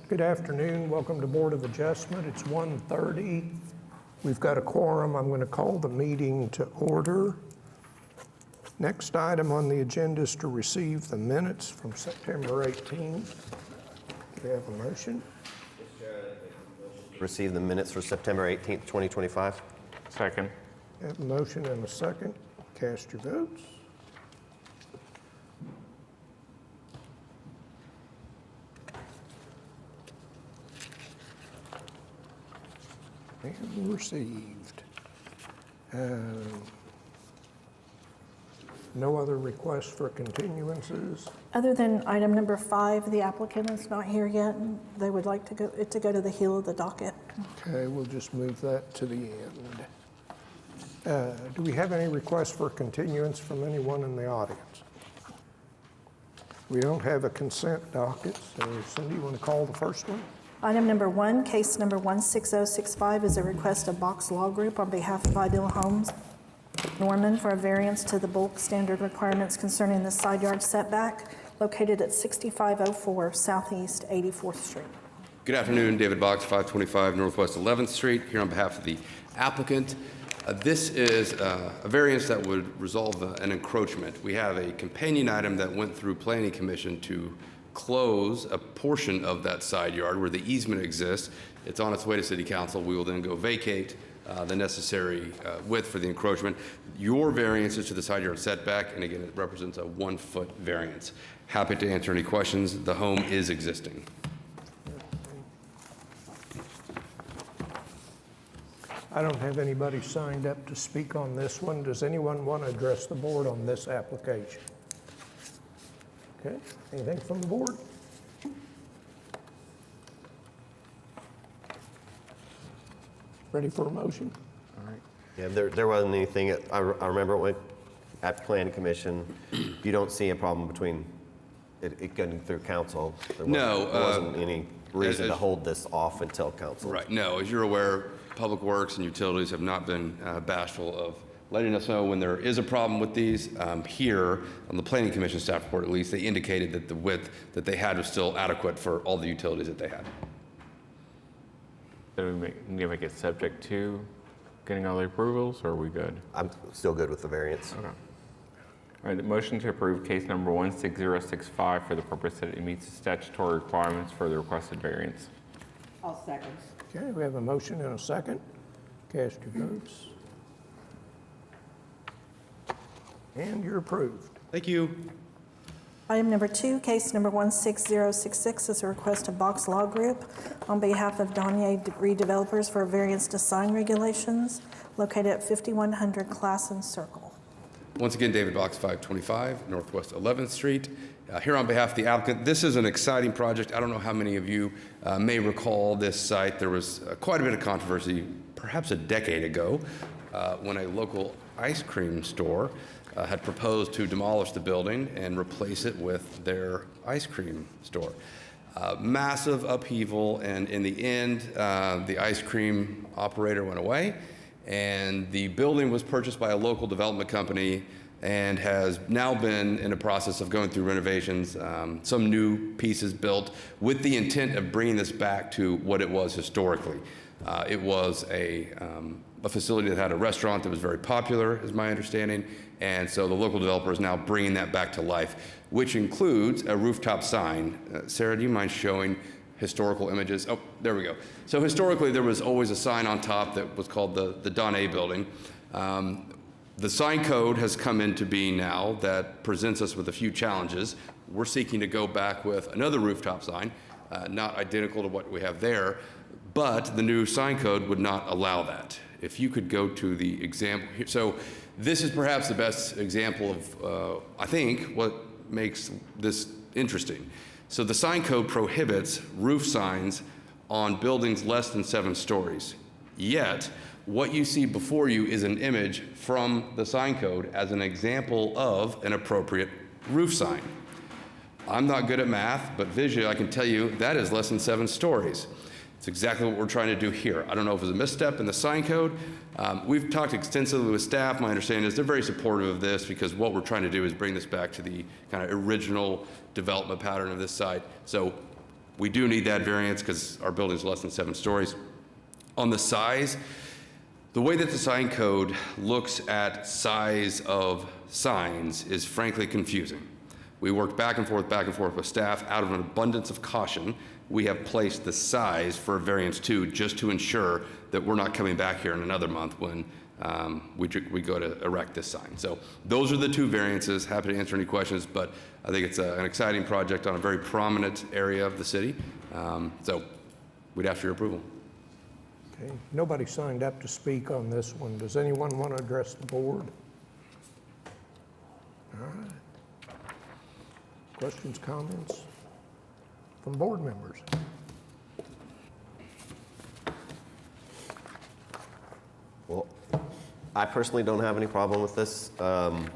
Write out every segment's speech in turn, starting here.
Good afternoon. Welcome to Board of Adjustment. It's 1:30. We've got a quorum. I'm going to call the meeting to order. Next item on the agenda is to receive the minutes from September 18th. Do we have a motion? Receive the minutes for September 18th, 2025. Second. We have a motion and a second. Cast your votes. And received. No other requests for continuances? Other than item number 5, the applicant is not here yet, and they would like it to go to the heel of the docket. Okay, we'll just move that to the end. Do we have any requests for continuance from anyone in the audience? We don't have a consent docket, so Cindy, you want to call the first one? Item number 1, case number 16065, is a request of Box Law Group on behalf of Ideal Homes Norman for a variance to the bulk standard requirements concerning the side yard setback located at 6504 Southeast 84th Street. Good afternoon, David Box, 525 Northwest 11th Street, here on behalf of the applicant. This is a variance that would resolve an encroachment. We have a companion item that went through Planning Commission to close a portion of that side yard where the easement exists. It's on its way to City Council. We will then go vacate the necessary width for the encroachment. Your variance is to the side yard setback, and again, it represents a 1-foot variance. Happy to answer any questions. The home is existing. I don't have anybody signed up to speak on this one. Does anyone want to address the board on this application? Okay, anything from the board? Ready for a motion? All right. Yeah, there wasn't anything, I remember when at Planning Commission, you don't see a problem between it getting through council. There wasn't any reason to hold this off until council. Right. No, as you're aware, Public Works and utilities have not been bashful of letting us know when there is a problem with these. Here, on the Planning Commission staff report at least, they indicated that the width that they had was still adequate for all the utilities that they had. So we make it subject to getting all the approvals, or are we good? I'm still good with the variance. Okay. All right, the motion to approve case number 16065 for the purpose that it meets the statutory requirements for the requested variance. I'll second. Okay, we have a motion and a second. Cast your votes. And you're approved. Thank you. Item number 2, case number 16066, is a request of Box Law Group on behalf of Danye Redevelopers for a variance to sign regulations located at 5100 Classen Circle. Once again, David Box, 525 Northwest 11th Street. Here on behalf of the applicant, this is an exciting project. I don't know how many of you may recall this site. There was quite a bit of controversy, perhaps a decade ago, when a local ice cream store had proposed to demolish the building and replace it with their ice cream store. Massive upheaval, and in the end, the ice cream operator went away, and the building was purchased by a local development company and has now been in a process of going through renovations, some new pieces built with the intent of bringing this back to what it was historically. It was a facility that had a restaurant that was very popular, is my understanding, and so the local developer is now bringing that back to life, which includes a rooftop sign. Sarah, do you mind showing historical images? Oh, there we go. So historically, there was always a sign on top that was called the Don A building. The sign code has come into being now that presents us with a few challenges. We're seeking to go back with another rooftop sign, not identical to what we have there, but the new sign code would not allow that. If you could go to the example here. So this is perhaps the best example of, I think, what makes this interesting. So the sign code prohibits roof signs on buildings less than 7 stories. Yet, what you see before you is an image from the sign code as an example of an appropriate roof sign. I'm not good at math, but visually I can tell you that is less than 7 stories. It's exactly what we're trying to do here. I don't know if it was a misstep in the sign code. We've talked extensively with staff. My understanding is they're very supportive of this because what we're trying to do is bring this back to the kind of original development pattern of this site. So We do need that variance because our building's less than 7 stories. On the size, the way that the sign code looks at size of signs is frankly confusing. We worked back and forth with staff. Out of an abundance of caution, we have placed the size for a variance 2 just to ensure that we're not coming back here in another month when we go to erect this sign. So those are the 2 variances. Happy to answer any questions, but I think it's an exciting project on a very prominent area of the city. So we'd ask for your approval. Okay, nobody signed up to speak on this one. Does anyone want to address the board? All right. Questions, comments from board members? Well, I personally don't have any problem with this. The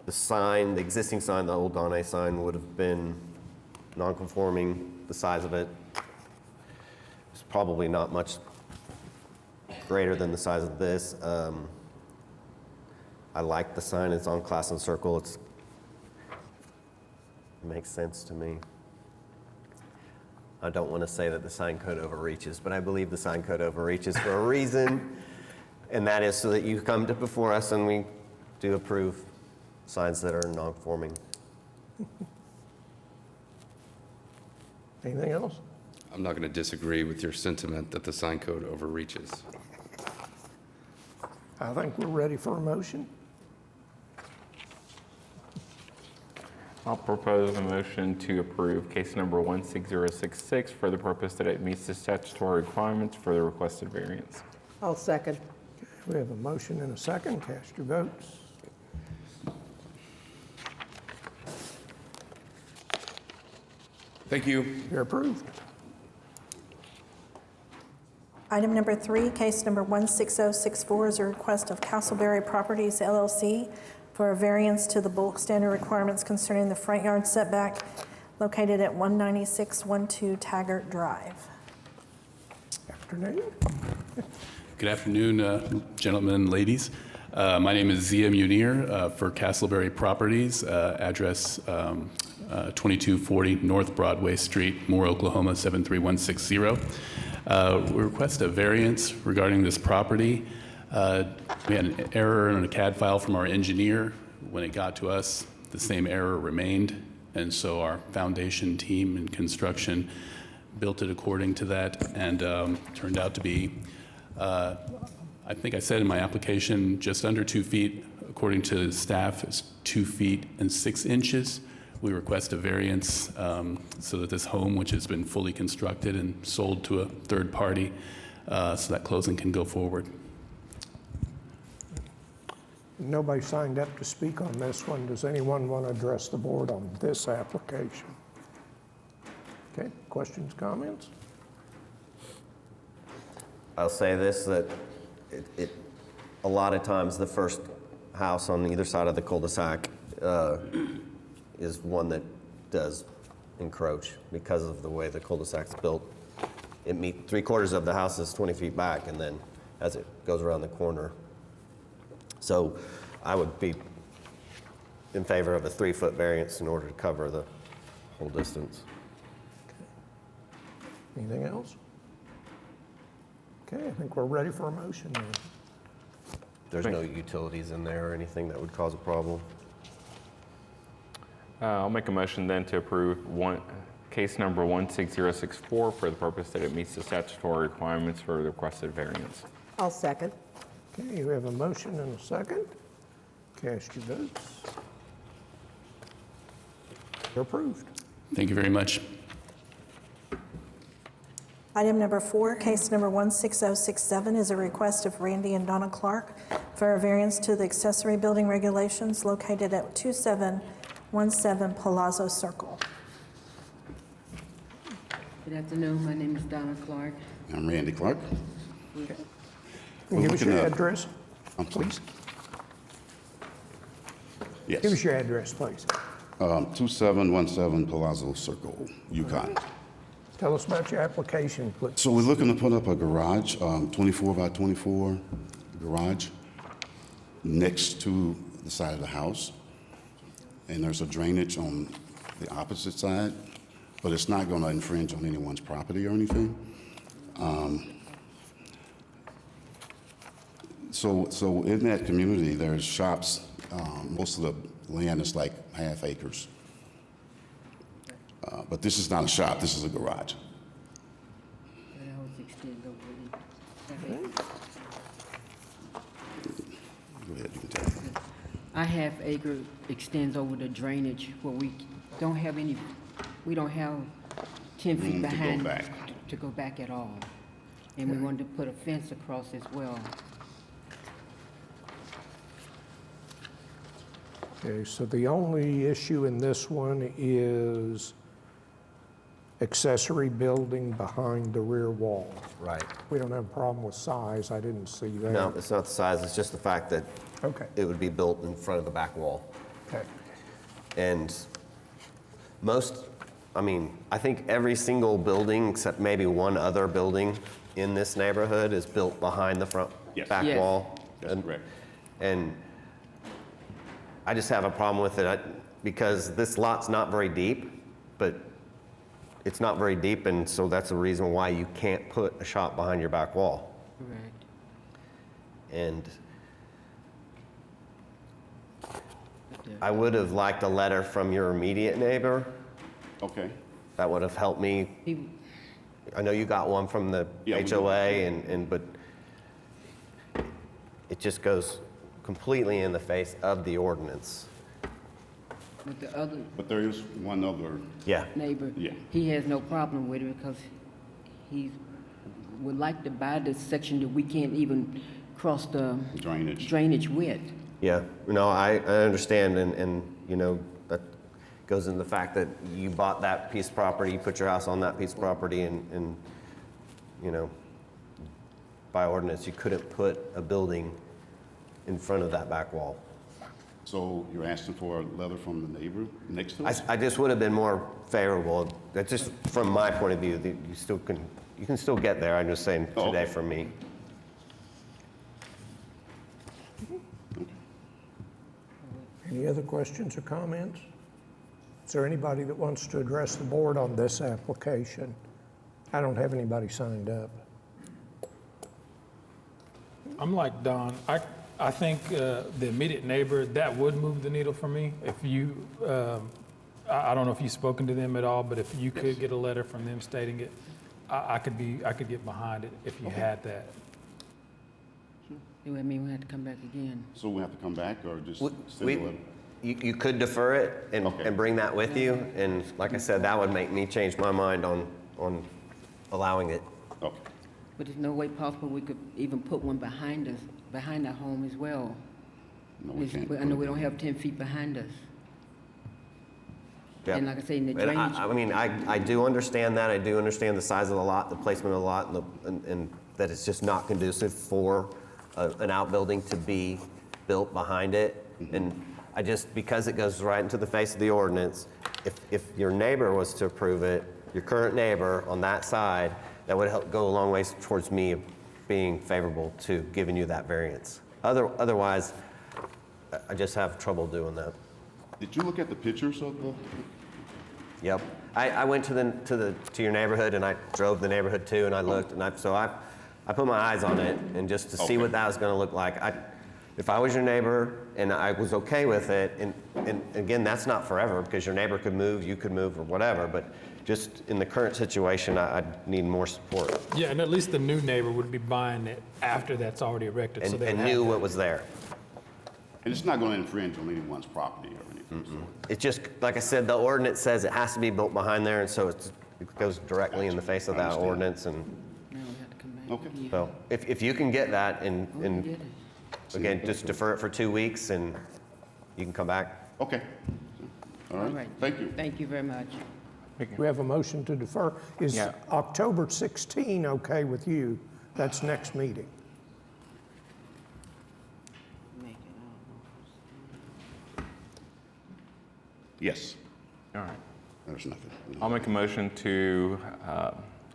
sign, the existing sign, the old Donna sign would have been non-conforming, the size of it. It's probably not much greater than the size of this. I like the sign, it's on Class and Circle, it makes sense to me. I don't want to say that the sign code overreaches, but I believe the sign code overreaches for a reason, and that is so that you come to before us and we do approve signs that are non-conforming. Anything else? I'm not going to disagree with your sentiment that the sign code overreaches. I think we're ready for a motion. I'll propose a motion to approve case number 16066 for the purpose that it meets the statutory requirements for the requested variance. I'll second. We have a motion and a second. Cast your votes. Thank you. You're approved. Item number 3, case number 16064 is a request of Castleberry Properties LLC for a variance to the bulk standard requirements concerning the front yard setback located at 19612 Taggart Drive. Afternoon. Good afternoon, gentlemen and ladies. My name is Zia Munir for Castleberry Properties, address 2240 North Broadway Street, Moore, Oklahoma 73160. We request a variance regarding this property. We had an error in a CAD file from our engineer. When it got to us, the same error remained, and so our foundation team and construction built it according to that, and turned out to be, I think I said in my application, just under 2 feet. According to staff, it's 2 feet and 6 inches. We request a variance so that this home, which has been fully constructed and sold to a third party, so that closing can go forward. Nobody signed up to speak on this one. Does anyone want to address the board on this application? Okay, questions, comments? I'll say this, that a lot of times the first house on either side of the cul-de-sac is one that does encroach because of the way the cul-de-sac's built. It 3/4 of the house is 20 feet back, and then as it goes around the corner. So I would be in favor of a 3-foot variance in order to cover the whole distance. Anything else? Okay, I think we're ready for a motion then. There's no utilities in there or anything that would cause a problem. I'll make a motion then to approve case number 16064 for the purpose that it meets the statutory requirements for the requested variance. I'll second. Okay, we have a motion and a second. Cast your votes. You're approved. Thank you very much. Item number 4, case number 16067 is a request of Randy and Donna Clark for a variance to the accessory building regulations located at 2717 Palazzo Circle. Good afternoon, my name is Donna Clark. I'm Randy Clark. Can you give us your address, I'm sorry. please? Yes. Give us your address, please. 2717 Palazzo Circle, Yukon. Tell us about your application, please. So we're looking to put up a garage, 24 by 24 garage next to the side of the house. And there's a drainage on the opposite side, but it's not going to infringe on anyone's property or anything. So in that community, there's shops. Most of the land is like half acres. But this is not a shop, this is a garage. But I was extended over the- Go ahead, you can tell. Our half acre extends over the drainage where we don't have any, we don't have 10 feet Room to go behind. back. To go back at all. And we wanted to put a fence across as well. Okay, so the only issue in this one is accessory building behind the rear wall. Right. We don't have a problem with size, I didn't see that. No, it's not the size, it's just the fact that Okay, it would be built in front of the back wall. okay. And I think every single building, except maybe one other building in this neighborhood, is built behind the front Yes. back Yes. wall. That's And- correct. And I just have a problem with it because this lot's not very deep, but it's not very deep, and so that's the reason why you can't put a shop behind your back wall. Correct. And I would have liked a letter from your immediate neighbor. Okay. That would have helped me. He- I know you got one from the Yeah, we do. HOA, but it just goes completely in the face of the ordinance. But the other But there is one other, Yeah, neighbor, Yeah. he has no problem with it because he would like to buy this section that we can't even cross the drainage. drainage with. yeah. No, I understand, and, that goes into the fact that you bought that piece of property, you put your house on that piece of property, and by ordinance, you couldn't put a building in front of that back wall. So you're asking for a letter from the neighbor next to us? I just would have been more favorable. That's just from my point of view. That you can still get there. I'm just saying Oh, today okay. for me. Any other questions or comments? Is there anybody that wants to address the board on this application? I don't have anybody signed up. I'm like Don. I think the immediate neighbor, that would move the needle for me. If you, I don't know if you've spoken to them at all, but if you could get a letter from them stating it, I could get behind it if you had that. I mean, we had to come back again. So we have to come back or just send a We, letter? you could defer it Okay. and bring that with you. And like I said, that would make me change my mind on allowing it. Okay. But there's no way possible we could even put one behind us, behind our home as well. No, we can't. I know we don't have 10 feet behind us. Yeah. And like I say, in the And drainage, I mean, I do understand that. I do understand the size of the lot, the placement of the lot, and that it's just not conducive for an outbuilding to be built behind it. And I just, because it goes right into the face of the ordinance, if your neighbor was to approve it, your current neighbor on that side, that would help go a long ways towards me being favorable to giving you that variance. Otherwise, I just have trouble doing that. Did you look at the pictures of the? Yep. I went to your neighborhood, and I drove the neighborhood too, and I looked, and I put my eyes on it, and just to see Okay. what that was going to look like. If I was your neighbor and I was okay with it, and again, that's not forever because your neighbor could move, you could move, or whatever. But just in the current situation, I need more support Yeah, and at least the new neighbor would be buying it after that's already erected. so they and would knew have what was there. And it's not going to infringe on anyone's property or anything. so- It's just like I said, the ordinance says it has to be built behind there, and so it goes directly in the face of I that understand. ordinance. And now we have to come back. Okay. Yeah. so, if you can get that and Oh, we did it. again, just defer it for 2 weeks, and you can come back. Okay. All All right. right. Thank you. Thank you very much. We have a motion to defer. Is Yeah. October 16 okay with you? That's next meeting. Make it all. Yes. All right. There's nothing. I'll make a motion to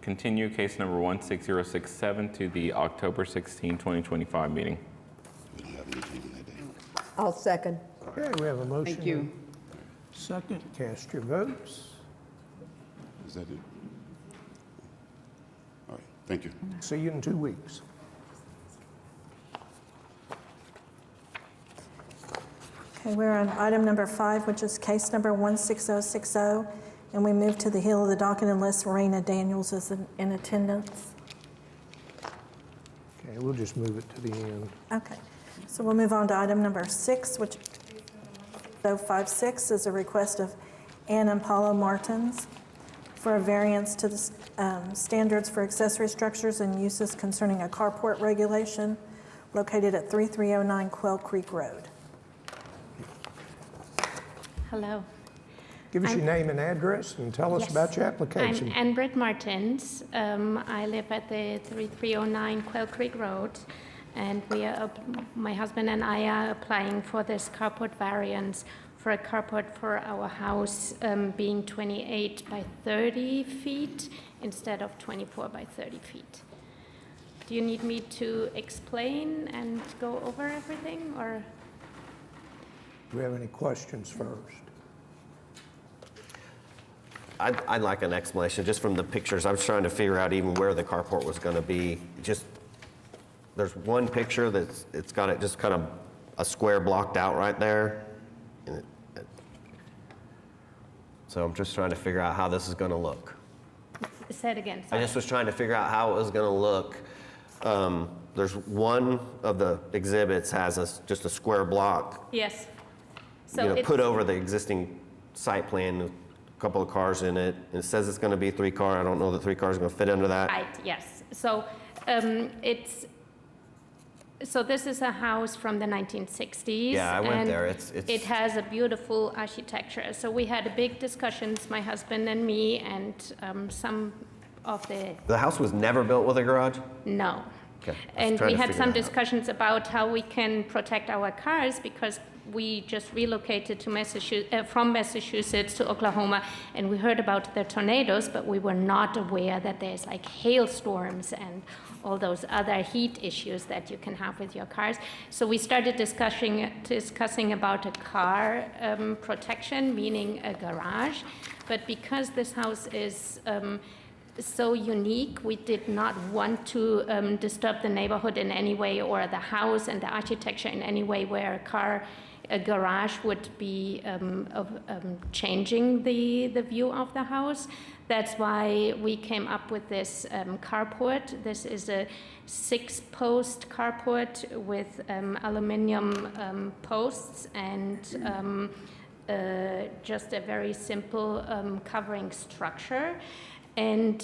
continue case number 16067 to the October 16, 2025 meeting. We don't have anything on that day. I'll second. Okay, we have a motion. Thank you. Second, cast your votes. Is that it? All right, thank you. See you in 2 weeks. Okay, we're on item number 5, which is case number 16060, and we move to the heel of the docket unless Raina Daniels is in attendance. Okay, we'll just move it to the end. Okay, so we'll move on to item number 6, which 056 is a request of Ann and Paulo Martins for a variance to the standards for accessory structures and uses concerning a carport regulation located at 3309 Quail Creek Road. Hello. Give us your name and address and tell us Yes. about your application. I'm Ann-Britt Martins. I live at the 3309 Quail Creek Road, and my husband and I are applying for this carport variance for a carport for our house being 28 by 30 feet instead of 24 by 30 feet. Do you need me to explain and go over everything, or? Do we have any questions first? I'd like an explanation just from the pictures. I was trying to figure out even where the carport was going to be. Just, there's one picture it's got it just kind of a square blocked out right there. And so I'm just trying to figure out how this is going to look. Say it again, I sorry. just was trying to figure out how it was going to look. There's one of the exhibits has just a square block, Yes. So you know, it's- put over the existing site plan, a couple of cars in it. And it says it's going to be 3 car. I don't know that 3 cars are going to fit into that. Right, yes. So so this is a house from the 1960s. Yeah, I went and there. It's- It has a beautiful architecture. So we had big discussions, my husband and me, and some of The house was never built with a garage? no. Okay, I was And trying we to had figure some that out. discussions about how we can protect our cars because we just relocated to from Massachusetts to Oklahoma, and we heard about the tornadoes, but we were not aware that there's like hailstorms and all those other heat issues that you can have with your cars. So we started discussing about a car protection, meaning a garage. But because this house is so unique, we did not want to disturb the neighborhood in any way or the house and the architecture in any way where a garage would be changing the view of the house. That's why we came up with this carport. This is a 6-post carport with aluminum posts and just a very simple covering structure. And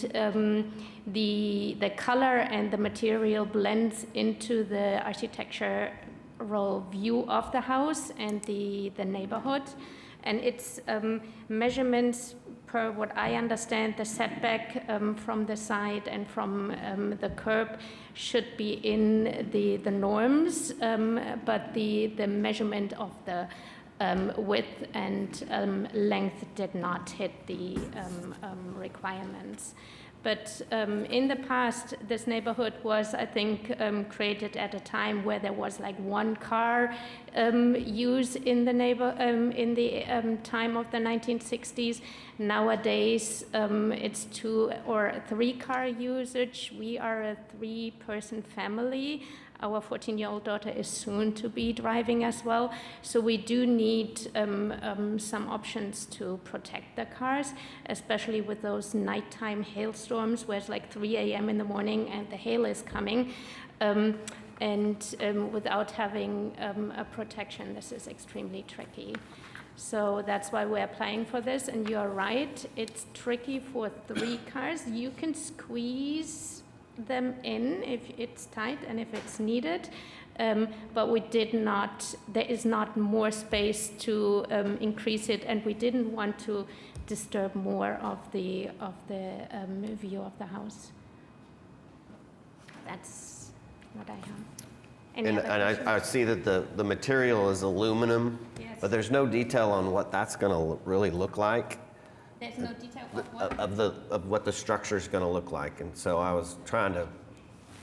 the color and the material blends into the architectural view of the house and the neighborhood. And its measurements, per what I understand, the setback from the side and from the curb should be in the norms, but the measurement of the width and length did not hit the requirements. But in the past, this neighborhood was, I think, created at a time where there was like 1 car use in the time of the 1960s. Nowadays, it's 2 or 3 car usage. We are a 3-person family. Our 14-year-old daughter is soon to be driving as well. So we do need some options to protect the cars, especially with those nighttime hailstorms where it's like 3 a.m. in the morning and the hail is coming. Without having a protection, this is extremely tricky. So that's why we're applying for this. And you're right, it's tricky for 3 cars. You can squeeze them in if it's tight and if it's needed, but we did not, there is not more space to increase it, and we didn't want to disturb more of the view of the house. That's what I have. Any And other questions? I see that the material is aluminum, Yes. but there's no detail on what that's going to really look like. There's no detail of what? Of what the structure is going to look like. And so I was trying to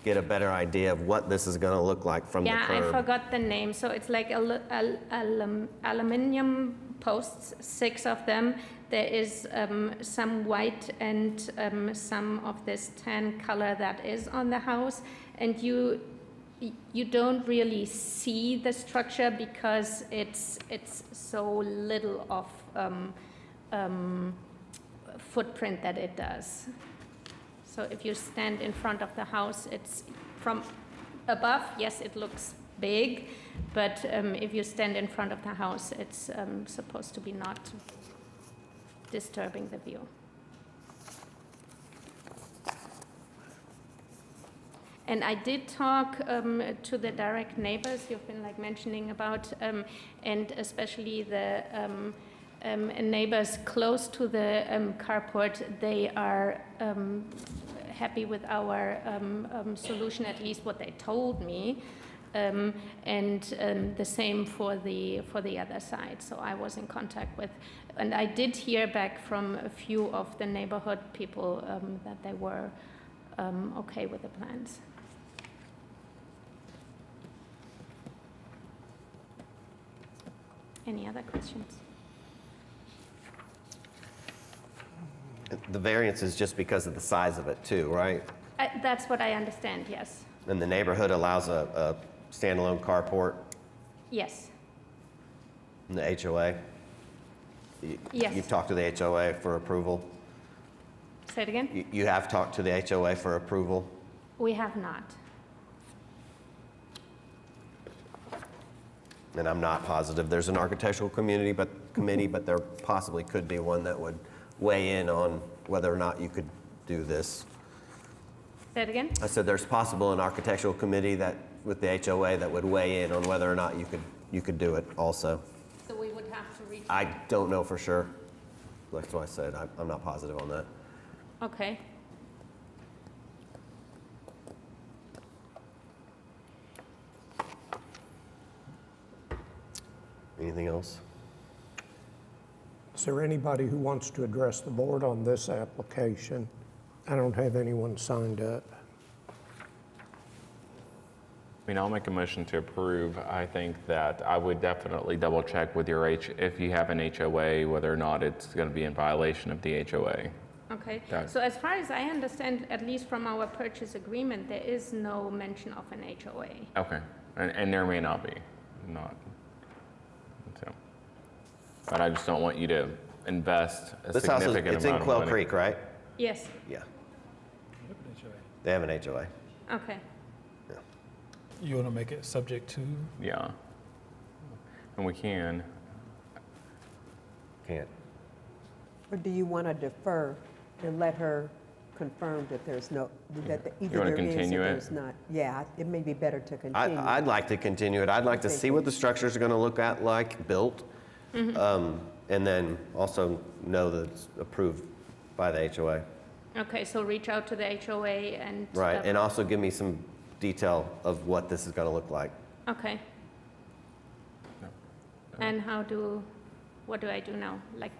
get a better idea of what this is going to look like from the Yeah, curb. I forgot the name. So it's like aluminum posts, 6 of them. There is some white and some of this tan color that is on the house, and you don't really see the structure because it's so little of footprint that it does. So if you stand in front of the house, it's from above, yes, it looks big, but if you stand in front of the house, it's supposed to be not disturbing the view. And I did talk to the direct neighbors you've been like mentioning about, and especially the neighbors close to the carport. They are happy with our solution, at least what they told me. And the same for the other side. So I was in contact with, and I did hear back from a few of the neighborhood people that they were okay with the plans. Any other questions? The variance is just because of the size of it too, right? That's what I understand, yes. And the neighborhood allows a standalone carport Yes, in the HOA? Yes. You've talked to the HOA for approval? say it again? You have talked to the HOA for approval? We have not. And I'm not positive. There's an architectural committee, but there possibly could be one that would weigh in on whether or not you could do this. Say it again? I said there's possible an architectural committee that, with the HOA, that would weigh in on whether or not you could do it also. So we would have to reach. I don't know for sure. That's what I said. I'm not positive on that. Okay. Anything else? Is there anybody who wants to address the board on this application? I don't have anyone signed up. I mean, I'll make a motion to approve. I think that I would definitely double check with your if you have an HOA, whether or not it's going to be in violation of the HOA. Okay. That- So as far as I understand, at least from our purchase agreement, there is no mention of an HOA. Okay, and there may not be, not. So, but I just don't want you to invest a This house is, significant it's in amount of Quail money. Creek, right? Yes. Yeah. They have an HOA. Okay. You want to make it subject to? Yeah, and we can. Can't. Or do you want to defer and let her confirm that there's no, that either wanna there is or continue it? there's not? Yeah, it may be better to continue. I'd like to continue it. I'd like to Okay, see what the structures are going to look at like built, and then also know that it's approved by the HOA. Okay, so reach out to the HOA and. Right, and also give me some detail of what this is going to look like. Okay. And what do I do now? Like,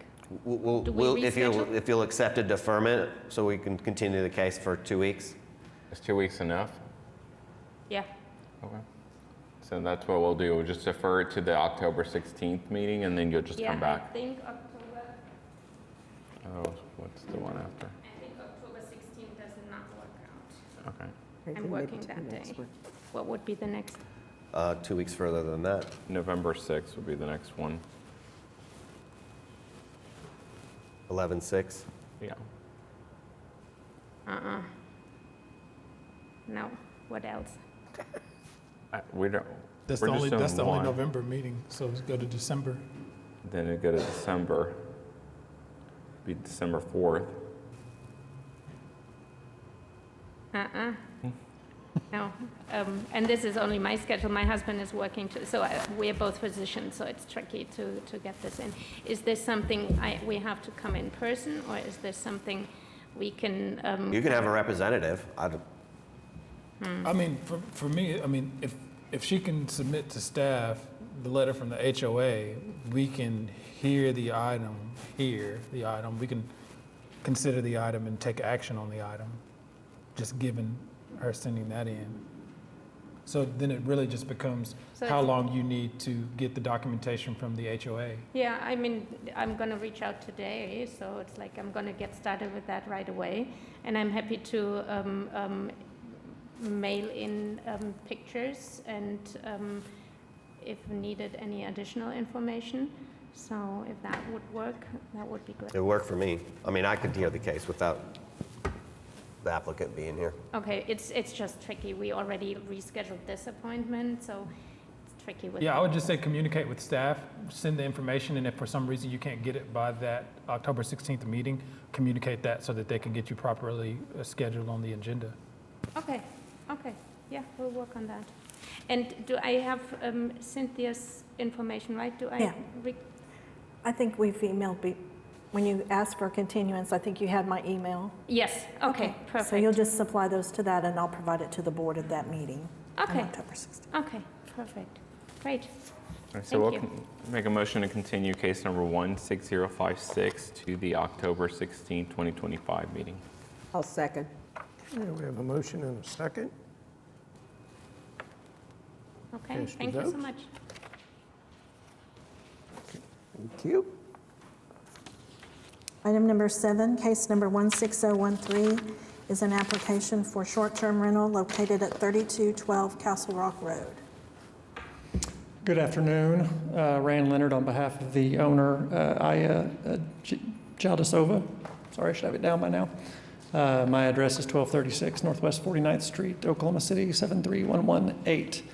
Do we If reschedule? you'll accept a deferment, so we can continue the case for 2 weeks. Is 2 weeks enough? yeah, Okay. So that's what we'll do. We'll just defer it to the October 16th meeting, and then you'll just yeah, come I back. think October, Oh, what's the one after? I think October 16th does not work out. Okay. Okay, I'm then maybe working to the that next day. one. What would be the next? 2 weeks further than that. November 6th will be the next one. 11/6. Yeah. No, what else? We don't. That's we're the just only, doing that's the only one. November meeting, so let's go to December. Then it go to December. Be December 4th. No, and this is only my schedule. My husband is working too, so we are both physicians, so it's tricky to get this in. Is this something we have to come in person, or is this something we can? You can have a representative. I mean, for me, I mean, if she can submit to staff the letter from the HOA, we can hear the item, we can consider the item and take action on the item, just given her sending that in. So then it really just becomes So how it's- long you need to get the documentation from the HOA. Yeah, I mean, I'm gonna reach out today, so it's like I'm gonna get started with that right away. And I'm happy to mail in pictures and if needed, any additional information. So if that would work, that would be great. It worked for me. I mean, I could hear the case without the applicant being here. Okay, it's just tricky. We already rescheduled this appointment, so it's tricky with. Yeah, I would just say communicate with staff, send the information, and if for some reason you can't get it by that October 16th meeting, communicate that so that they can get you properly scheduled on the agenda. Okay, yeah, we'll work on that. And do I have Cynthia's information, right? Do I? Yeah. I think we've emailed, when you asked for continuance, I think you had my email. Yes, okay, perfect. So you'll just supply those to that, and I'll provide it to the board at that meeting on Okay. October 16th. Okay, perfect. Great. All right, so Thank we'll you. make a motion to continue case number 16056 to the October 16, 2025 meeting. I'll second. Okay, we have a motion and a second. Okay, Cast your thank you so votes. much. Thank you. Item number 7, case number 16013, is an application for short-term rental located at 3212 Castle Rock Road. Good afternoon. Rand Leonard on behalf of the owner, Aya Jaldasova. Sorry, I should have it down by now. My address is 1236 Northwest 49th Street, Oklahoma City, 73118.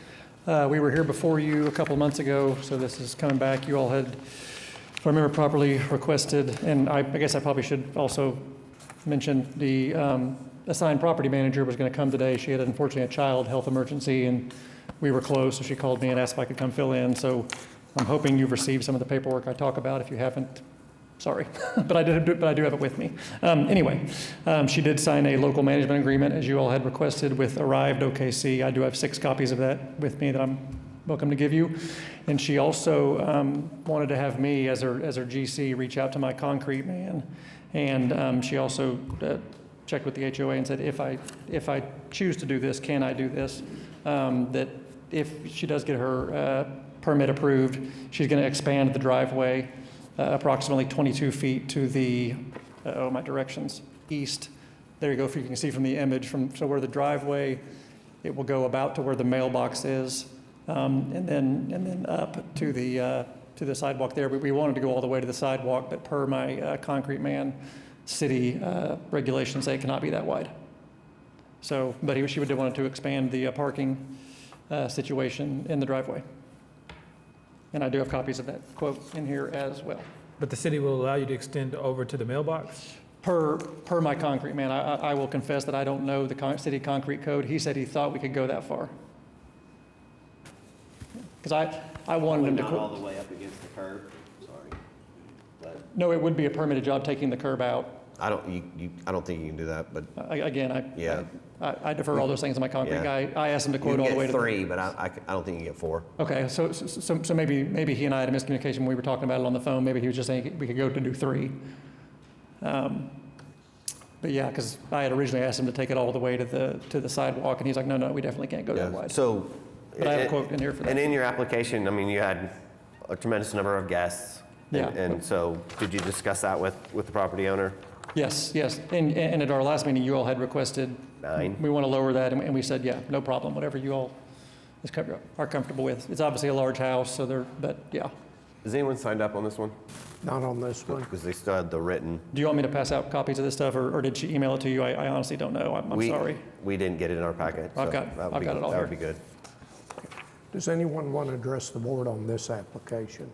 We were here before you a couple of months ago, so this is coming back. You all had, if I remember properly, requested, and I guess I probably should also mention the assigned property manager was going to come today. She had unfortunately a child health emergency, and we were closed, so she called me and asked if I could come fill in. So I'm hoping you've received some of the paperwork I talk about. If you haven't, sorry, but I do have it with me. Anyway, she did sign a local management agreement, as you all had requested, with Arrived OKC. I do have 6 copies of that with me that I'm welcome to give you. And she also wanted to have me, as her GC, reach out to my concrete man. And she also checked with the HOA and said, if I choose to do this, can I do this? That if she does get her permit approved, she's going to expand the driveway approximately 22 feet to the, my directions, east. There you go, if you can see from the image, so where the driveway, it will go about to where the mailbox is, and then up to the sidewalk there. We wanted to go all the way to the sidewalk, but per my concrete man, city regulations say it cannot be that wide. So, but she would want to expand the parking situation in the driveway. And I do have copies of that quote in here as well. But the city will allow you to extend over to the mailbox? Per my concrete man, I will confess that I don't know the city concrete code. He said he thought we could go that far. Because I wanted him to. Not all the way up against the curb, sorry. But No, it would be a permitted job taking the curb out. I don't think you can do that, but Again, Yeah. I defer all those things to my concrete Yeah. guy. I asked him to you quote can all the way get to. 3, but I don't think you can get 4. Okay, so maybe he and I had a miscommunication when we were talking about it on the phone. Maybe he was just saying we could go to do 3. But yeah, because I had originally asked him to take it all the way to the sidewalk, and he's like, no, we definitely can't go that wide. So. But I have a quote in here for that. And in your application, I mean, you had a tremendous number of guests. Yeah. And so, did you discuss that with the property owner? Yes. And at our last meeting, you all had requested 9? we want to lower that, and we said, yeah, no problem, whatever you all are comfortable with. It's obviously a large house, but yeah. Has anyone signed up on this one? Not on this one. Because they still had the written. Do you want me to pass out copies of this stuff, or did she email it to you? I honestly don't know. I'm sorry. We didn't get it in our packet. I've so got that would be- it all That here. would be good. Does anyone want to address the board on this application?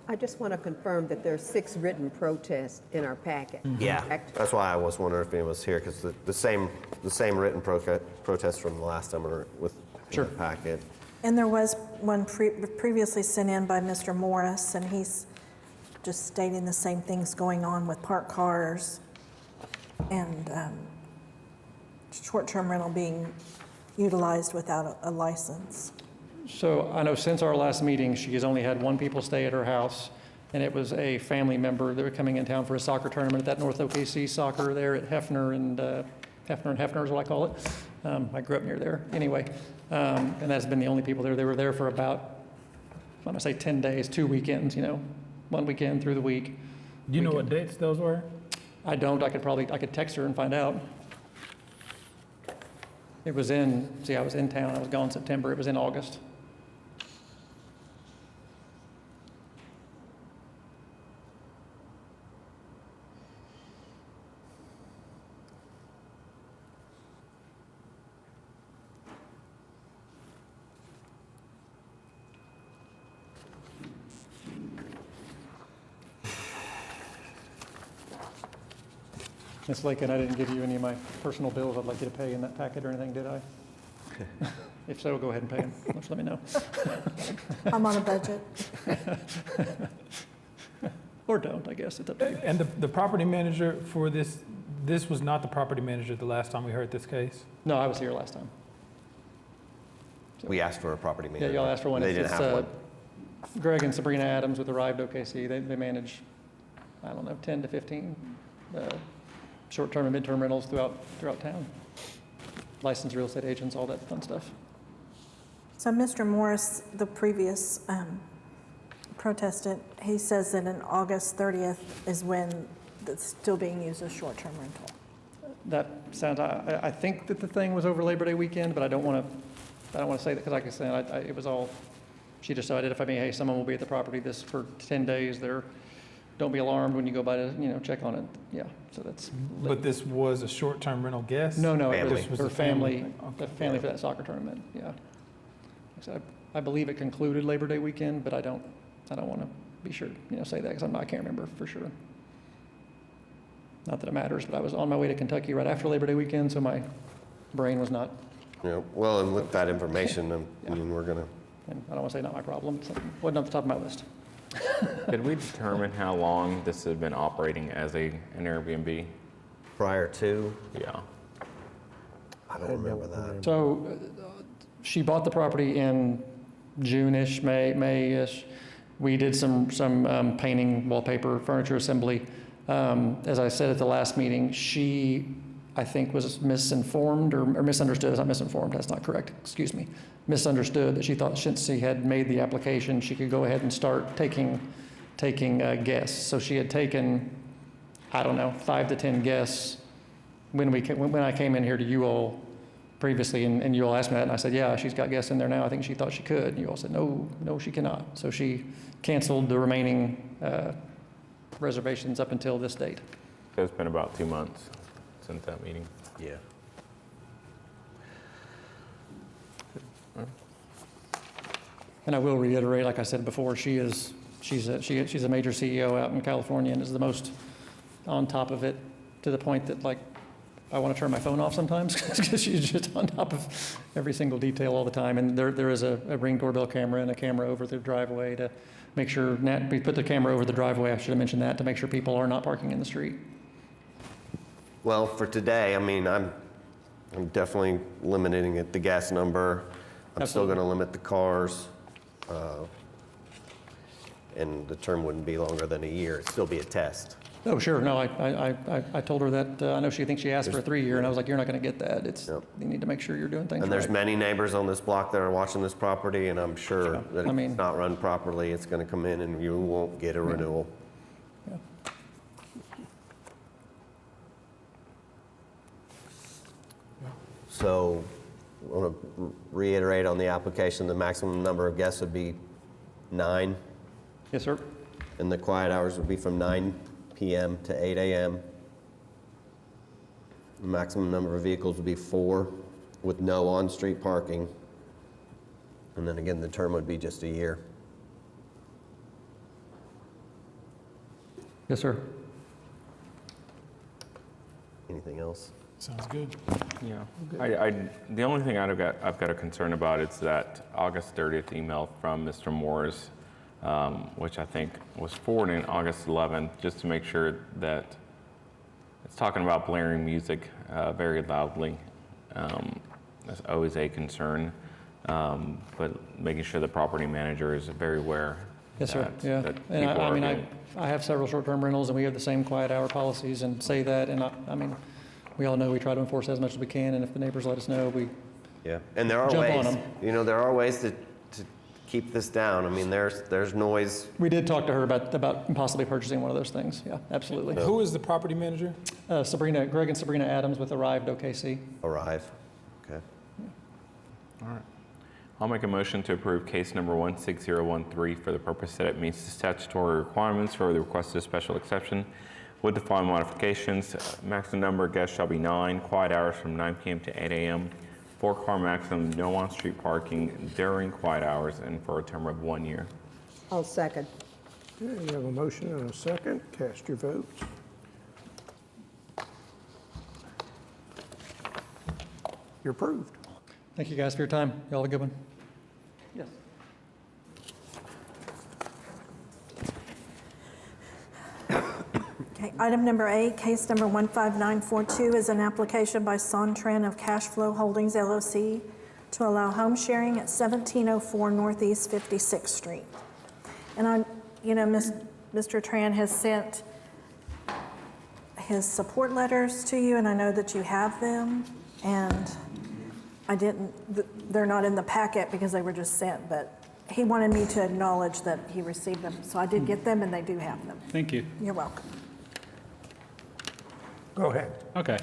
I just want to confirm that there's 6 written protests in our packet. Yeah, correct? that's why I was wondering if anyone was here, because the same written protest from the last time were with in the packet. And there was one previously sent in by Mr. Morris, and he's just stating the same things going on with parked cars and short-term rental being utilized without a license. So I know since our last meeting, she has only had 1 people stay at her house, and it was a family member that were coming in town for a soccer tournament at that North OKC soccer there at Hefner and Hefner is what I call it. I grew up near there anyway. And that's been the only people there. They were there for about, I'm gonna say 10 days, 2 weekends, 1 weekend through the week. Do you know what dates those were? I don't, I could text her and find out. It was I was in town, I was gone September, it was in August. Ms. Lakin, I didn't give you any of my personal bills I'd like you to pay in that packet or anything, did I? If so, go ahead and pay them. Just let me know. I'm on a budget. Or don't, I guess, it's up to you. And the property manager for this was not the property manager the last time we heard this case? No, I was here last time. We asked for a property Yeah, manager. y'all asked for one. They It's- didn't have one. Greg and Sabrina Adams with Arrived OKC. They manage, 10 to 15 short-term and midterm rentals throughout town. Licensed real estate agents, all that fun stuff. So Mr. Morris, the previous protestant, he says that in August 30th is when it's still being used as short-term rental. That sounds, I think that the thing was over Labor Day weekend, but I don't want to say that, because like I said, it was all, she just identified me, hey, someone will be at the property for 10 days. Don't be alarmed when you go by to, check on it. Yeah, so that's. But this was a short-term rental guest? No, it Family. was This was her a family family, thing. the family for that soccer tournament, yeah. So I believe it concluded Labor Day weekend, but I don't want to be sure, say that, because I can't remember for sure. Not that it matters, but I was on my way to Kentucky right after Labor Day weekend, so my brain was not, Well, and with that information, I mean, we're gonna, and I don't want to say not my problem, it wasn't off the top of my list. Did we determine how long this had been operating as an Airbnb? prior to, Yeah. I don't remember that. So she bought the property in June-ish, May-ish. We did some painting, wallpaper, furniture assembly. As I said at the last meeting, she, I think, was misinformed or misunderstood. It's not misinformed, that's not correct, excuse me. Misunderstood that she thought since she had made the application, she could go ahead and start taking guests. So she had taken, 5 to 10 guests when I came in here to you all previously, and you all asked me that, and I said, yeah, she's got guests in there now. I think she thought she could. And you all said, no, she cannot. So she canceled the remaining reservations up until this date. So it's been about 2 months since that meeting. Yeah. And I will reiterate, like I said before, she's a major CEO out in California and is the most on top of it, to the point that, like, I want to turn my phone off sometimes because she's just on top of every single detail all the time. And there is a Ring doorbell camera and a camera over the driveway to make sure, we put the camera over the driveway, I should have mentioned that, to make sure people are not parking in the street. Well, for today, I mean, I'm definitely limiting it, the gas number. I'm still Absolutely. gonna limit the cars. And the term wouldn't be longer than a year, it'd still be a test. Oh, sure, no, I told her that, I know she thinks she asked for a 3-year, and I was like, you're not going to get that. Yep. You need to make sure you're doing things And there's right. many neighbors on this block that are watching this property, and I'm sure that I if mean- it's not run properly, it's gonna come in and you won't get a renewal. Yeah. So, I want to reiterate on the application, the maximum number of guests would be 9, Yes, sir. and the quiet hours would be from 9 PM to 8 AM. The maximum number of vehicles would be 4, with no on-street parking. And then again, the term would be just a year. Yes, sir. Anything else? Sounds good. Yeah. The only thing I've got a concern about is that August 30th email from Mr. Morris, which I think was forwarded on August 11th, just to make sure that it's talking about blaring music very loudly. That's always a concern, but making sure the property manager is very aware. Yes, sir, that- yeah. that And people I are mean, being- I have several short-term rentals, and we have the same quiet hour policies and say that, and I mean, We all know we try to enforce as much as we can, and if the neighbors let us know, we Yeah, and there are Jump on ways, 'em. you know, there are ways to keep this down. I mean, there's noise. We did talk to her about possibly purchasing one of those things. Yeah, absolutely. Who is the property manager? Greg and Sabrina Adams with Arrived OKC. Arrive. Okay. All right. I'll make a motion to approve case number 16013 for the purpose that it meets the statutory requirements for the requested special exception with the following modifications. Maximum number of guests shall be 9, quiet hours from 9 p.m. to 8 a.m., 4-car maximum, no on-street parking during quiet hours, and for a term of 1 year. I'll second. Okay, we have a motion and a second. Cast your votes. You're approved. Thank you guys for your time. Y'all have a good one. Yes. Okay, item number 8, case number 15942 is an application by Sontran of Cash Flow Holdings LLC to allow home sharing at 1704 Northeast 56th Street. And Mr. Tran has sent his support letters to you, and I know that you have them. And they're not in the packet because they were just sent, but he wanted me to acknowledge that he received them. So I did get them, and they do have them. Thank you. You're welcome. Go ahead. Okay.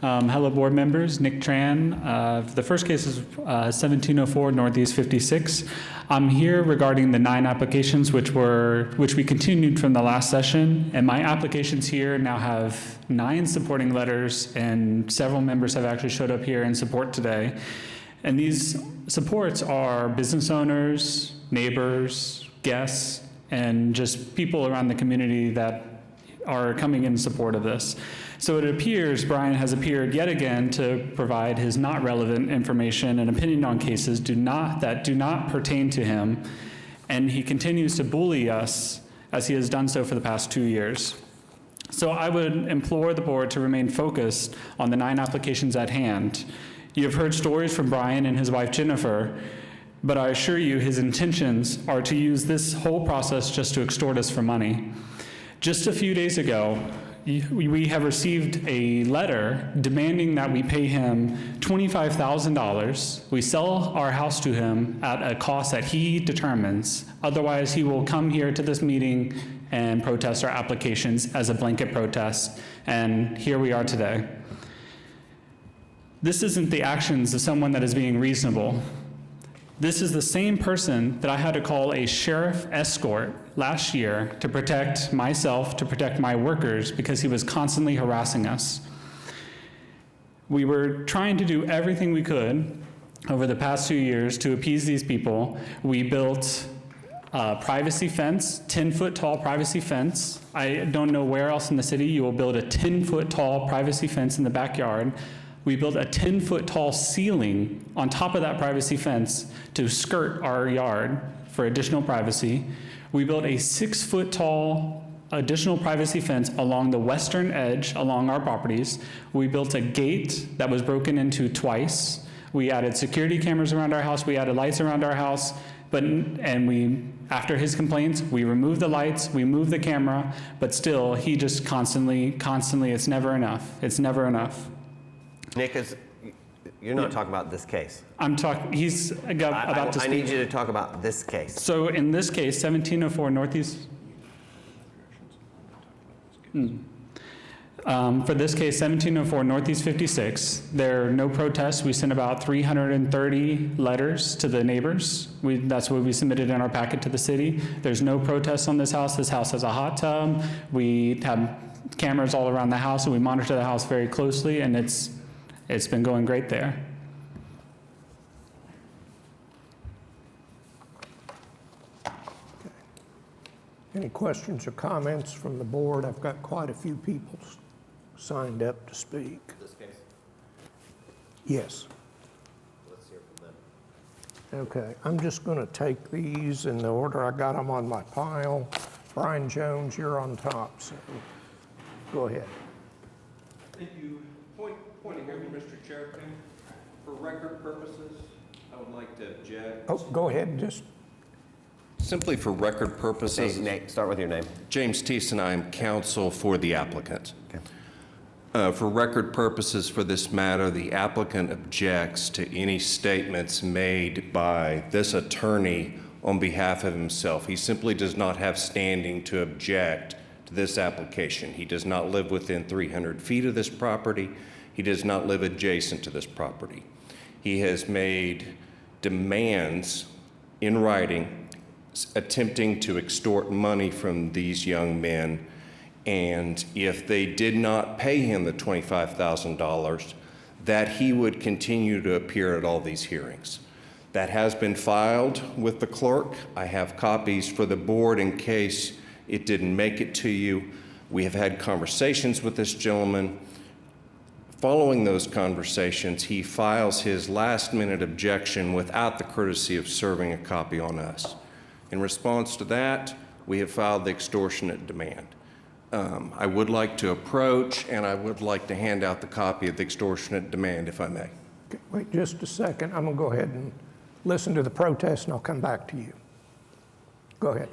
Hello, board members. Nick Tran. The first case is 1704 Northeast 56. I'm here regarding the 9 applications which we continued from the last session, and my applications here now have 9 supporting letters, and several members have actually showed up here in support today. And these supports are business owners, neighbors, guests, and just people around the community that are coming in support of this. So it appears Brian has appeared yet again to provide his not relevant information and opinion on cases that do not pertain to him, and he continues to bully us as he has done so for the past 2 years. So I would implore the board to remain focused on the 9 applications at hand. You have heard stories from Brian and his wife Jennifer, but I assure you his intentions are to use this whole process just to extort us for money. Just a few days ago, we have received a letter demanding that we pay him $25,000. We sell our house to him at a cost that he determines. Otherwise, he will come here to this meeting and protest our applications as a blanket protest. And here we are today. This isn't the actions of someone that is being reasonable. This is the same person that I had to call a sheriff escort last year to protect myself, to protect my workers, because he was constantly harassing us. We were trying to do everything we could over the past 2 years to appease these people. We built a privacy fence, 10-foot tall privacy fence. I don't know where else in the city you will build a 10-foot tall privacy fence in the backyard. We built a 10-foot tall ceiling on top of that privacy fence to skirt our yard for additional privacy. We built a 6-foot tall additional privacy fence along the western edge along our properties. We built a gate that was broken into twice. We added security cameras around our house. We added lights around our house. After his complaints, we removed the lights, we moved the camera, but still, he just constantly, it's never enough. It's never enough. Nick, you're not talking about this case. He's about to speak. I need you to talk about this case. So in this case, 1704 Northeast. For this case, 1704 Northeast 56, there are no protests. We sent about 330 letters to the neighbors. That's what we submitted in our packet to the city. There's no protests on this house. This house has a hot tub. We have cameras all around the house, and we monitor the house very closely, and it's been going great there. Any questions or comments from the board? I've got quite a few people signed up to speak. This case? Yes. Let's hear from them. Okay, I'm just going to take these in the order I got them on my pile. Brian Jones, you're on top, so go ahead. Thank you. Point of order, Mr. Chairman. For record purposes, I would like to object. Oh, go ahead, just. Simply for record purposes. Nate, start with your name. James Thiessen, I am counsel for the applicant. Okay. For record purposes for this matter, the applicant objects to any statements made by this attorney on behalf of himself. He simply does not have standing to object to this application. He does not live within 300 feet of this property. He does not live adjacent to this property. He has made demands in writing attempting to extort money from these young men, and if they did not pay him the $25,000, that he would continue to appear at all these hearings. That has been filed with the clerk. I have copies for the board in case it didn't make it to you. We have had conversations with this gentleman. Following those conversations, he files his last-minute objection without the courtesy of serving a copy on us. In response to that, we have filed the extortionate demand. I would like to approach, and I would like to hand out the copy of the extortionate demand, if I may. Okay, wait just a second. I'm going to go ahead and listen to the protest, and I'll come back to you. Go ahead.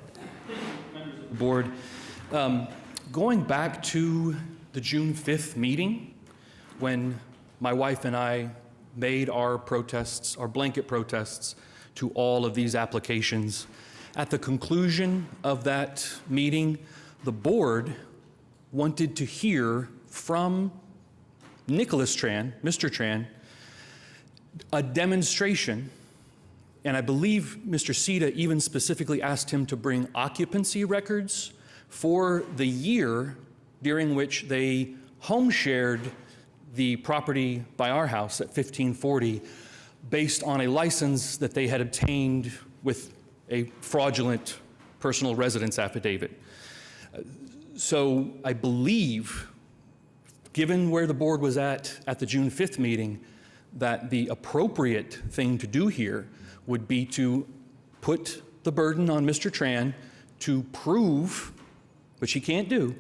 Board, going back to the June 5th meeting, when my wife and I made our protests, our blanket protests to all of these applications, at the conclusion of that meeting, the board wanted to hear from Nicholas Tran, Mr. Tran, a demonstration, and I believe Mr. Sita even specifically asked him to bring occupancy records for the year during which they home shared the property by our house at 1540 based on a license that they had obtained with a fraudulent personal residence affidavit. So I believe, given where the board was at the June 5th meeting, that the appropriate thing to do here would be to put the burden on Mr. Tran to prove, which he can't do,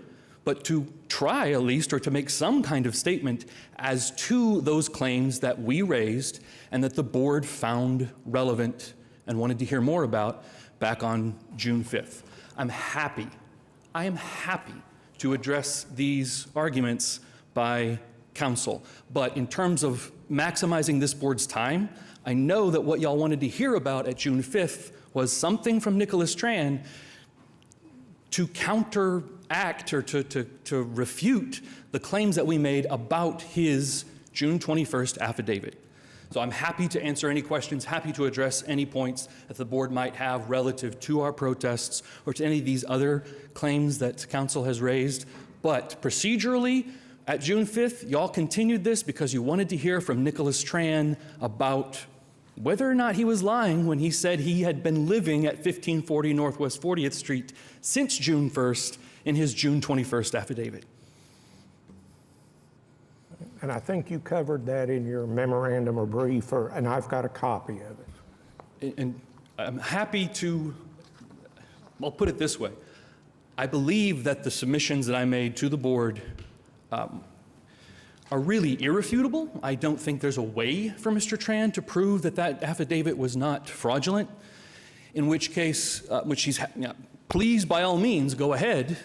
but to try at least, or to make some kind of statement as to those claims that we raised and that the board found relevant and wanted to hear more about back on June 5th. I am happy to address these arguments by counsel, but in terms of maximizing this board's time, I know that what y'all wanted to hear about at June 5th was something from Nicholas Tran to counteract or to refute the claims that we made about his June 21st affidavit. So I'm happy to answer any questions, happy to address any points that the board might have relative to our protests or to any of these other claims that council has raised. But procedurally, at June 5th, y'all continued this because you wanted to hear from Nicholas Tran about whether or not he was lying when he said he had been living at 1540 Northwest 40th Street since June 1st in his June 21st affidavit. And I think you covered that in your memorandum or brief, and I've got a copy of it. And I'm happy to, I'll put it this way. I believe that the submissions that I made to the board are really irrefutable. I don't think there's a way for Mr. Tran to prove that that affidavit was not fraudulent, in which case, please, by all means, go ahead.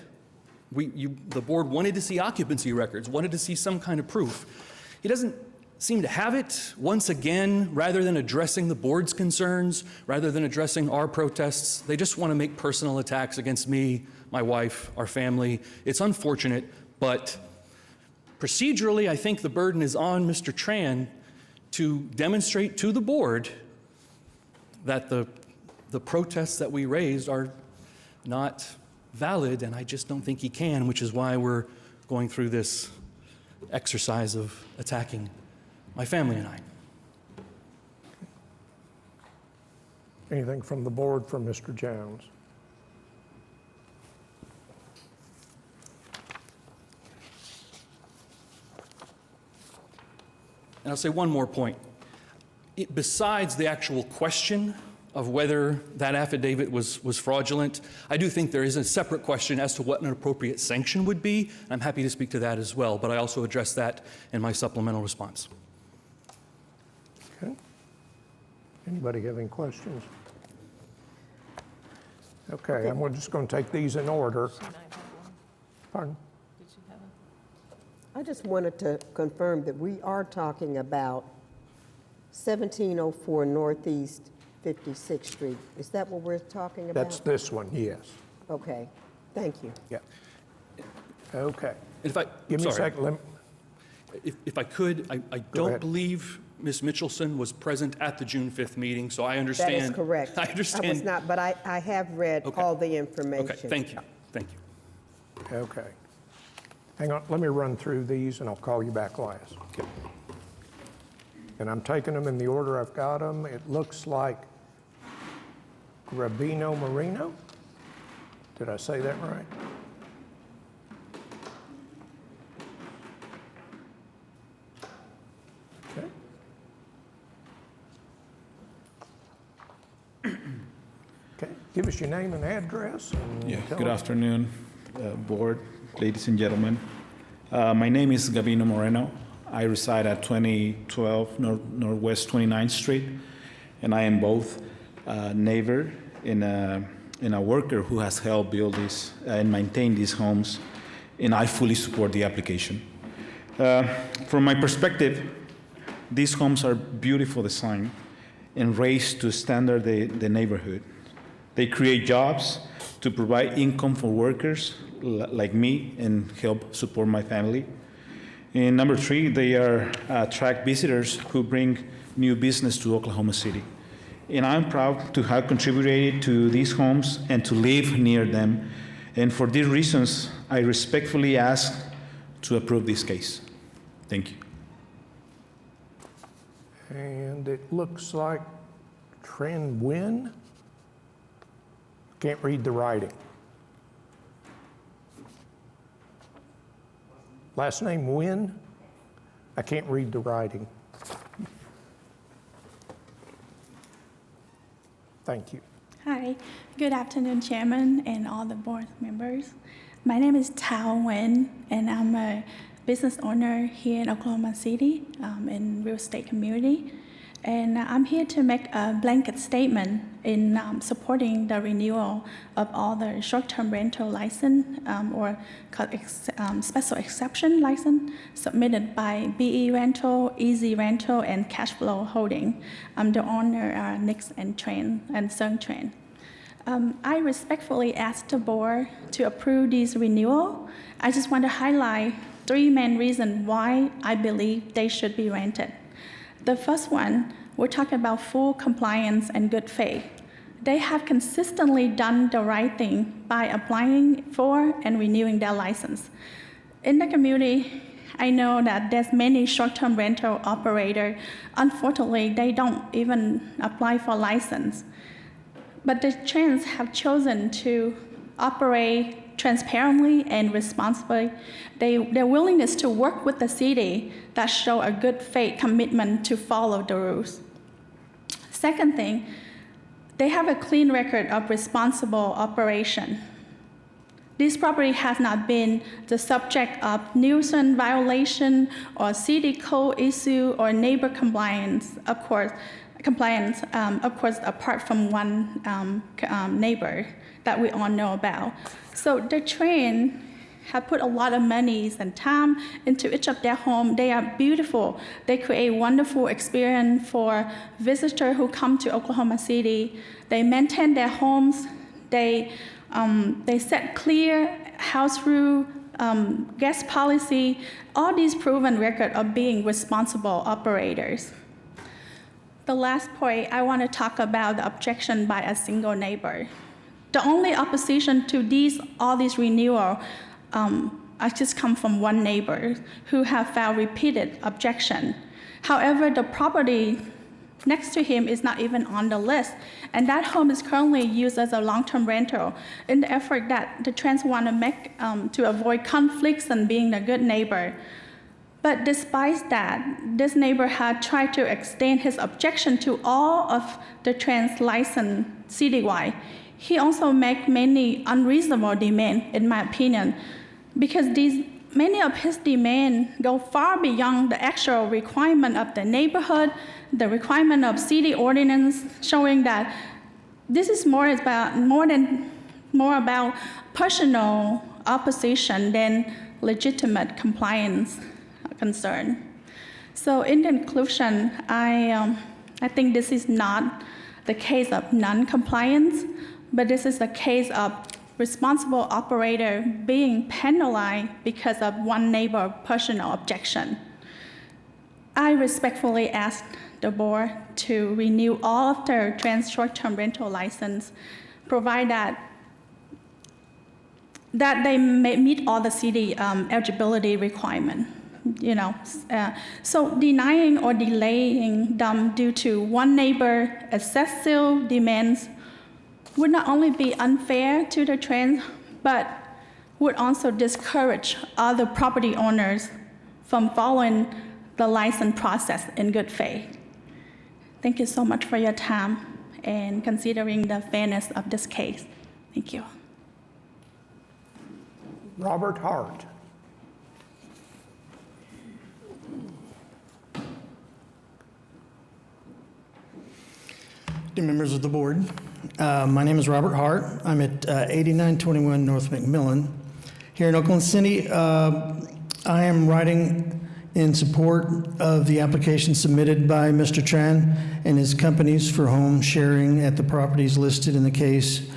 The board wanted to see occupancy records, wanted to see some kind of proof. He doesn't seem to have it. Once again, rather than addressing the board's concerns, rather than addressing our protests, they just want to make personal attacks against me, my wife, our family. It's unfortunate, but procedurally, I think the burden is on Mr. Tran to demonstrate to the board that the protests that we raised are not valid, and I just don't think he can, which is why we're going through this exercise of attacking my family and I. Anything from the board from Mr. Jones? And I'll say one more point. Besides the actual question of whether that affidavit was fraudulent, I do think there is a separate question as to what an appropriate sanction would be. I'm happy to speak to that as well, but I also addressed that in my supplemental response. Okay. Anybody have any questions? Okay, and we're just going to take these in order. Pardon? I just wanted to confirm that we are talking about 1704 Northeast 56th Street. Is that what we're talking about? That's this one, yes. Okay, thank you. Yeah. Okay. If I, Give me a sorry. second. If I could, I Go don't ahead. believe Ms. Mitchelson was present at the June 5th meeting, so I understand. That is correct. I understand. I was not, but I have read Okay. all the information. Okay, thank you, thank you. Okay. Hang on, let me run through these and I'll call you back last. And I'm taking them in the order I've got them. It looks like Grabino Marino. Did I say that right? Okay. Okay, give us your name and address. And Yeah, tell good us- afternoon, Board, ladies and gentlemen. My name is Gabino Moreno. I reside at 2012 Northwest 29th Street, and I am both a neighbor and a worker who has helped build this and maintain these homes, and I fully support the application. From my perspective, these homes are beautiful design and raised to standard the neighborhood. They create jobs to provide income for workers like me and help support my family. And number three, they attract visitors who bring new business to Oklahoma City. And I'm proud to have contributed to these homes and to live near them. And for these reasons, I respectfully ask to approve this case. Thank you. And it looks like Tran Nguyen. Can't read the writing. Last name Nguyen? I can't read the writing. Thank you. Hi, good afternoon, Chairman and all the board members. My name is Tao Nguyen, and I'm a business owner here in Oklahoma City in real estate community. And I'm here to make a blanket statement in supporting the renewal of all the short-term rental license or special exception license submitted by BE Rental, Easy Rental, and Cashflow Holding. The owner are Nix and Tran and Sung Tran. I respectfully ask the board to approve this renewal. I just want to highlight three main reasons why I believe they should be rented. The first one, we're talking about full compliance and good faith. They have consistently done the right thing by applying for and renewing their license. In the community, I know that there's many short-term rental operators. Unfortunately, they don't even apply for license. But the Trans have chosen to operate transparently and responsibly. Their willingness to work with the city that show a good faith commitment to follow the rules. Second thing, they have a clean record of responsible operation. This property has not been the subject of nuisance violation or city code issue or neighbor compliance, apart from one neighbor that we all know about. So the Tran have put a lot of money and time into each of their homes. They are beautiful. They create wonderful experience for visitors who come to Oklahoma City. They maintain their homes. They set clear house rule, guest policy, all these proven record of being responsible operators. The last point, I want to talk about the objection by a single neighbor. The only opposition to all these renewal just come from one neighbor who have filed repeated objection. However, the property next to him is not even on the list, and that home is currently used as a long-term rental in the effort that the Trans want to make to avoid conflicts and being a good neighbor. But despite that, this neighbor had tried to extend his objection to all of the Trans license citywide. He also made many unreasonable demands, in my opinion, because many of his demands go far beyond the actual requirement of the neighborhood, the requirement of city ordinance, showing that this is more about personal opposition than legitimate compliance concern. So in conclusion, I think this is not the case of non-compliance, but this is the case of responsible operator being penalized because of one neighbor personal objection. I respectfully ask the board to renew all of their trans short-term rental license, provide that they may meet all the city eligibility requirement. So denying or delaying them due to one neighbor excessive demands would not only be unfair to the trans, but would also discourage other property owners from following the license process in good faith. Thank you so much for your time and considering the fairness of this case. Thank you. Robert Hart. Dear members of the board, my name is Robert Hart. I'm at 8921 North McMillan. Here in Oklahoma City, I am writing in support of the application submitted by Mr. Tran and his companies for home sharing at the properties listed in the case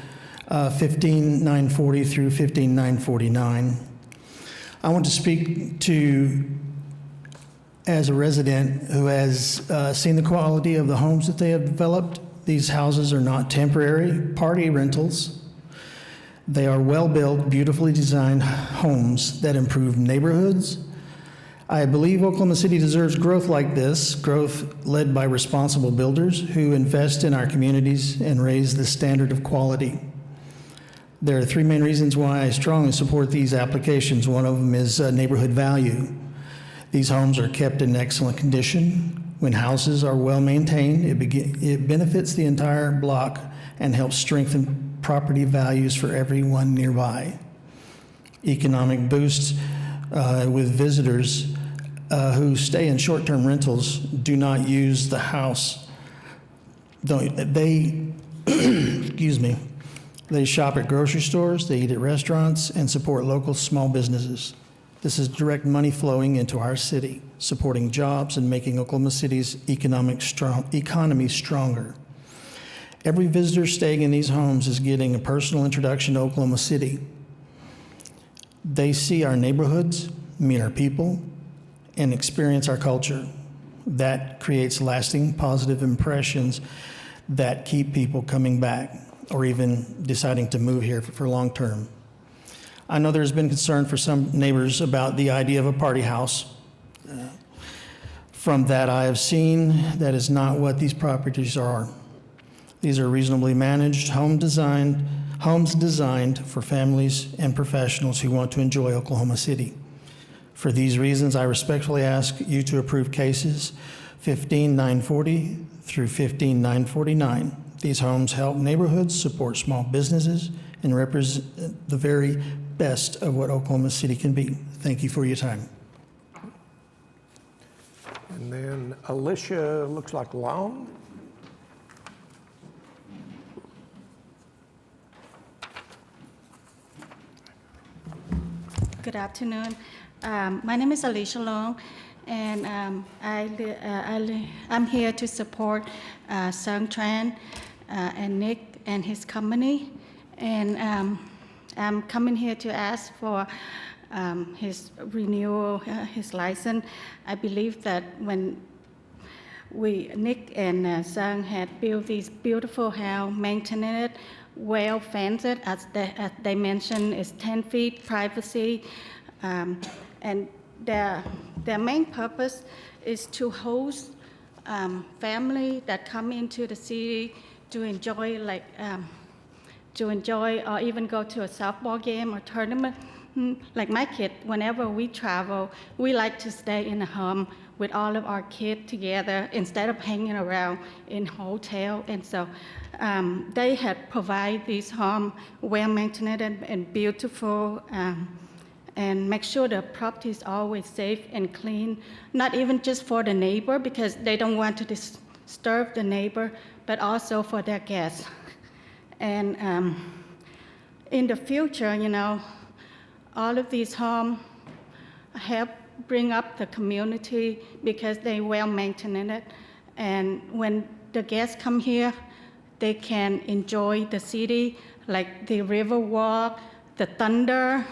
15940 through 15949. I want to speak to, as a resident who has seen the quality of the homes that they have developed. These houses are not temporary party rentals. They are well-built, beautifully designed homes that improve neighborhoods. I believe Oklahoma City deserves growth like this, growth led by responsible builders who invest in our communities and raise the standard of quality. There are three main reasons why I strongly support these applications. One of them is neighborhood value. These homes are kept in excellent condition. When houses are well maintained, it benefits the entire block and helps strengthen property values for everyone nearby. Economic boosts with visitors who stay in short-term rentals do not use the house. They, excuse me, they shop at grocery stores, they eat at restaurants, and support local small businesses. This is direct money flowing into our city, supporting jobs and making Oklahoma City's economy stronger. Every visitor staying in these homes is getting a personal introduction to Oklahoma City. They see our neighborhoods, meet our people, and experience our culture. That creates lasting positive impressions that keep people coming back or even deciding to move here for long term. I know there's been concern for some neighbors about the idea of a party house. From that I have seen, that is not what these properties are. These are reasonably managed, homes designed for families and professionals who want to enjoy Oklahoma City. For these reasons, I respectfully ask you to approve cases 15940 through 15949. These homes help neighborhoods, support small businesses, and represent the very best of what Oklahoma City can be. Thank you for your time. And then Alicia, looks like Long. Good afternoon. My name is Alicia Long, and I'm here to support Sung Tran and Nick and his company. And I'm coming here to ask for his renewal, his license. I believe that when Nick and Sung had built these beautiful house, maintained it, well fenced, as they mentioned, is 10 feet privacy, and their main purpose is to host family that come into the city to enjoy, or even go to a softball game or tournament. Like my kid, whenever we travel, we like to stay in a home with all of our kids together instead of hanging around in hotel. And so they had provided these homes well maintained and beautiful, and make sure the property is always safe and clean, not even just for the neighbor because they don't want to disturb the neighbor, but also for their guests. And in the future, all of these homes help bring up the community because they well maintain it. And when the guests come here, they can enjoy the city, like the river walk, the thunder,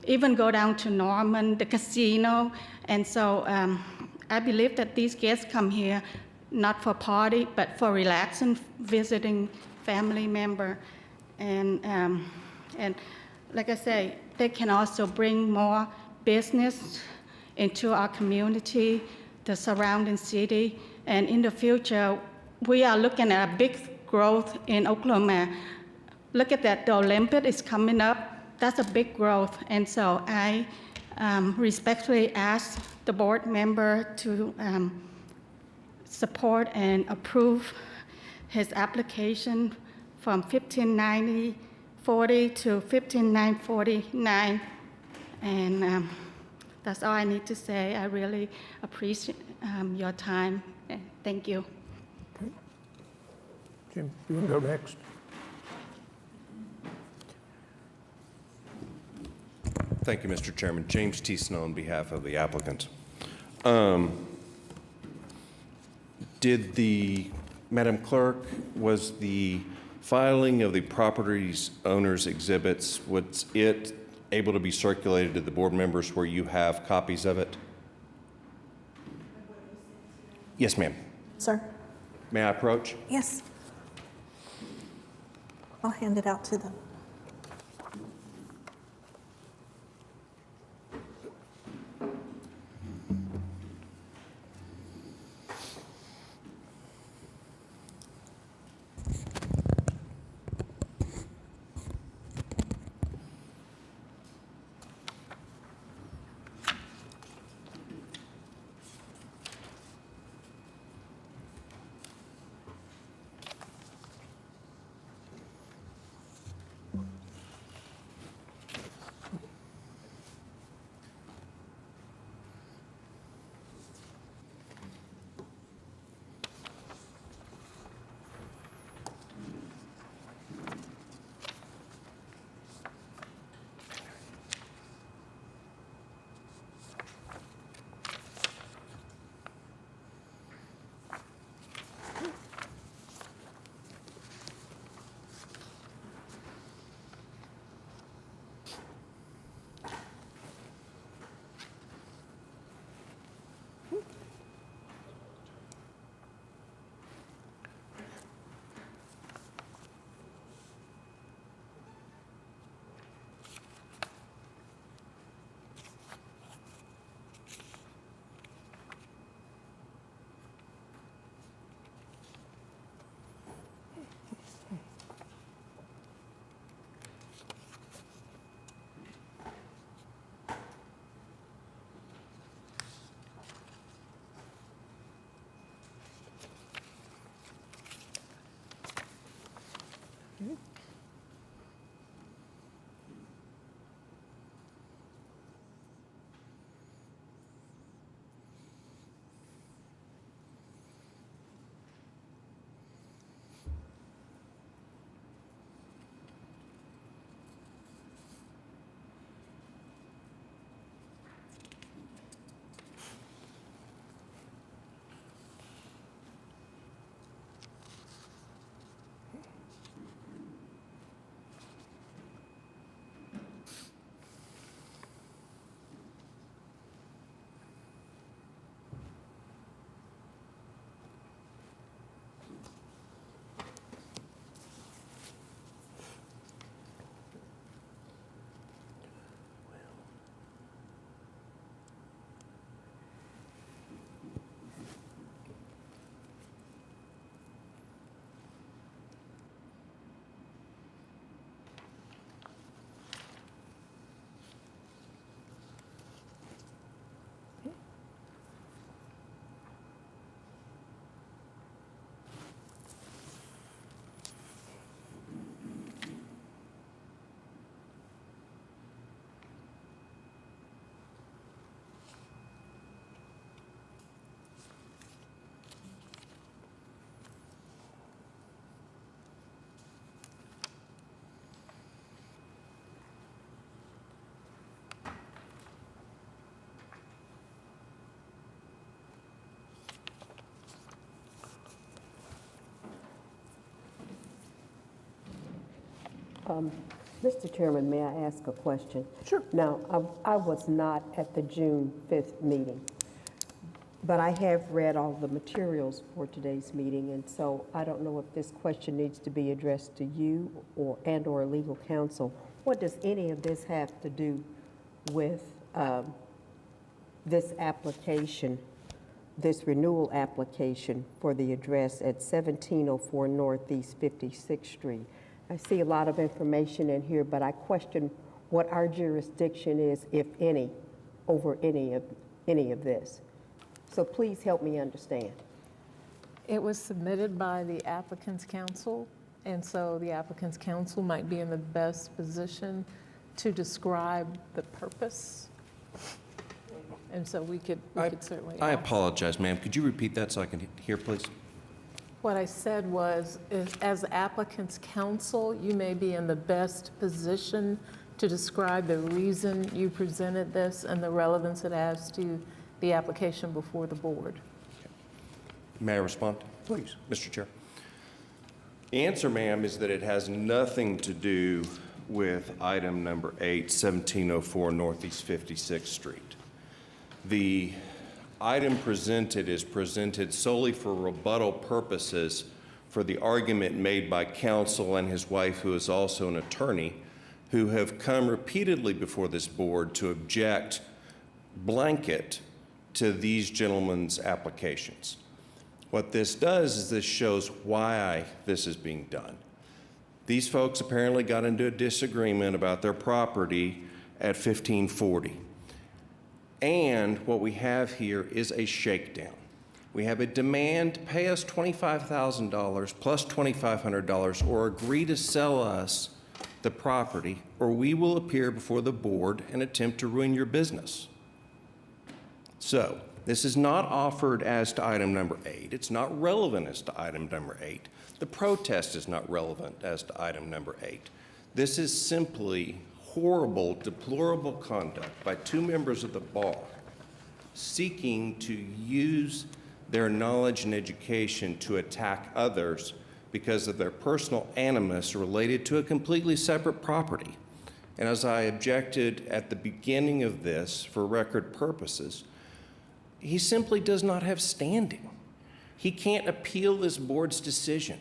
even go down to Norman, the casino. And so I believe that these guests come here not for party, but for relaxing, visiting family member. And like I say, they can also bring more business into our community, the surrounding city. And in the future, we are looking at a big growth in Oklahoma. Look at that, the Olympic is coming up. That's a big growth. And so I respectfully ask the board member to support and approve his application from 1590-40 to 15949. And that's all I need to say. I really appreciate your time. Thank you. Okay. Jim, you want to go next? Thank you, Mr. Chairman. James T. Snow on behalf of the applicant. Madam Clerk, was the filing of the properties owners exhibits, was it able to be circulated to the board members where you have copies of it? Yes, ma'am. Sir? May I approach? Yes. I'll hand it out to them. Mr. Chairman, may I ask a question? Sure. Now, I was not at the June 5th meeting, but I have read all the materials for today's meeting, and so I don't know if this question needs to be addressed to you or legal counsel. What does any of this have to do with this application, this renewal application for the address at 1704 Northeast 56th Street? I see a lot of information in here, but I question what our jurisdiction is, if any, over any of this. So please help me understand. It was submitted by the applicant's counsel, and so the applicant's counsel might be in the best position to describe the purpose. And so we could certainly. I apologize, ma'am. Could you repeat that so I can hear, please? What I said was, as applicant's counsel, you may be in the best position to describe the reason you presented this and the relevance it has to the application before the board. May I respond? Please. Mr. Chair. The answer, ma'am, is that it has nothing to do with item number 8, 1704 Northeast 56th Street. The item presented is presented solely for rebuttal purposes for the argument made by counsel and his wife, who is also an attorney, who have come repeatedly before this board to object blanket to these gentlemen's applications. What this does is this shows why this is being done. These folks apparently got into a disagreement about their property at 1540. And what we have here is a shakedown. We have a demand to pay us $25,000 plus $2,500 or agree to sell us the property, or we will appear before the board and attempt to ruin your business. So this is not offered as to item number 8. It's not relevant as to item number 8. The protest is not relevant as to item number 8. This is simply horrible, deplorable conduct by two members of the bar seeking to use their knowledge and education to attack others because of their personal animus related to a completely separate property. And as I objected at the beginning of this for record purposes, he simply does not have standing. He can't appeal this board's decision.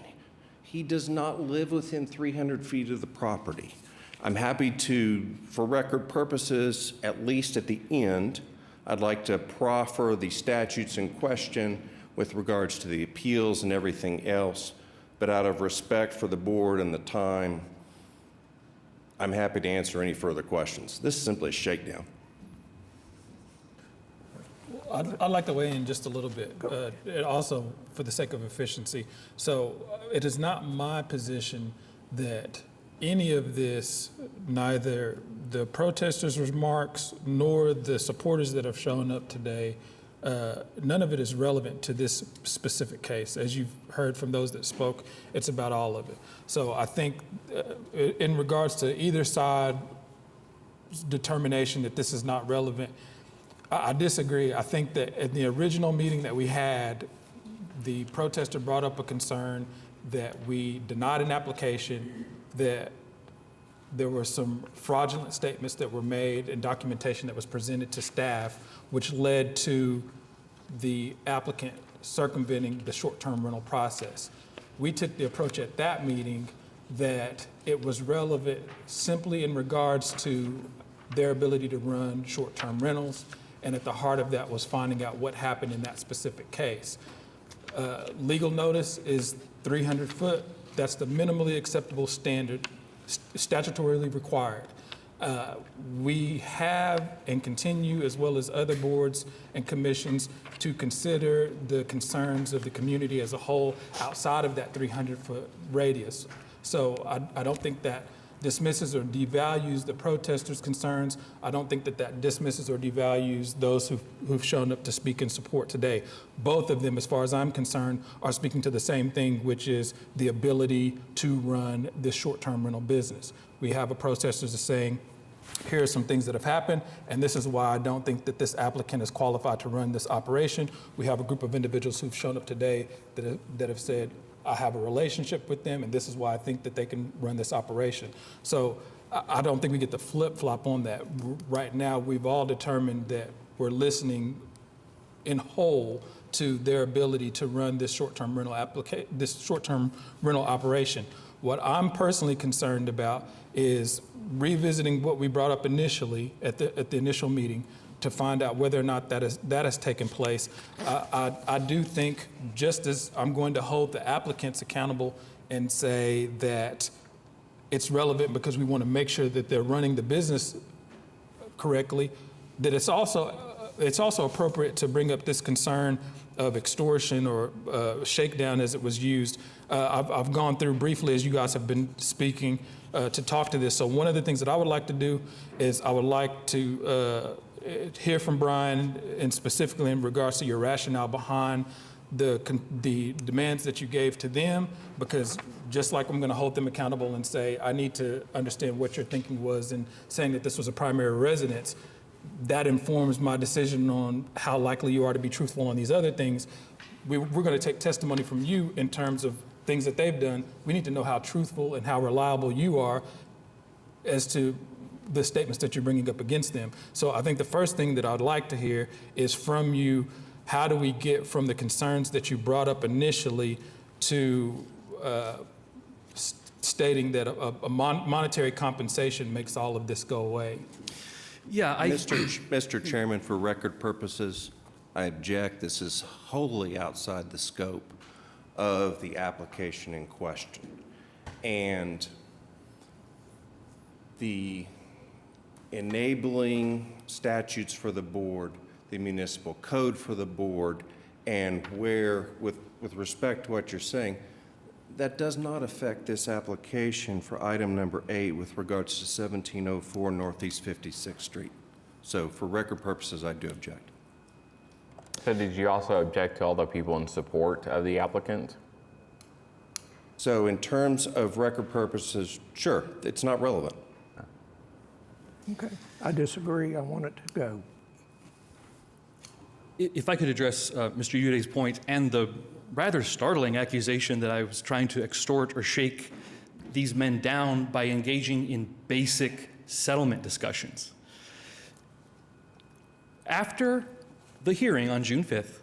He does not live within 300 feet of the property. I'm happy to, for record purposes, at least at the end, I'd like to proffer the statutes in question with regards to the appeals and everything else, but out of respect for the board and the time, I'm happy to answer any further questions. This is simply a shakedown. I'd like to weigh in just a little bit, and also for the sake of efficiency. So it is not my position that any of this, neither the protesters' remarks nor the supporters that have shown up today, none of it is relevant to this specific case. As you've heard from those that spoke, it's about all of it. So I think in regards to either side's determination that this is not relevant, I disagree. I think that at the original meeting that we had, the protester brought up a concern that we denied an application, that there were some fraudulent statements that were made and documentation that was presented to staff, which led to the applicant circumventing the short-term rental process. We took the approach at that meeting that it was relevant simply in regards to their ability to run short-term rentals, and at the heart of that was finding out what happened in that specific case. Legal notice is 300 foot. That's the minimally acceptable standard, statutorily required. We have and continue, as well as other boards and commissions, to consider the concerns of the community as a whole outside of that 300-foot radius. So I don't think that dismisses or devalues the protesters' concerns. I don't think that that dismisses or devalues those who've shown up to speak in support today. Both of them, as far as I'm concerned, are speaking to the same thing, which is the ability to run this short-term rental business. We have a protesters that's saying, here are some things that have happened, and this is why I don't think that this applicant is qualified to run this operation. We have a group of individuals who've shown up today that have said, I have a relationship with them, and this is why I think that they can run this operation. So I don't think we get the flip-flop on that. Right now, we've all determined that we're listening in whole to their ability to run this short-term rental operation. What I'm personally concerned about is revisiting what we brought up initially at the initial meeting to find out whether or not that has taken place. I do think, just as I'm going to hold the applicants accountable and say that it's relevant because we want to make sure that they're running the business correctly, that it's also appropriate to bring up this concern of extortion or shakedown as it was used. I've gone through briefly as you guys have been speaking to talk to this. So one of the things that I would like to do is I would like to hear from Brian, and specifically in regards to your rationale behind the demands that you gave to them, because just like I'm going to hold them accountable and say, I need to understand what your thinking was in saying that this was a primary residence, that informs my decision on how likely you are to be truthful on these other things. We're going to take testimony from you in terms of things that they've done. We need to know how truthful and how reliable you are as to the statements that you're bringing up against them. So I think the first thing that I'd like to hear is from you, how do we get from the concerns that you brought up initially to stating that a monetary compensation makes all of this go away? Yeah, Mr. Chairman, for record purposes, I object. This is wholly outside the scope of the application in question. And the enabling statutes for the board, the municipal code for the board, and where, with respect to what you're saying, that does not affect this application for item number 8 with regards to 1704 Northeast 56th Street. So for record purposes, I do object. So did you also object to all the people in support of the applicant? So in terms of record purposes, sure, it's not relevant. Okay, I disagree. I want it to go. If I could address Mr. Uday's point and the rather startling accusation that I was trying to extort or shake these men down by engaging in basic settlement discussions. After the hearing on June 5th,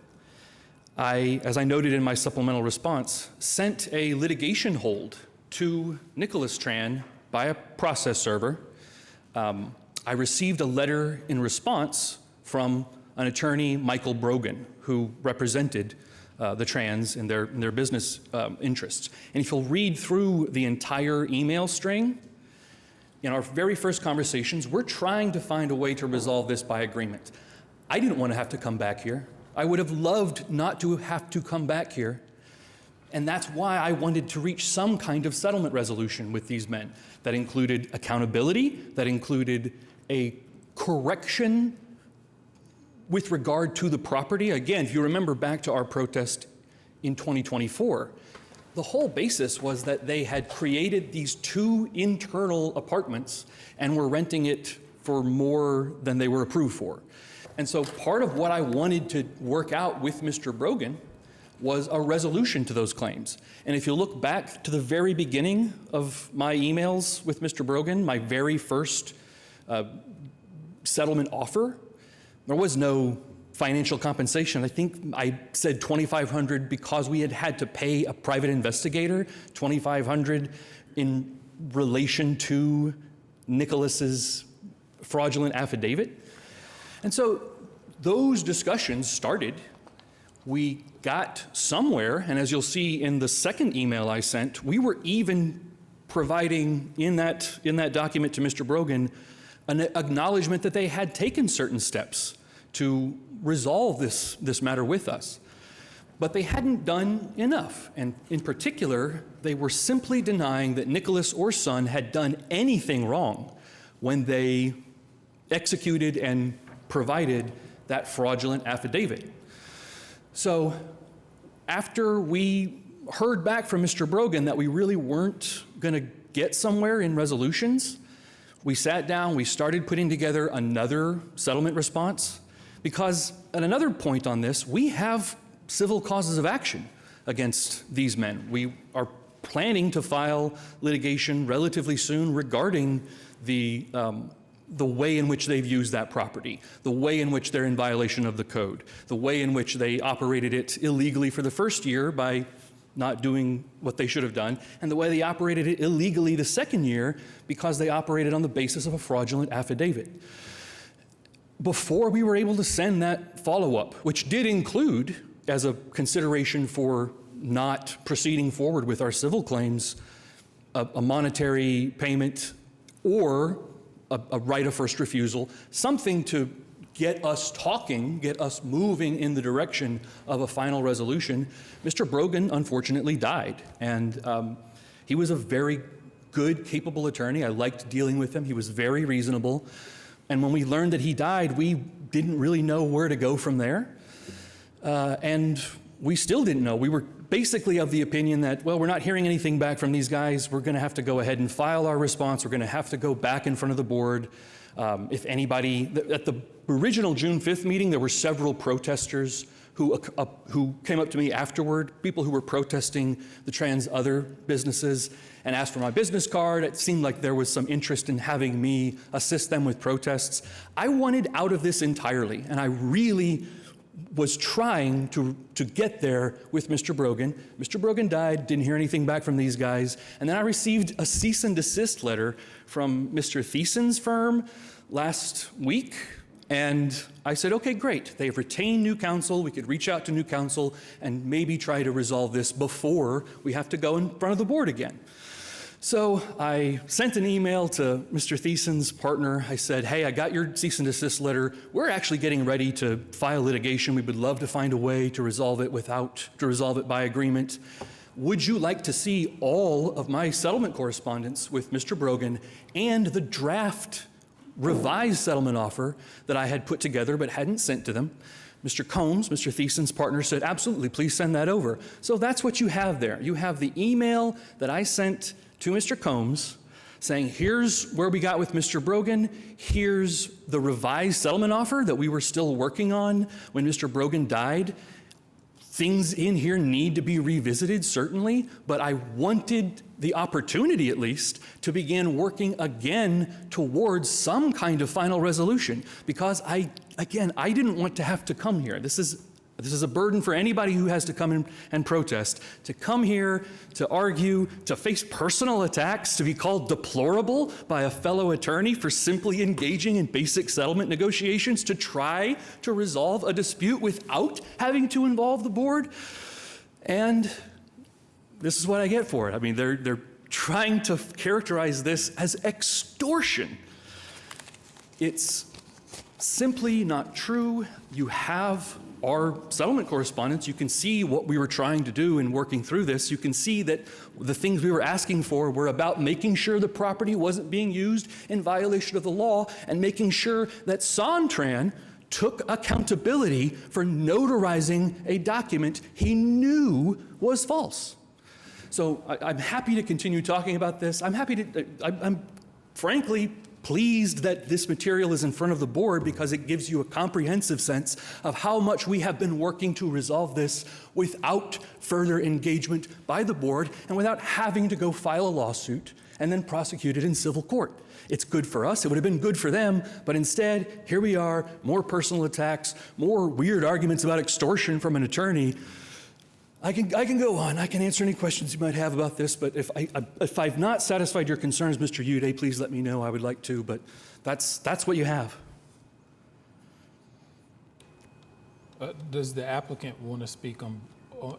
as I noted in my supplemental response, sent a litigation hold to Nicholas Tran by a process server. I received a letter in response from an attorney, Michael Brogan, who represented the Trans in their business interests. And if you'll read through the entire email string, in our very first conversations, we're trying to find a way to resolve this by agreement. I didn't want to have to come back here. I would have loved not to have to come back here. And that's why I wanted to reach some kind of settlement resolution with these men that included accountability, that included a correction with regard to the property. Again, if you remember back to our protest in 2024, the whole basis was that they had created these 2 internal apartments and were renting it for more than they were approved for. And so part of what I wanted to work out with Mr. Brogan was a resolution to those claims. And if you look back to the very beginning of my emails with Mr. Brogan, my very first settlement offer, there was no financial compensation. I think I said $2,500 because we had to pay a private investigator, $2,500 in relation to Nicholas's fraudulent affidavit. And so those discussions started. We got somewhere, and as you'll see in the second email I sent, we were even providing in that document to Mr. Brogan an acknowledgement that they had taken certain steps to resolve this matter with us. But they hadn't done enough, and in particular, they were simply denying that Nicholas or Son had done anything wrong when they executed and provided that fraudulent affidavit. So after we heard back from Mr. Brogan that we really weren't going to get somewhere in resolutions, we sat down, we started putting together another settlement response, because at another point on this, we have civil causes of action against these men. We are planning to file litigation relatively soon regarding the way in which they've used that property, the way in which they're in violation of the code, the way in which they operated it illegally for the first year by not doing what they should have done, and the way they operated it illegally the second year because they operated on the basis of a fraudulent affidavit. Before we were able to send that follow-up, which did include, as a consideration for not proceeding forward with our civil claims, a monetary payment or a right of first refusal, something to get us talking, get us moving in the direction of a final resolution, Mr. Brogan unfortunately died. And he was a very good, capable attorney. I liked dealing with him. He was very reasonable. And when we learned that he died, we didn't really know where to go from there. And we still didn't know. We were basically of the opinion that, well, we're not hearing anything back from these guys. We're going to have to go ahead and file our response. We're going to have to go back in front of the board. If anybody, at the original June 5th meeting, there were several protesters who came up to me afterward, people who were protesting the trans other businesses, and asked for my business card. It seemed like there was some interest in having me assist them with protests. I wanted out of this entirely, and I really was trying to get there with Mr. Brogan. Mr. Brogan died, didn't hear anything back from these guys, and then I received a cease and desist letter from Mr. Thiessen's firm last week, and I said, okay, great. They've retained new counsel. We could reach out to new counsel and maybe try to resolve this before we have to go in front of the board again. So I sent an email to Mr. Thiessen's partner. I said, hey, I got your cease and desist letter. We're actually getting ready to file litigation. We would love to find a way to resolve it by agreement. Would you like to see all of my settlement correspondence with Mr. Brogan and the draft revised settlement offer that I had put together but hadn't sent to them? Mr. Combs, Mr. Thiessen's partner, said, absolutely, please send that over. So that's what you have there. You have the email that I sent to Mr. Combs saying, here's where we got with Mr. Brogan, here's the revised settlement offer that we were still working on when Mr. Brogan died. Things in here need to be revisited, certainly, but I wanted the opportunity, at least, to begin working again towards some kind of final resolution, because I didn't want to have to come here. This is a burden for anybody who has to come in and protest, to come here, to argue, to face personal attacks, to be called deplorable by a fellow attorney for simply engaging in basic settlement negotiations to try to resolve a dispute without having to involve the board. And this is what I get for it. I mean, they're trying to characterize this as extortion. It's simply not true. You have our settlement correspondence. You can see what we were trying to do in working through this. You can see that the things we were asking for were about making sure the property wasn't being used in violation of the law and making sure that Sontran took accountability for notarizing a document he knew was false. So I'm happy to continue talking about this. I'm frankly pleased that this material is in front of the board because it gives you a comprehensive sense of how much we have been working to resolve this without further engagement by the board and without having to go file a lawsuit and then prosecute it in civil court. It's good for us. It would have been good for them, but instead, here we are, more personal attacks, more weird arguments about extortion from an attorney. I can go on. I can answer any questions you might have about this, but if I've not satisfied your concerns, Mr. Uday, please let me know. I would like to, but that's what you have. Does the applicant want to speak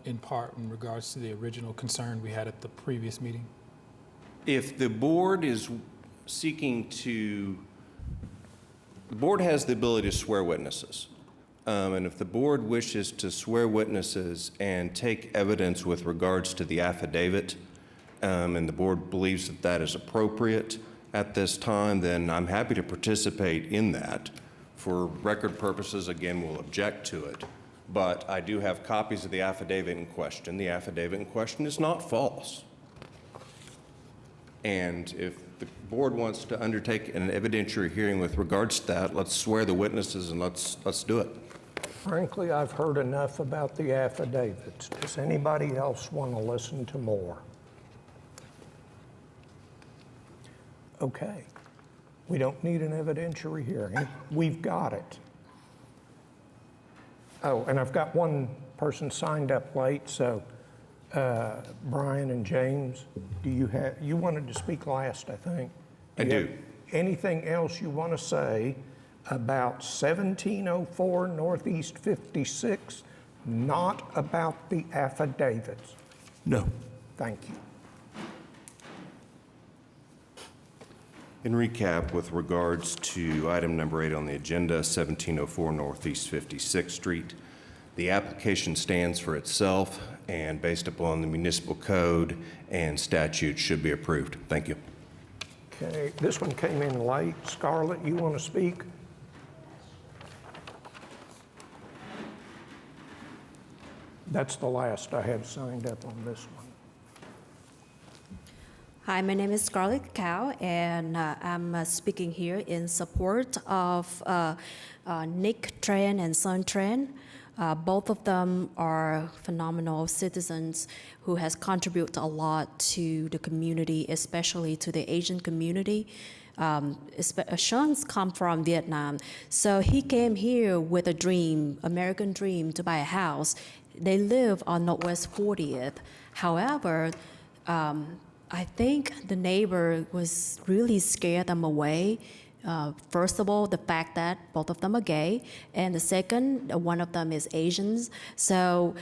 in part in regards to the original concern we had at the previous meeting? If the board is seeking to, the board has the ability to swear witnesses. And if the board wishes to swear witnesses and take evidence with regards to the affidavit, and the board believes that that is appropriate at this time, then I'm happy to participate in that. For record purposes, again, we'll object to it. But I do have copies of the affidavit in question. The affidavit in question is not false. And if the board wants to undertake an evidentiary hearing with regards to that, let's swear the witnesses and let's do it. frankly, I've heard enough about the affidavits. Does anybody else want to listen to more? Okay. We don't need an evidentiary hearing. We've got it. Oh, and I've got one person signed up late, so Brian and James, you wanted to speak last, I think. I do. Anything else you want to say about 1704 Northeast 56, not about the affidavits? No. Thank you. In recap, with regards to item number 8 on the agenda, 1704 Northeast 56th Street, the application stands for itself and based upon the municipal code and statute should be approved. Thank you. Okay, this one came in late. Scarlett, you want to speak? That's the last I have signed up on this one. Hi, my name is Scarlett Cow, and I'm speaking here in support of Nick Tran and Son Tran. Both of them are phenomenal citizens who has contributed a lot to the community, especially to the Asian community. Sean's come from Vietnam, so he came here with a dream, American dream, to buy a house. They live on Northwest 40th. However, I think the neighbor was really scared them away. First of all, the fact that both of them are gay, and the second, one of them is Asians. So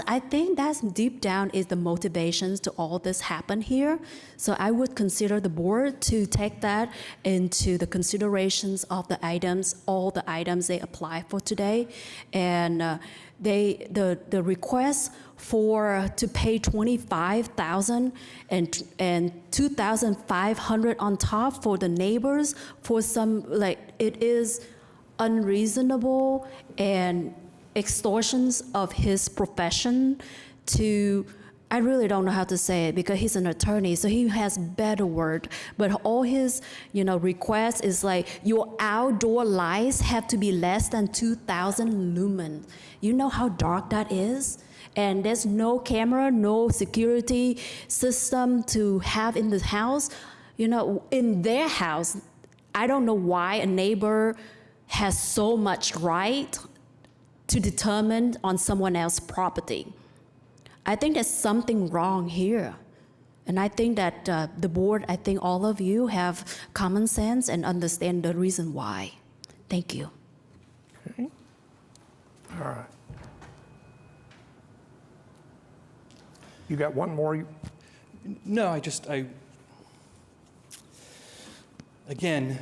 I think that's deep down is the motivations to all this happen here. So I would consider the board to take that into the considerations of the items, all the items they apply for today, and the request to pay $25,000 and $2,500 on top for the neighbors for some, it is unreasonable and extortions of his profession I really don't know how to say it because he's an attorney, so he has better word. But all his, requests is like your outdoor lights have to be less than 2,000 lumen. You know how dark that is? And there's no camera, no security system to have in the house. In their house, I don't know why a neighbor has so much right to determine on someone else's property. I think there's something wrong here. And I think that the board, I think all of you have common sense and understand the reason why. Thank you. Okay. All right. You got one more? No, again,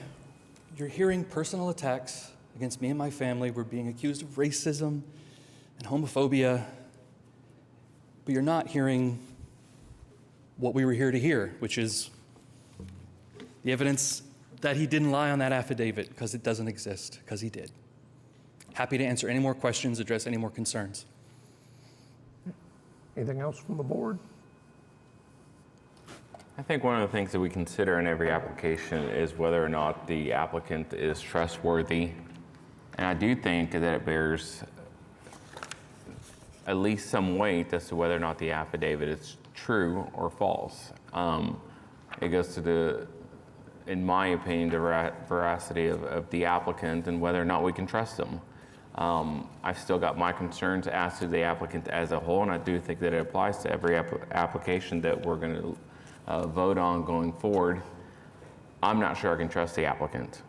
you're hearing personal attacks against me and my family. We're being accused of racism and homophobia, but you're not hearing what we were here to hear, which is the evidence that he didn't lie on that affidavit because it doesn't exist, because he did. Happy to answer any more questions, address any more concerns. Anything else from the board? I think one of the things that we consider in every application is whether or not the applicant is trustworthy. And I do think that it bears at least some weight as to whether or not the affidavit is true or false. It goes to in my opinion, the veracity of the applicant and whether or not we can trust them. I've still got my concerns as to the applicant as a whole, and I do think that it applies to every application that we're going to vote on going forward. I'm not sure I can trust the applicant.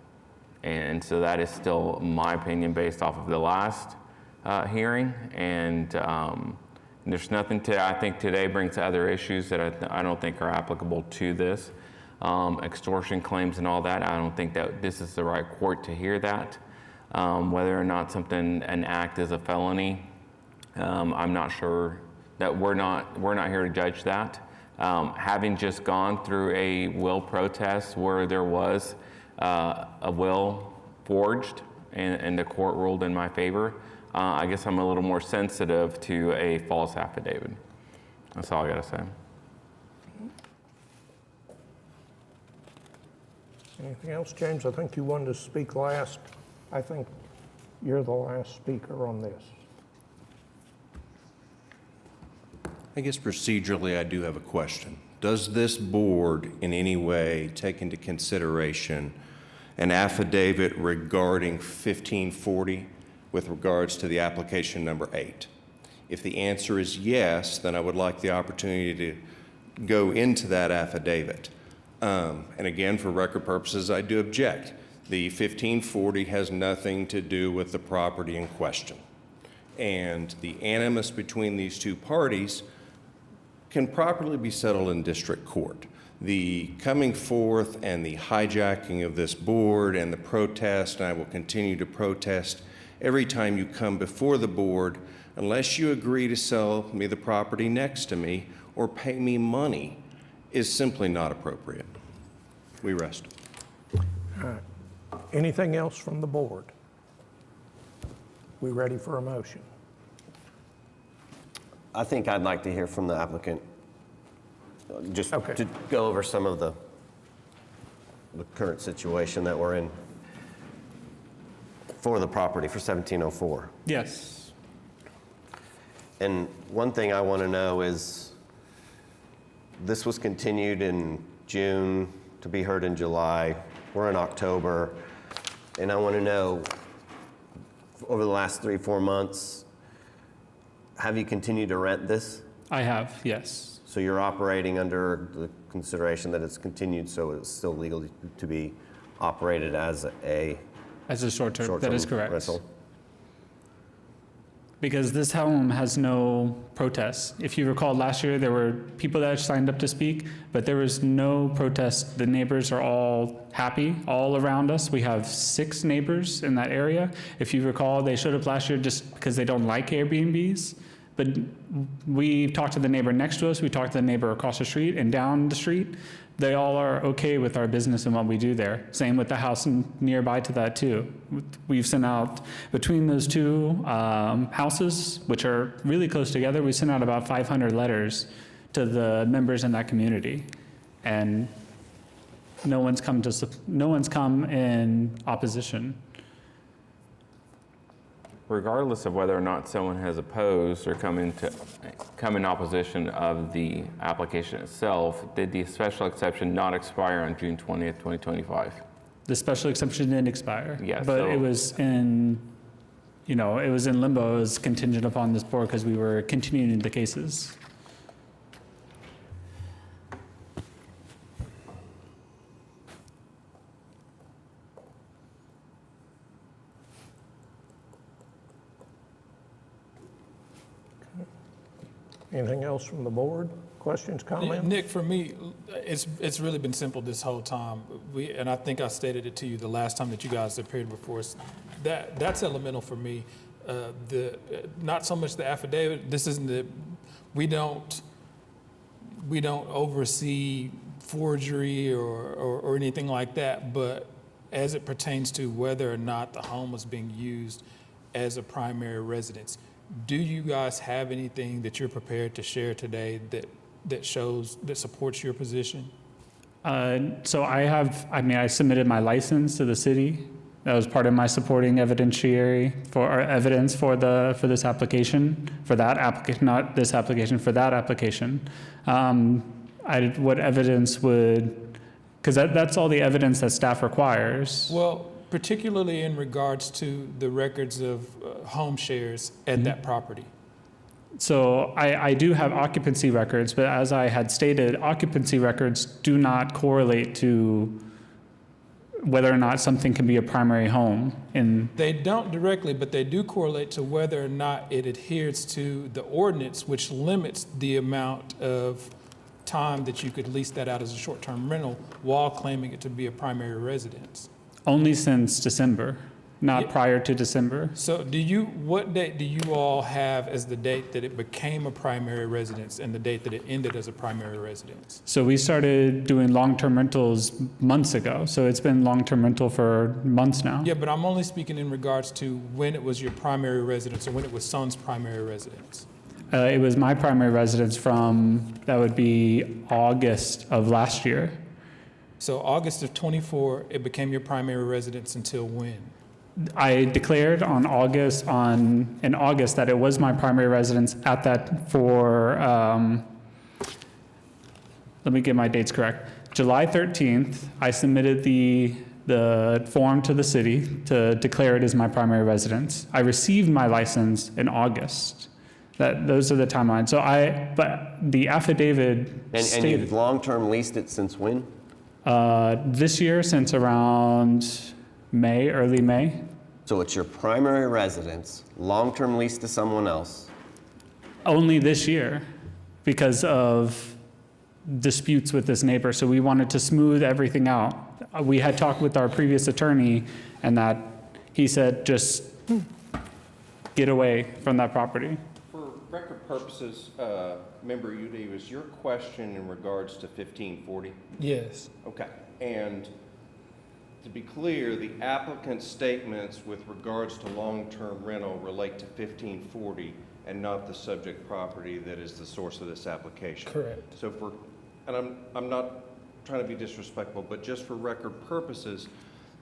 And so that is still my opinion based off of the last hearing. And there's nothing I think today brings other issues that I don't think are applicable to this. Extortion claims and all that, I don't think that this is the right court to hear that. Whether or not an act is a felony, I'm not sure that we're not here to judge that. Having just gone through a will protest where there was a will forged and the court ruled in my favor, I guess I'm a little more sensitive to a false affidavit. That's all I gotta say. Anything else, James? I think you wanted to speak last. I think You're the last speaker on this. I guess procedurally, I do have a question. Does this board in any way take into consideration an affidavit regarding 1540 with regards to the application number 8? If the answer is yes, then I would like the opportunity to go into that affidavit. And again, for record purposes, I do object. The 1540 has nothing to do with the property in question. And the animus between these two parties can properly be settled in district court. The coming forth and the hijacking of this board and the protest, and I will continue to protest every time you come before the board, unless you agree to sell me the property next to me or pay me money, is simply not appropriate. We rest. All right. Anything else from the board? We ready for a motion? I think I'd like to hear from the applicant, just to go over some of the current situation that we're in for the property for 1704. Yes. And one thing I want to know is, this was continued in June to be heard in July. We're in October. And I want to know, over the last 3-4 months, have you continued to rent this? I have, yes. So you're operating under the consideration that it's continued, so it's still legal to be operated as a short-term, that is correct. rental? Because this home has no protests. If you recall, last year there were people that signed up to speak, but there was no protest. The neighbors are all happy all around us. We have 6 neighbors in that area. If you recall, they showed up last year just because they don't like Airbnbs. But we talked to the neighbor next to us, we talked to the neighbor across the street and down the street. They all are okay with our business and what we do there. Same with the house nearby to that too. We've sent out, between those two houses, which are really close together, we sent out about 500 letters to the members in that community. And no one's come in opposition. Regardless of whether or not someone has opposed or come in opposition of the application itself, did the special exception not expire on June 20th, 2025? The special exception didn't expire. Yes. But So it was in, it was in limbo. It was contingent upon this board because we were continuing the cases. Anything else from the board? Questions, comments? Nick, for me, it's really been simple this whole time. And I think I stated it to you the last time that you guys appeared before us. That's elemental for me. Not so much the affidavit. This isn't we don't oversee forgery or anything like that. But as it pertains to whether or not the home was being used as a primary residence, do you guys have anything that you're prepared to share today that supports your position? So I submitted my license to the city. That was part of my supporting evidentiary for evidence for this application, for that application, not this application, for that application. What evidence would, because that's all the evidence that staff requires. Well, particularly in regards to the records of home shares at that property. So I do have occupancy records, but as I had stated, occupancy records do not correlate to whether or not something can be a primary home. They don't directly, but they do correlate to whether or not it adheres to the ordinance, which limits the amount of time that you could lease that out as a short-term rental while claiming it to be a primary residence. Only since December, not prior to December. So what date do you all have as the date that it became a primary residence and the date that it ended as a primary residence? So we started doing long-term rentals months ago. So it's been long-term rental for months now. Yeah, but I'm only speaking in regards to when it was your primary residence or when it was Son's primary residence. It was my primary residence that would be August of last year. So August of '24, it became your primary residence until when? I declared in August that it was my primary residence at that for, let me get my dates correct. July 13th, I submitted the form to the city to declare it as my primary residence. I received my license in August. Those are the timelines. But the affidavit And stated, you've long-term leased it since when? this year since around May, early May. So it's your primary residence, long-term lease to someone else. Only this year because of disputes with this neighbor. So we wanted to smooth everything out. We had talked with our previous attorney and that he said, just get away from that property. For record purposes, Member Udi, was your question in regards to 1540? Yes. Okay. And to be clear, the applicant's statements with regards to long-term rental relate to 1540 and not the subject property that is the source of this application. Correct. So and I'm not trying to be disrespectful, but just for record purposes,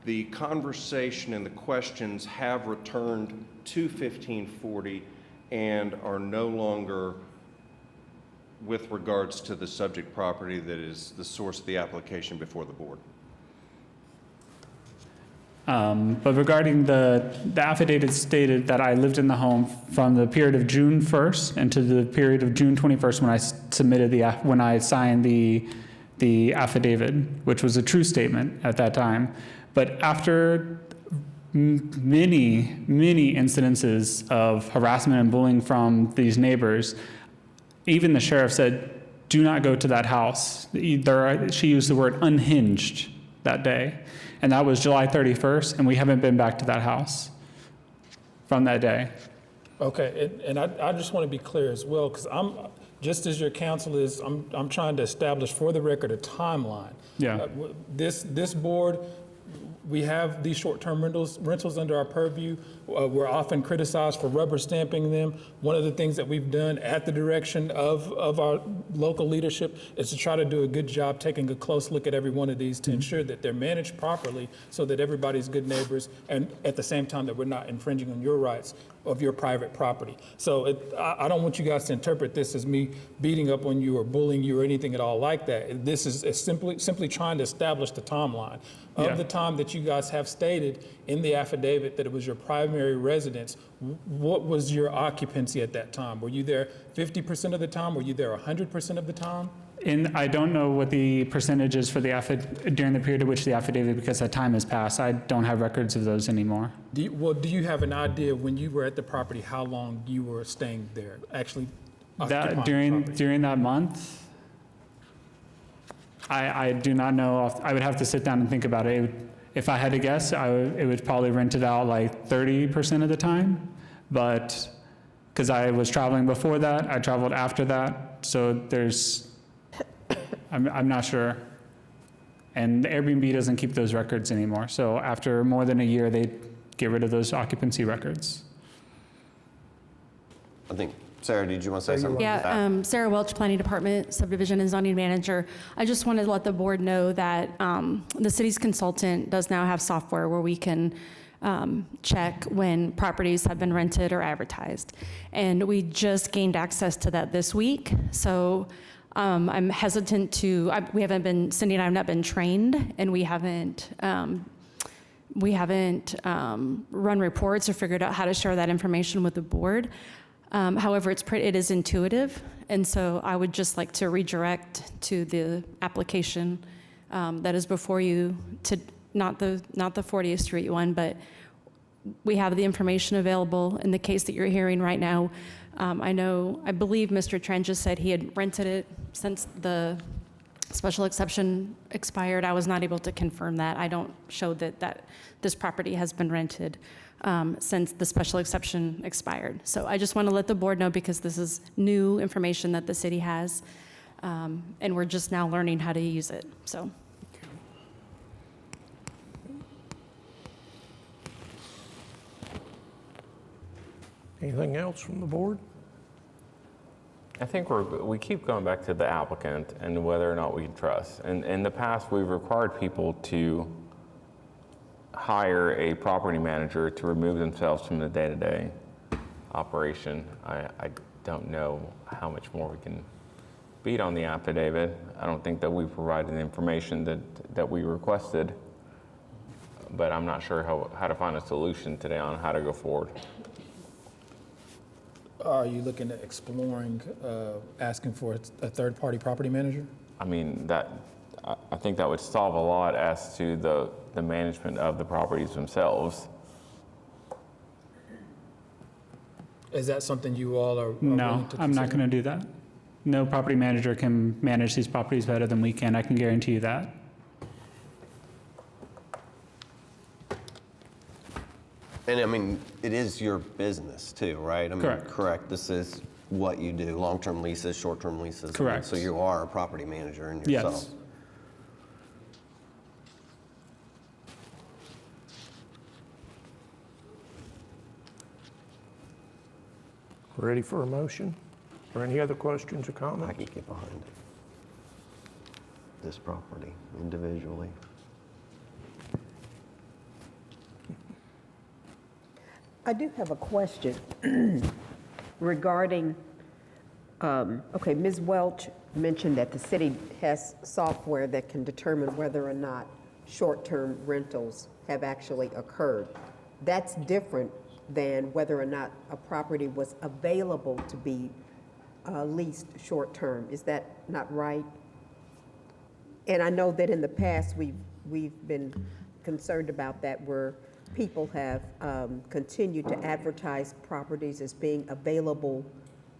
the conversation and the questions have returned to 1540 and are no longer with regards to the subject property that is the source of the application before the board. But regarding the affidavit stated that I lived in the home from the period of June 1st and to the period of June 21st when I submitted when I signed the affidavit, which was a true statement at that time. But after many incidences of harassment and bullying from these neighbors, even the sheriff said, do not go to that house. She used the word unhinged that day. And that was July 31st, and we haven't been back to that house from that day. Okay, and I just want to be clear as well, because just as your counsel is, I'm trying to establish for the record a timeline. Yeah. This board, we have these short-term rentals under our purview. We're often criticized for rubber stamping them. One of the things that we've done at the direction of our local leadership is to try to do a good job taking a close look at every one of these to ensure that they're managed properly so that everybody's good neighbors, and at the same time that we're not infringing on your rights of your private property. So I don't want you guys to interpret this as me beating up on you or bullying you or anything at all like that. This is simply trying to establish the timeline of the time that you guys have stated in the affidavit that it was your primary residence. What was your occupancy at that time? Were you there 50% of the time? Were you there 100% of the time? And I don't know what the percentage is for during the period of which the affidavit, because that time has passed. I don't have records of those anymore. Do you have an idea when you were at the property, how long you were staying there, actually occupying the property? During that month, I do not know. I would have to sit down and think about it. If I had to guess, it would probably rent it out like 30% of the time. But because I was traveling before that, I traveled after that. So I'm not sure. And the Airbnb doesn't keep those records anymore. So after more than a year, they get rid of those occupancy records. I think, Sarah, did you want to say something? Yeah, Sarah Welch, Planning Department, Subdivision and Zoning Manager. I just wanted to let the board know that the city's consultant does now have software where we can check when properties have been rented or advertised. And we just gained access to that this week. So I'm hesitant to, Cindy and I have not been trained, and we haven't run reports or figured out how to share that information with the board. However, it is intuitive, and so I would just like to redirect to the application that is before you, to not the 40th Street one, but we have the information available in the case that you're hearing right now. I believe Mr. Tran just said he had rented it since the special exception expired. I was not able to confirm that. I don't show that this property has been rented since the special exception expired. So I just want to let the board know, because this is new information that the city has, and we're just now learning how to use it. So. Anything else from the board? I think we keep going back to the applicant and whether or not we can trust. And in the past, we've required people to hire a property manager to remove themselves from the day-to-day operation. I don't know how much more we can beat on the affidavit. I don't think that we provided the information that we requested, but I'm not sure how to find a solution today on how to go forward. Are you looking at exploring asking for a third-party property manager? I mean, I think that would solve a lot as to the management of the properties themselves. Is that something you all are No, willing to I'm not consider? going to do that. No property manager can manage these properties better than we can. I can guarantee you that. And I mean, it is your business too, right? I mean, Correct. Correct. This is what you do, long-term leases, short-term leases. Correct. So you are a property manager in Yes. yourself. Ready for a motion? Or any other questions or I comments? can get behind it. This property individually. I do have a question regarding, okay, Ms. Welch mentioned that the city has software that can determine whether or not short-term rentals have actually occurred. That's different than whether or not a property was available to be leased short-term. Is that not right? And I know that in the past, we've been concerned about that, where people have continued to advertise properties as being available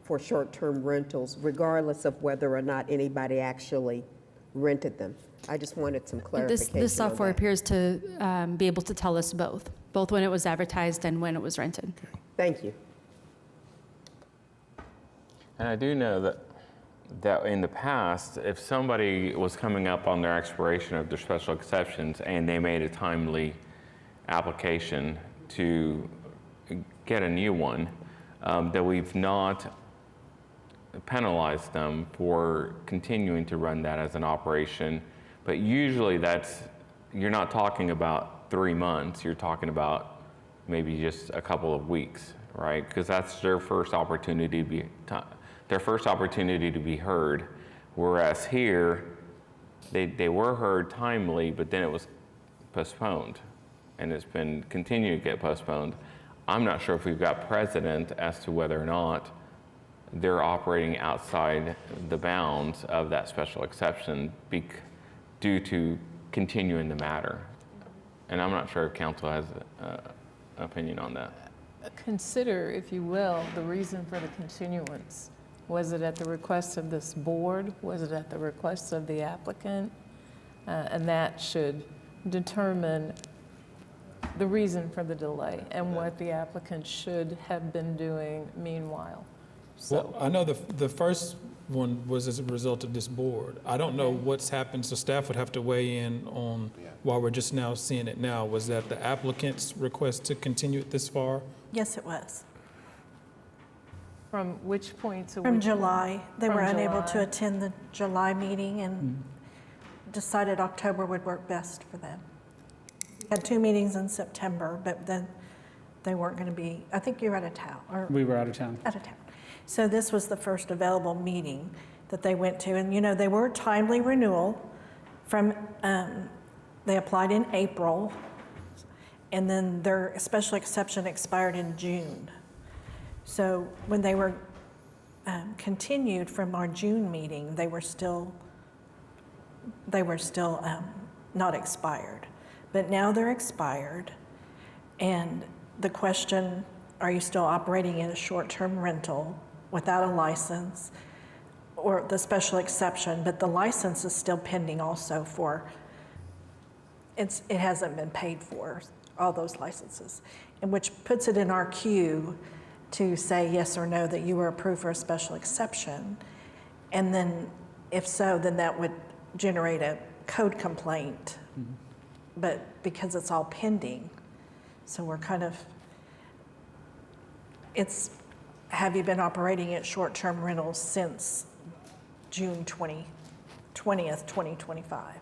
for short-term rentals, regardless of whether or not anybody actually rented them. I just wanted some clarification This on software that. appears to be able to tell us both when it was advertised and when it was rented. Thank you. And I do know that in the past, if somebody was coming up on their expiration of their special exceptions and they made a timely application to get a new one, that we've not penalized them for continuing to run that as an operation. But usually you're not talking about 3 months, you're talking about maybe just a couple of weeks, right? Because that's their first opportunity to be heard. Whereas here, they were heard timely, but then it was postponed, and it's been continuing to get postponed. I'm not sure if we've got precedent as to whether or not they're operating outside the bounds of that special exception due to continuing the matter. And I'm not sure if council has an opinion on that. Consider, if you will, the reason for the continuance. Was it at the request of this board? Was it at the request of the applicant? And that should determine the reason for the delay and what the applicant should have been doing meanwhile. Well, I know the first one was as a result of this board. I don't know what's happened, so staff would have to weigh in on why we're just now seeing it now. Was that the applicant's request to continue it this far? Yes, it was. From which point to which? From July. They From were unable to July. attend the July meeting and decided October would work best for them. Had 2 meetings in September, but then they weren't going to be, I think you were out of town. Or We were out of town. out of town. So this was the first available meeting that they went to. And, they were timely renewal from, they applied in April, and then their special exception expired in June. So when they were continued from our June meeting, they were still not expired. But now they're expired, and the question, are you still operating in a short-term rental without a license, or the special exception, but the license is still pending also for, it hasn't been paid for, all those licenses, and which puts it in our queue to say yes or no that you were approved for a special exception. And then if so, then that would generate a code complaint, but because it's all pending, so we're kind of, have you been operating at short-term rentals since June 20th, 2025?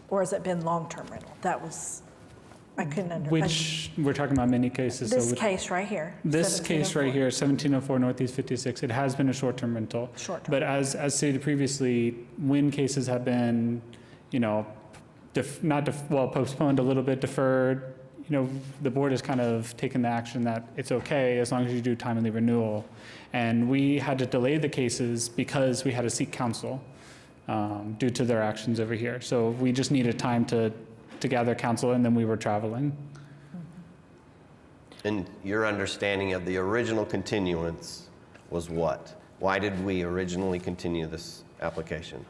Or has it been long-term rental? That was I couldn't understand. Which, we're talking about many cases. so This with- case right here. This case right 1704. here, 1704 Northeast 56, it has been a short-term rental. Short-term. But as stated previously, when cases have been, postponed a little bit, deferred, the board has kind of taken the action that it's okay as long as you do timely renewal. And we had to delay the cases because we had to seek counsel due to their actions over here. So we just needed time to gather counsel, and then we were traveling. And your understanding of the original continuance was what? Why did we originally continue this application?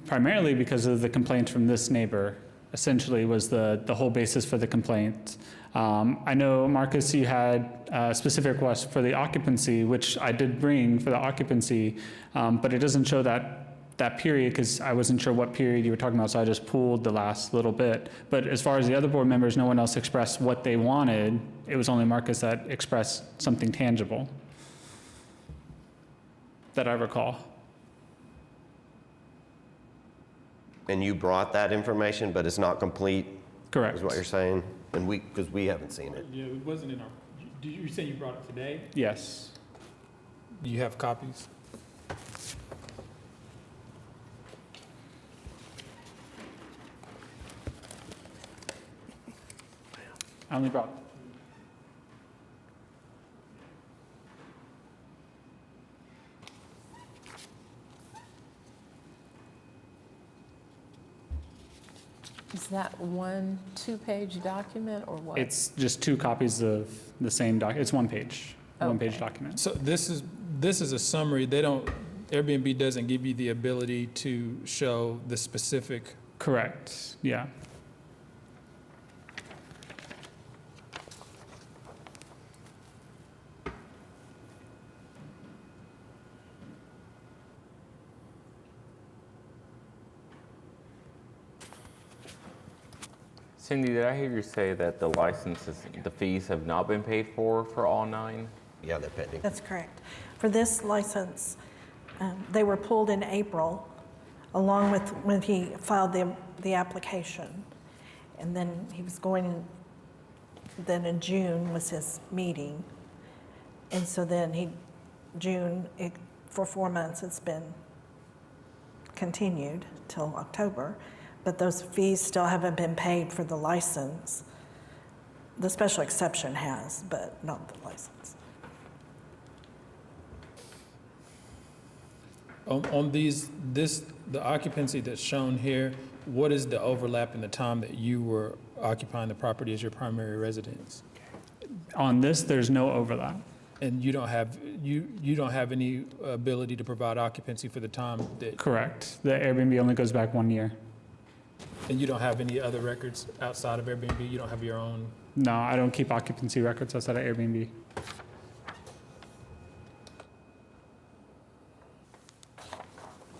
Primarily because of the complaints from this neighbor, essentially was the whole basis for the complaint. I know, Marcus, you had a specific request for the occupancy, which I did bring for the occupancy, but it doesn't show that period because I wasn't sure what period you were talking about, so I just pulled the last little bit. But as far as the other board members, no one else expressed what they wanted. It was only Marcus that expressed something tangible that I recall. And you brought that information, but it's not complete? Correct. Is what you're saying? And because we haven't seen it. Yeah, it wasn't in our, did you say you brought it today? Yes. Do you have copies? I only brought. Is that one two-page document or what? It's just two copies of the same doc. It's one page document. So this is a summary. Airbnb doesn't give you the ability to show the specific. Correct. Yeah. Cindy, did I hear you say that the licenses, the fees have not been paid for all 9? Yeah, they're pending. That's correct. For this license, they were pulled in April, along with when he filed the application. And then he was then in June was his meeting. And so then for 4 months, it's been continued till October. But those fees still haven't been paid for the license. The special exception has, but not the license. On the occupancy that's shown here, what is the overlap in the time that you were occupying the property as your primary residence? On this, there's no overlap. And you don't have any ability to provide occupancy for the time that. Correct. The Airbnb only goes back 1 year. And you don't have any other records outside of Airbnb? You don't have your own? No, I don't keep occupancy records outside of Airbnb.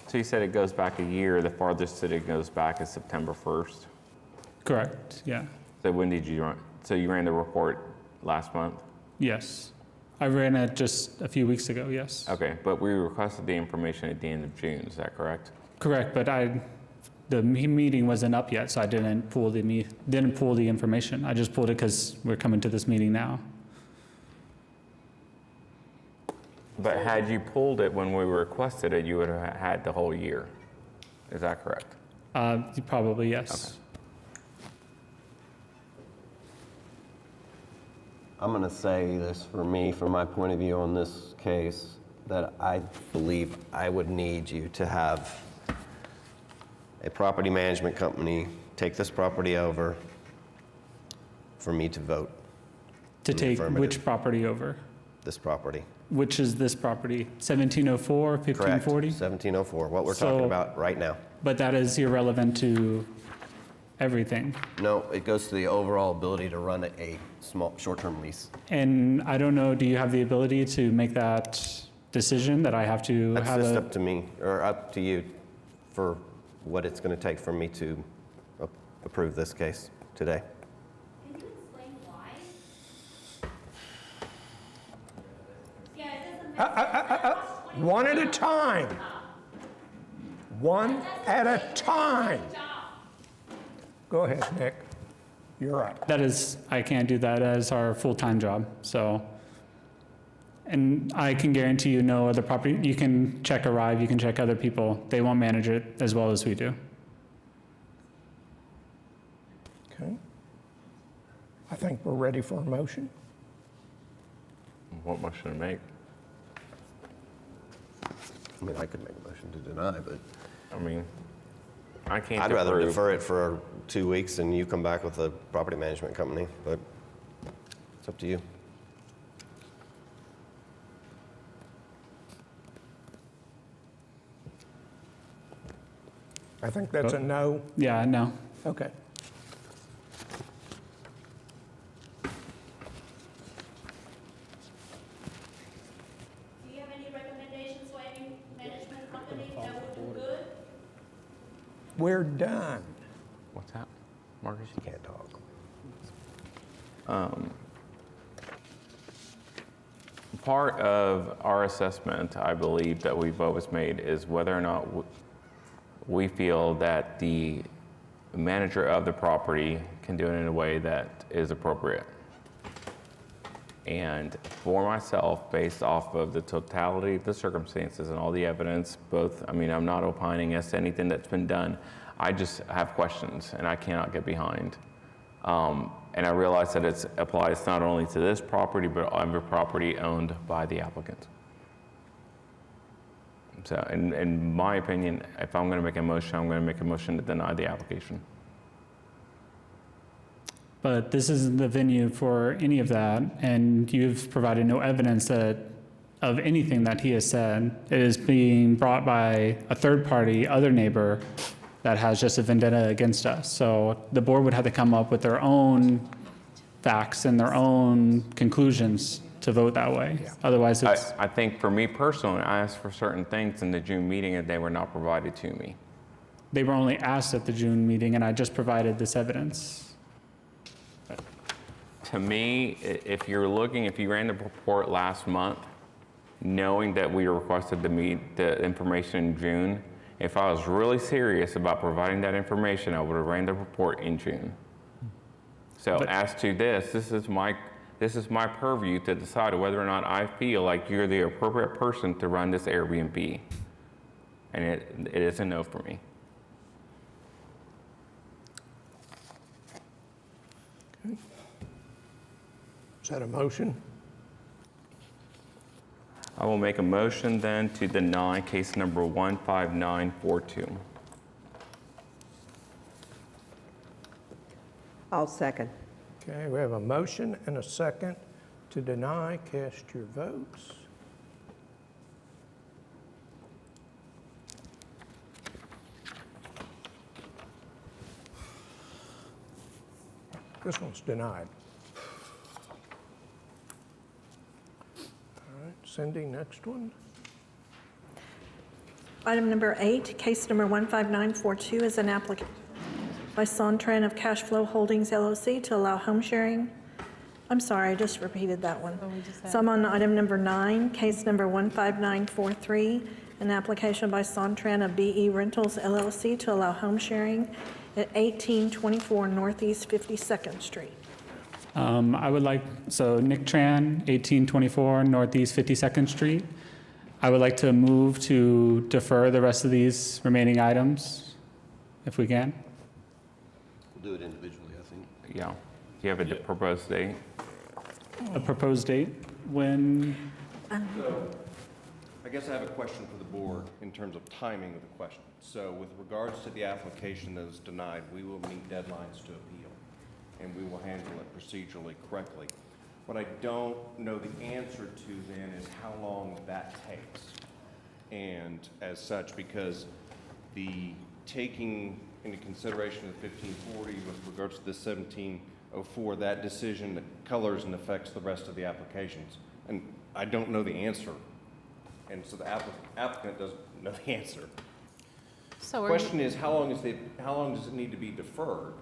So you said it goes back a year. The farthest that it goes back is September 1st? Correct, yeah. So when did you run? So you ran the report last month? Yes. I ran it just a few weeks ago, yes. Okay, but we requested the information at the end of June, is that correct? Correct, but the meeting wasn't up yet, so I didn't pull the information. I just pulled it because we're coming to this meeting now. But had you pulled it when we requested it, you would have had the whole year. Is that correct? Probably, yes. Okay. I'm going to say this from my point of view on this case, that I believe I would need you to have a property management company take this property over for me to vote. To take which property over? This property. Which is this property? 1704, 1540? Correct, 1704, what we're talking about right now. But that is irrelevant to everything. No, it goes to the overall ability to run a small, short-term lease. And I don't know, do you have the ability to make that decision that I have to That's have just up to me, or up to you, for what it's going to take for me to approve this case today. Can you explain why? Yeah, it doesn't make One at a time. One at a time. Go ahead, Nick. You're right. That is, I can't do that as our full-time job, so. And I can guarantee you no other property, you can check Arrive, you can check other people, they won't manage it as well as we do. Okay. I think we're ready for a motion. What motion to make? I mean, I could make a motion to deny, but I mean, I can't I'd rather approve. defer it for 2 weeks and you come back with a property management company, but it's up to you. I think that's a no. Yeah, no. Okay. Do you have any recommendations for any management company that would do good? We're done. What's that, Marcus? You can't talk. Part of our assessment, I believe, that we've always made is whether or not we feel that the manager of the property can do it in a way that is appropriate. And for myself, based off of the totality of the circumstances and all the evidence, both, I mean, I'm not opining as to anything that's been done. I just have questions and I cannot get behind. And I realize that it applies not only to this property, but every property owned by the applicant. So in my opinion, if I'm going to make a motion, I'm going to make a motion to deny the application. But this isn't the venue for any of that, and you've provided no evidence of anything that he has said. It is being brought by a third party, other neighbor, that has just a vendetta against us. So the board would have to come up with their own facts and their own conclusions to vote that way. Otherwise, it's... I think for me personally, I asked for certain things in the June meeting and they were not provided to me. They were only asked at the June meeting, and I just provided this evidence. To me, if you ran the report last month, knowing that we requested to meet the information in June, if I was really serious about providing that information, I would have ran the report in June. So as to this is my purview to decide whether or not I feel like you're the appropriate person to run this Airbnb. And it is a no for me. Is that a motion? I will make a motion then to deny case number 15942. I'll second. Okay, we have a motion and a second to deny. Cast your votes. This one's denied. All right, Cindy, next one. Item number 8, case number 15942 is an application by Sontran of Cash Flow Holdings LLC to allow home sharing. I'm sorry, I just repeated that one. So I'm on item number 9, case number 15943, an application by Sontran of BE Rentals LLC to allow home sharing at 1824 Northeast 52nd Street. I would like, so Nick Tran, 1824 Northeast 52nd Street. I would like to move to defer the rest of these remaining items, if we can. We'll do it individually, I think. Yeah. Do you have a proposed date? A proposed date when? So, I guess I have a question for the board in terms of timing of the question. So with regards to the application that is denied, we will meet deadlines to appeal, and we will handle it procedurally correctly. What I don't know the answer to then is how long that takes. And as such, because the taking into consideration of 1540 with regards to the 1704, that decision that colors and affects the rest of the applications. And I don't know the answer. And so the applicant doesn't know the answer. So The question is, how long does it need to be deferred?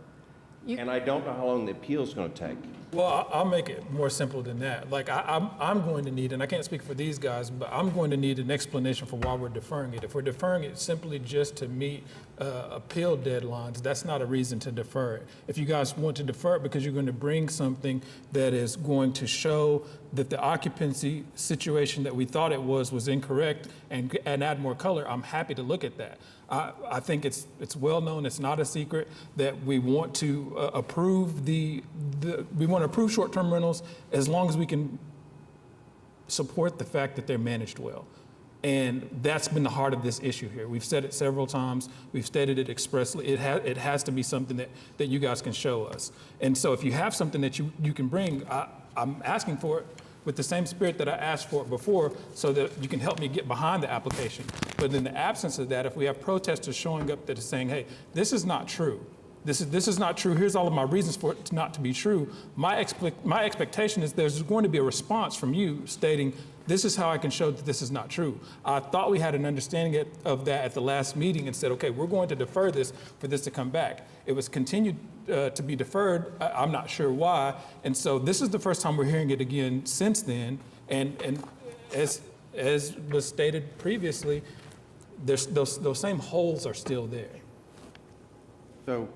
And I don't know how long the appeal is going to take. Well, I'll make it more simple than that. Like, I'm going to need, and I can't speak for these guys, but I'm going to need an explanation for why we're deferring it. If we're deferring it simply just to meet appeal deadlines, that's not a reason to defer it. If you guys want to defer it because you're going to bring something that is going to show that the occupancy situation that we thought it was incorrect and add more color, I'm happy to look at that. I think it's well known, it's not a secret, that we want to approve we want to approve short-term rentals as long as we can support the fact that they're managed well. And that's been the heart of this issue here. We've said it several times. We've stated it expressly. It has to be something that you guys can show us. And so if you have something that you can bring, I'm asking for it with the same spirit that I asked for it before, so that you can help me get behind the application. But in the absence of that, if we have protesters showing up that are saying, hey, this is not true, this is not true, here's all of my reasons for it not to be true, my expectation is there's going to be a response from you stating, this is how I can show that this is not true. I thought we had an understanding of that at the last meeting and said, okay, we're going to defer this for this to come back. It was continued to be deferred. I'm not sure why. And so this is the first time we're hearing it again since then. And as was stated previously, those same holes are still there. So,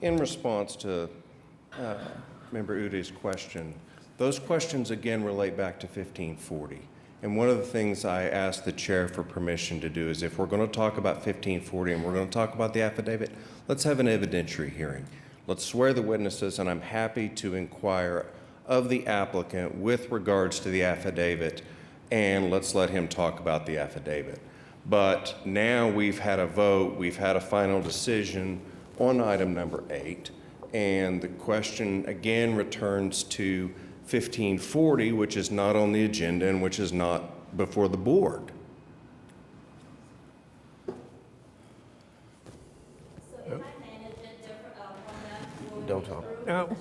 in response to Member Uday's question, those questions again relate back to 1540. And one of the things I asked the chair for permission to do is, if we're going to talk about 1540 and we're going to talk about the affidavit, let's have an evidentiary hearing. Let's swear the witnesses, and I'm happy to inquire of the applicant with regards to the affidavit, and let's let him talk about the affidavit. But now we've had a vote, we've had a final decision on item number 8, and the question again returns to 1540, which is not on the agenda and which is not before the board. Don't talk. No.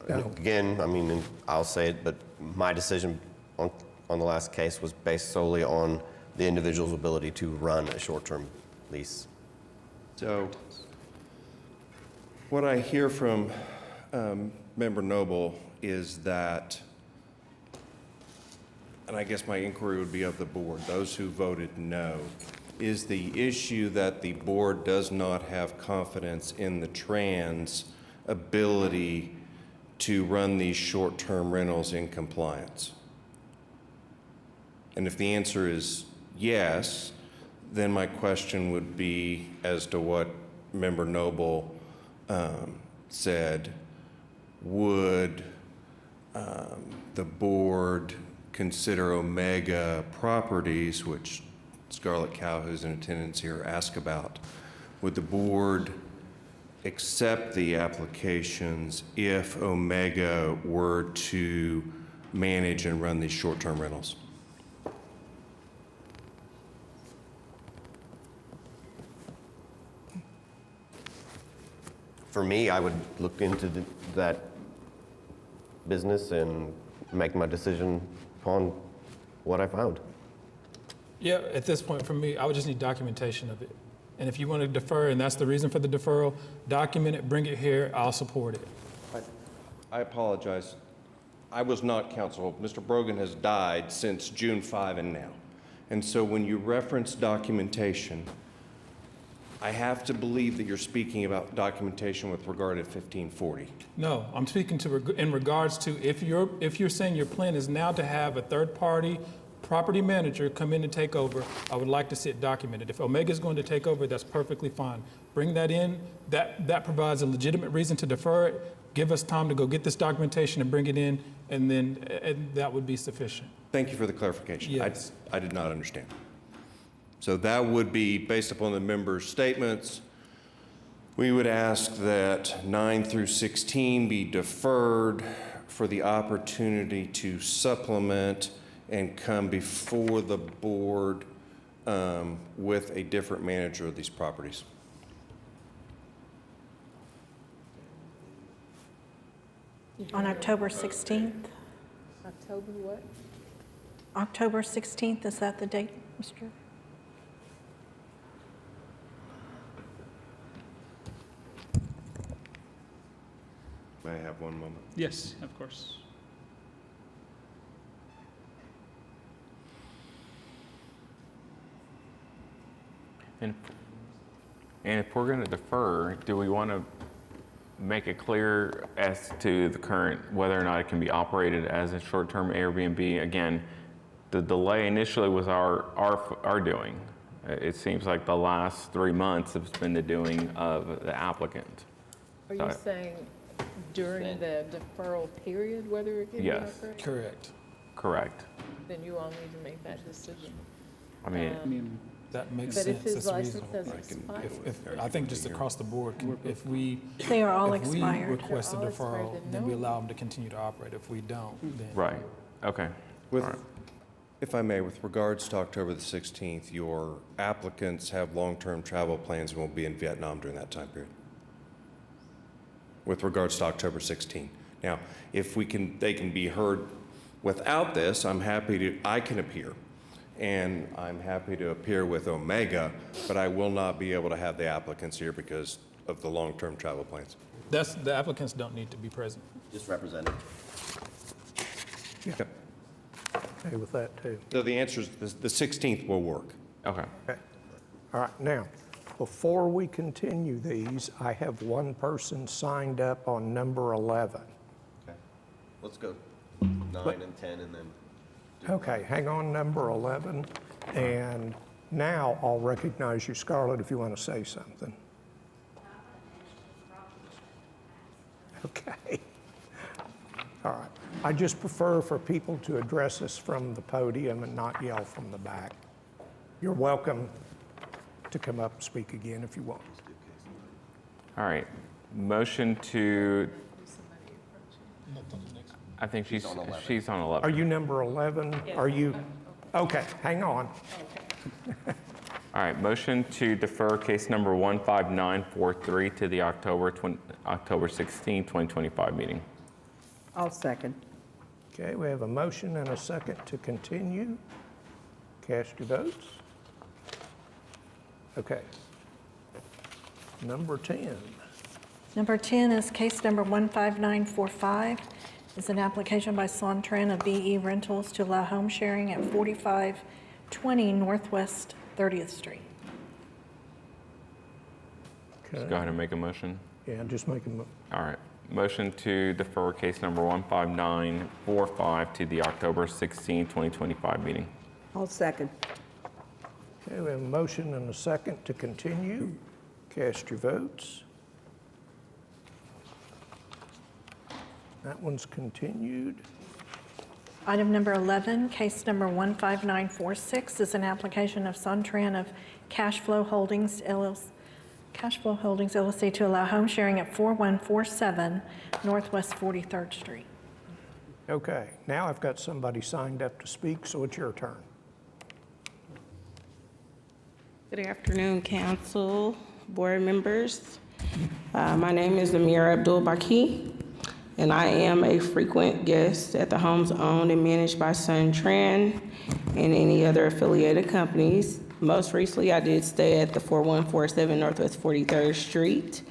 Again, I mean, and I'll say it, but my decision on the last case was based solely on the individual's ability to run a short-term lease. So, what I hear from Member Noble is that, and I guess my inquiry would be of the board, those who voted no, is the issue that the board does not have confidence in the Tran's ability to run these short-term rentals in compliance. And if the answer is yes, then my question would be as to what Member Noble said, would the board consider Omega Properties, which Scarlet Cow, who's in attendance here, asked about, would the board accept the applications if Omega were to manage and run these short-term rentals? For me, I would look into that business and make my decision upon what I found. Yeah, at this point, for me, I would just need documentation of it. And if you want to defer, and that's the reason for the deferral, document it, bring it here, I'll support it. I apologize. I was not counsel. Mr. Brogan has died since June 5 and now. And so when you reference documentation, I have to believe that you're speaking about documentation with regard to 1540. No, I'm speaking in regards to if you're saying your plan is now to have a third-party property manager come in and take over, I would like to see it documented. If Omega is going to take over, that's perfectly fine. Bring that in. That provides a legitimate reason to defer it. Give us time to go get this documentation and bring it in, and then that would be sufficient. Thank you for the clarification. Yes. I did not understand. So that would be based upon the members' statements. We would ask that 9 through 16 be deferred for the opportunity to supplement and come before the board with a different manager of these properties. On October 16th? October what? October 16th, is that the date, Mr.? May I have one moment? Yes, of course. And if we're going to defer, do we want to make it clear as to the current, whether or not it can be operated as a short-term Airbnb? Again, the delay initially was our doing. It seems like the last 3 months has been the doing of the applicant. Are you saying during the deferral period, whether it can be Yes. operated? Correct. Correct. Then you all need to make that decision. I mean, That makes But sense. if his That's license reasonable. has expired, I think just across the board, if we. They are all if we expired. request a They're all expired, deferral, then then we no. allow them to continue to operate. If we don't, then. right, okay. With, All right. if I may, with regards to October the 16th, your applicants have long-term travel plans and will be in Vietnam during that time period. With regards to October 16th. Now, if they can be heard without this, I can appear. And I'm happy to appear with Omega, but I will not be able to have the applicants here because of the long-term travel plans. The applicants don't need to be present. Just represented. Okay. Okay with that, too. So the answer is the 16th will work. Okay. Okay. All right, now, before we continue these, I have one person signed up on number 11. Okay. Let's go 9 and 10 and then. Okay, hang on, number 11. And now I'll recognize you, Scarlett, if you want to say something. Okay. All right. I just prefer for people to address us from the podium and not yell from the back. You're welcome to come up and speak again if you want. All right, motion to, I think she's on 11. Are you number 11? Are you? Okay, hang on. All right, motion to defer case number 15943 to the October 16, 2025 meeting. I'll second. Okay, we have a motion and a second to continue. Cast your votes. Okay. Number 10. Number 10 is case number 15945. It's an application by Sontran of BE Rentals to allow home sharing at 4520 Northwest 30th Street. Just go ahead and make a motion. Yeah, just make a All right, motion to defer case number 15945 to the October 16, 2025 meeting. I'll second. Okay, we have a motion and a second to continue. Cast your votes. That one's continued. Item number 11, case number 15946 is an application of Sontran of Cashflow Holdings LLC to allow home sharing at 4147 Northwest 43rd Street. Okay, now I've got somebody signed up to speak, so it's your turn. Good afternoon, council, board members. My name is Amir Abdul Baki, and I am a frequent guest at the homes owned and managed by Sontran and any other affiliated companies. Most recently, I did stay at the 4147 Northwest 43rd Street.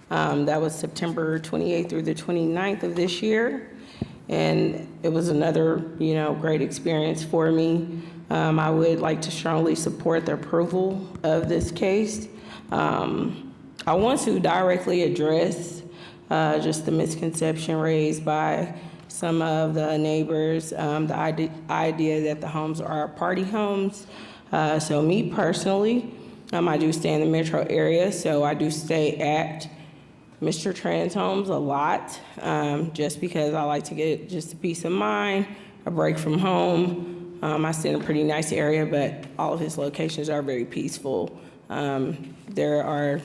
That was September 28th through the 29th of this year. And it was another, great experience for me. I would like to strongly support the approval of this case. I want to directly address just the misconception raised by some of the neighbors, the idea that the homes are party homes. So me personally, I do stay in the metro area, so I do stay at Mr. Tran's homes a lot, just because I like to get just a peace of mind, a break from home. I stay in a pretty nice area, but all of his locations are very peaceful. There are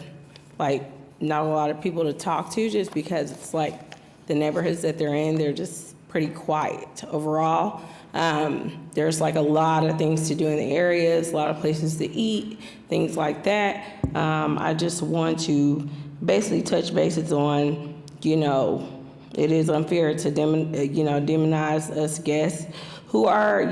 not a lot of people to talk to, just because it's the neighborhoods that they're in, they're just pretty quiet overall. There's a lot of things to do in the areas, a lot of places to eat, things like that. I just want to basically touch bases on, it is unfair to demonize us guests who are,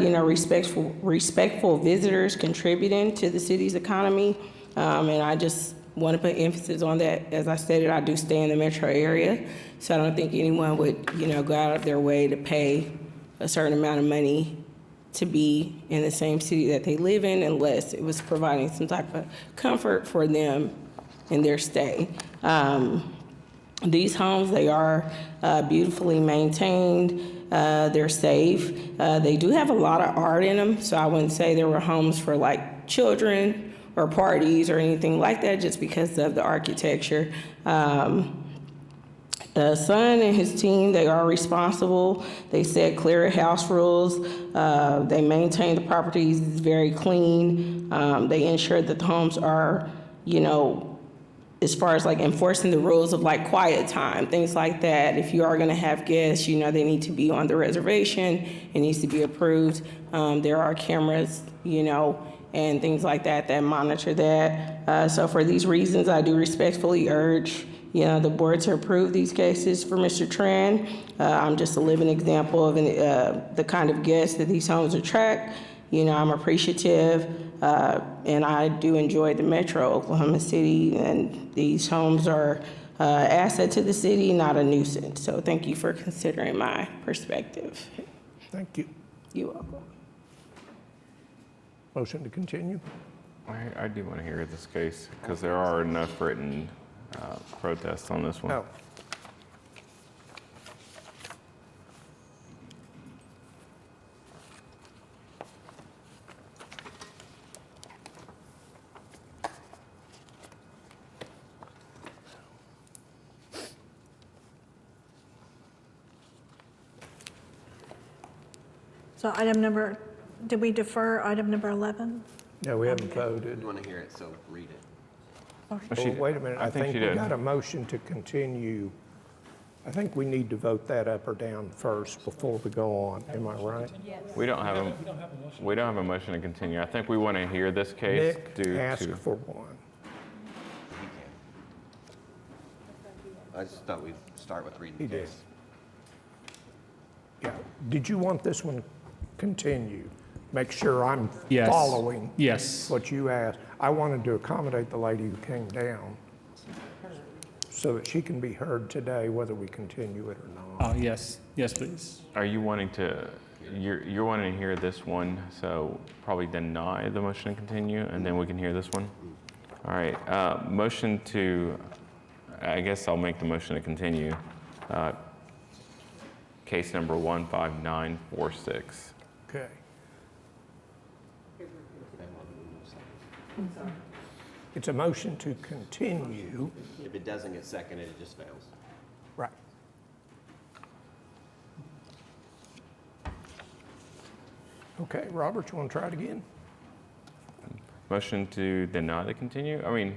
respectful visitors contributing to the city's economy. And I just want to put emphasis on that. As I stated, I do stay in the metro area, so I don't think anyone would, go out of their way to pay a certain amount of money to be in the same city that they live in unless it was providing some type of comfort for them in their stay. These homes, they are beautifully maintained. They're safe. They do have a lot of art in them, so I wouldn't say there were homes for like children or parties or anything like that just because of the architecture. The son and his team, they are responsible. They set clear house rules. They maintain the properties very clean. They ensure that the homes are, as far as like enforcing the rules of like quiet time, things like that. If you are gonna have guests, they need to be on the reservation. It needs to be approved. There are cameras, and things like that that monitor that. So for these reasons, I do respectfully urge the board to approve these cases for Mr. Tran. I'm just a living example of the kind of guests that these homes attract. I'm appreciative, and I do enjoy the metro Oklahoma City, and these homes are asset to the city, not a nuisance. So thank you for considering my perspective. Thank you. You're welcome. Motion to continue? I do want to hear this case because there are enough written protests on this one. No. So did we defer item number 11? No, we haven't voted. You want to hear it, so read it. Well, wait a minute, I think she we did. got a motion to continue. I think we need to vote that up or down first before we go on. Am I right? We don't have a motion to continue. I think we want to hear this case Nick asked to. for one. I just thought we'd start with reading He the did. case. Yeah. Did you want this one continue? Make sure I'm Yes. following Yes. what you asked. I wanted to accommodate the lady who came down so that she can be heard today whether we continue it or not. Yes. Yes, please. Are you wanting to? You're wanting to hear this one, so probably deny the motion to continue, and then we can hear this one. All right. Motion to. I guess I'll make the motion to continue. Case number 15946. Okay. It's a motion to continue. If it doesn't get seconded, it just fails. Right. Okay, Robert, you want to try it again? Motion to deny the continue? I mean,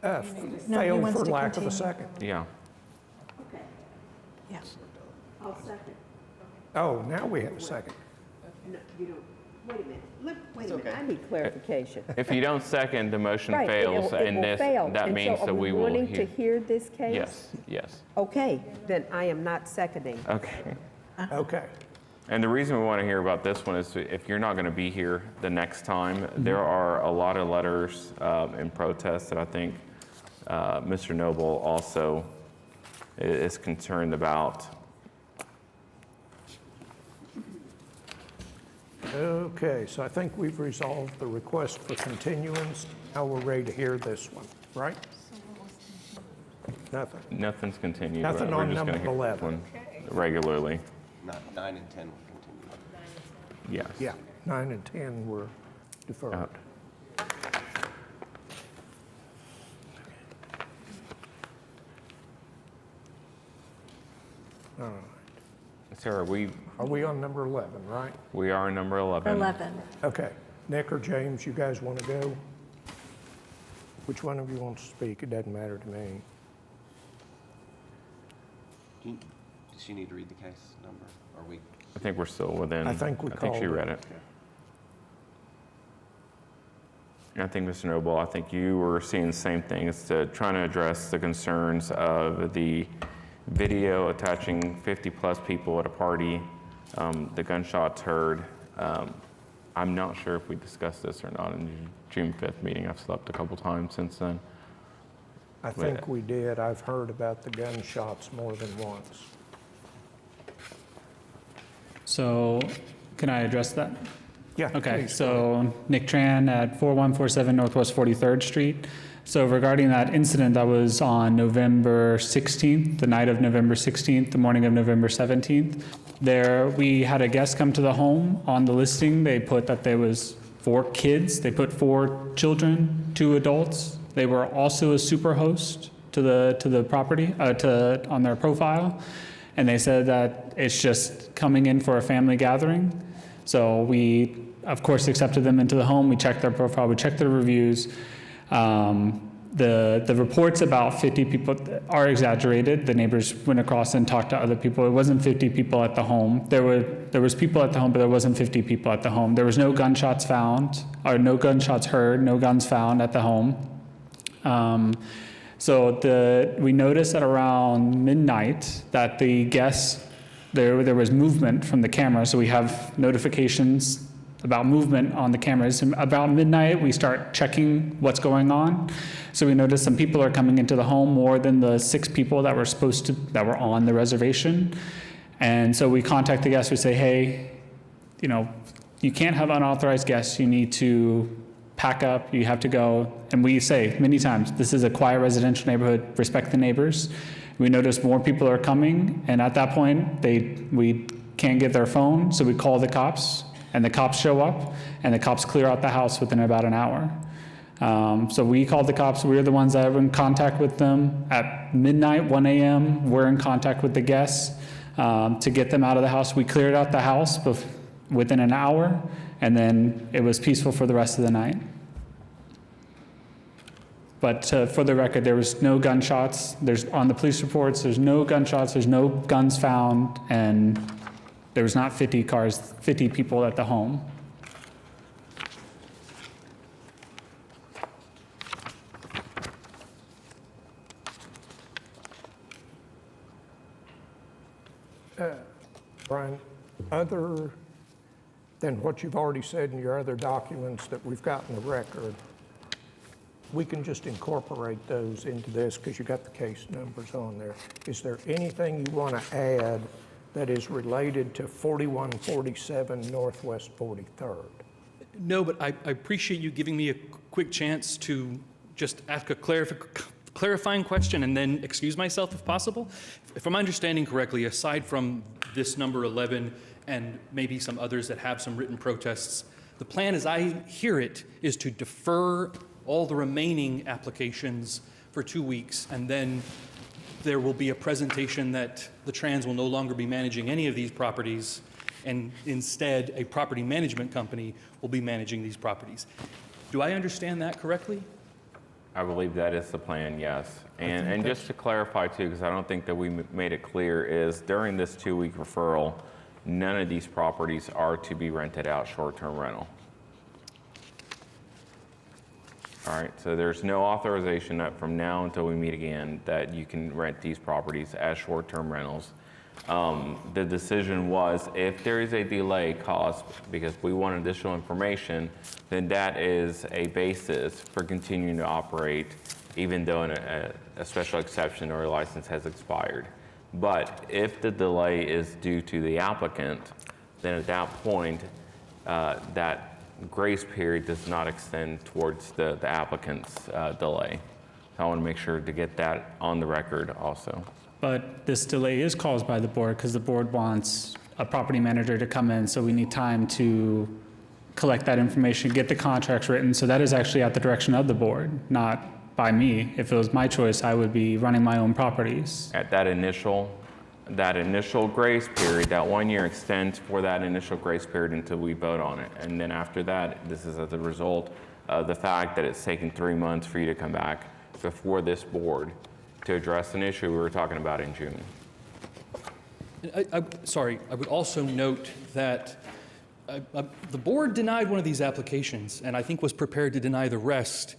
No, he Failed wants for to lack of a continue. second. yeah. Yes. I'll second. Oh, now we have a second. No, you don't, wait a minute, wait a minute, I need clarification. If you don't second, the motion Right, fails, it and will this fail. that And means so that we will Are we wanting to hear. hear this case? Yes. Yes. Okay, then I am not seconding. Okay. Okay. And the reason we want to hear about this one is if you're not going to be here the next time, there are a lot of letters and protests that I think Mr. Noble also is concerned about. Okay, so I think we've resolved the request for continuance. Now we're ready to hear this one, right? Nothing. Nothing's continued. Nothing We're on just gonna number hear this 11. one regularly. 9 and 10 will continue. Yes. Yeah, 9 and 10 were deferred. All right. Sarah, Are we on number 11, right? we are number 11. 11. Okay. Nick or James, you guys want to go? Which one of you wants to speak? It doesn't matter to me. Does she need to read the case number? Are we? I think we're still within. I think we she called read it. And I think, Mr. Noble, I think you were seeing the same thing. It's trying to address the concerns of the video attaching 50-plus people at a party, the gunshots heard. I'm not sure if we discussed this or not in the June 5th meeting. I've slept a couple times since then. I think we did. I've heard about the gunshots more than once. So can I address that? Yeah. Okay, please, so Nick Tran at 4147 Northwest 43rd Street. So regarding that incident that was on November 16th, the night of November 16th, the morning of November 17th, we had a guest come to the home. On the listing, they put that there was 4 kids. They put 4 children, 2 adults. They were also a super host to the property, on their profile. And they said that it's just coming in for a family gathering. So we, of course, accepted them into the home. We checked their profile. We checked their reviews. The reports about 50 people are exaggerated. The neighbors went across and talked to other people. It wasn't 50 people at the home. There was people at the home, but there wasn't 50 people at the home. There was no gunshots found, or no gunshots heard, no guns found at the home. So we noticed at around midnight that the guests, there was movement from the camera. So we have notifications about movement on the cameras. And about midnight, we start checking what's going on. So we noticed some people are coming into the home, more than the 6 people that were on the reservation. And so we contact the guests. We say, hey, you can't have unauthorized guests. You need to pack up. You have to go. And we say many times, this is a quiet residential neighborhood. Respect the neighbors. We notice more people are coming, and at that point, we can't get their phone, so we call the cops. And the cops show up, and the cops clear out the house within about an hour. So we called the cops. We were the ones that were in contact with them. At midnight, 1 a.m., we're in contact with the guests to get them out of the house. We cleared out the house within an hour, and then it was peaceful for the rest of the night. But for the record, there was no gunshots. On the police reports, there's no gunshots, there's no guns found, and there was not 50 people at the home. Brian, other than what you've already said in your other documents that we've got in the record, we can just incorporate those into this because you got the case numbers on there. Is there anything you want to add that is related to 4147 Northwest 43rd? No, but I appreciate you giving me a quick chance to just ask a clarifying question and then excuse myself if possible. If I'm understanding correctly, aside from this number 11 and maybe some others that have some written protests, the plan as I hear it is to defer all the remaining applications for 2 weeks, and then there will be a presentation that the Trans will no longer be managing any of these properties, and instead a property management company will be managing these properties. Do I understand that correctly? I believe that is the plan, yes. And just to clarify too, because I don't think that we made it clear, is during this 2-week referral, none of these properties are to be rented out short-term rental. All right, so there's no authorization that from now until we meet again that you can rent these properties as short-term rentals. The decision was if there is a delay caused because we want additional information, then that is a basis for continuing to operate even though a special exception or a license has expired. But if the delay is due to the applicant, then at that point, that grace period does not extend towards the applicant's delay. So I want to make sure to get that on the record also. But this delay is caused by the board because the board wants a property manager to come in, so we need time to collect that information, get the contracts written. So that is actually at the direction of the board, not by me. If it was my choice, I would be running my own properties. At that initial grace period, that 1 year extends for that initial grace period until we vote on it. And then after that, this is as a result of the fact that it's taken 3 months for you to come back before this board to address an issue we were talking about in June. Sorry, I would also note that the board denied one of these applications and I think was prepared to deny the rest,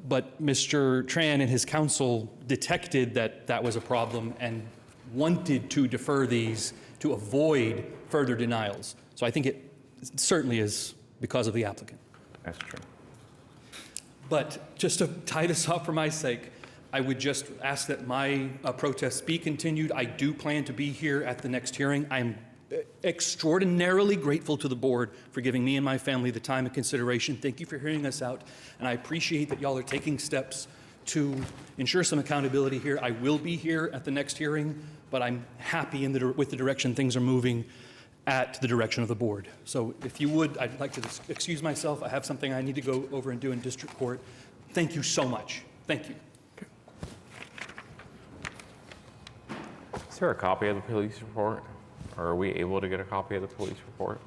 but Mr. Tran and his counsel detected that that was a problem and wanted to defer these to avoid further denials. So I think it certainly is because of the applicant. That's true. But just to tie this up for my sake, I would just ask that my protest be continued. I do plan to be here at the next hearing. I'm extraordinarily grateful to the board for giving me and my family the time and consideration. Thank you for hearing us out, and I appreciate that y'all are taking steps to ensure some accountability here. I will be here at the next hearing, but I'm happy with the direction things are moving at the direction of the board. So if you would, I'd like to excuse myself. I have something I need to go over and do in district court. Thank you so much. Thank you. Is there a copy of the police report? Or are we able to get a copy of the police report?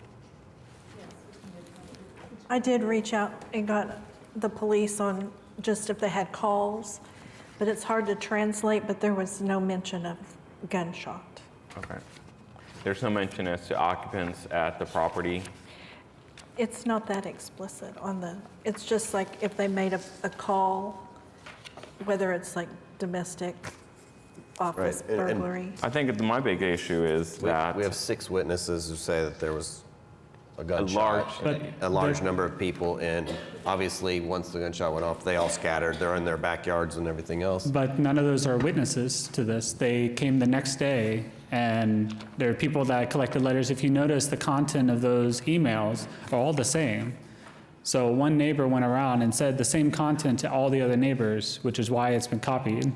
I did reach out and got the police on just if they had calls, but it's hard to translate, but there was no mention of gunshot. Okay. There's no mention as to occupants at the property. It's not that explicit on the, it's just like if they made a call, whether it's like domestic, office Right, and- burglary. I think my big issue is that We have 6 witnesses who say that there was a gunshot. large- A large number of people, and obviously, once the gunshot went off, they all scattered. They're in their backyards and everything else. But none of those are witnesses to this. They came the next day, and there are people that collected letters. If you notice, the content of those emails are all the same. So one neighbor went around and said the same content to all the other neighbors, which is why it's been copied.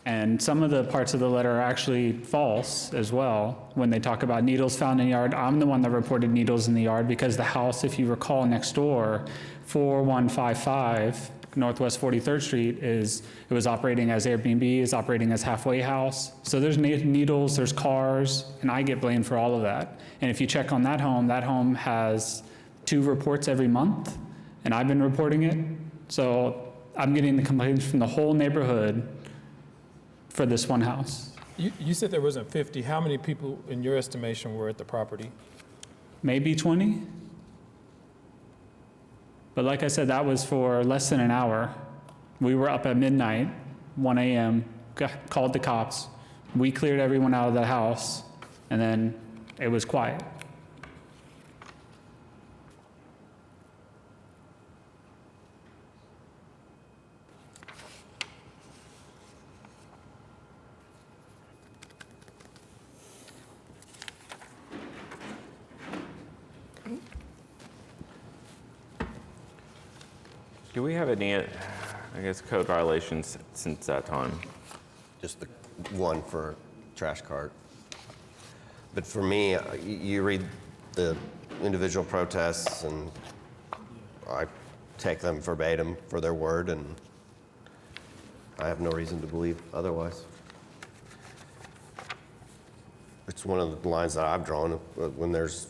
And some of the parts of the letter are actually false as well. When they talk about needles found in the yard, I'm the one that reported needles in the yard because the house, if you recall, next door, 4155 Northwest 43rd Street, it was operating as Airbnb, is operating as halfway house. So there's needles, there's cars, and I get blamed for all of that. And if you check on that home has 2 reports every month, and I've been reporting it. So I'm getting the complaints from the whole neighborhood for this one house. You said there wasn't 50. How many people, in your estimation, were at the property? Maybe 20. But like I said, that was for less than an hour. We were up at midnight, 1 a.m., called the cops. We cleared everyone out of the house, and then it was quiet. Do we have any, I guess, code violations since that time? Just the one for trash cart. But for me, you read the individual protests, and I take them verbatim for their word, and I have no reason to believe otherwise. It's one of the lines that I've drawn when there's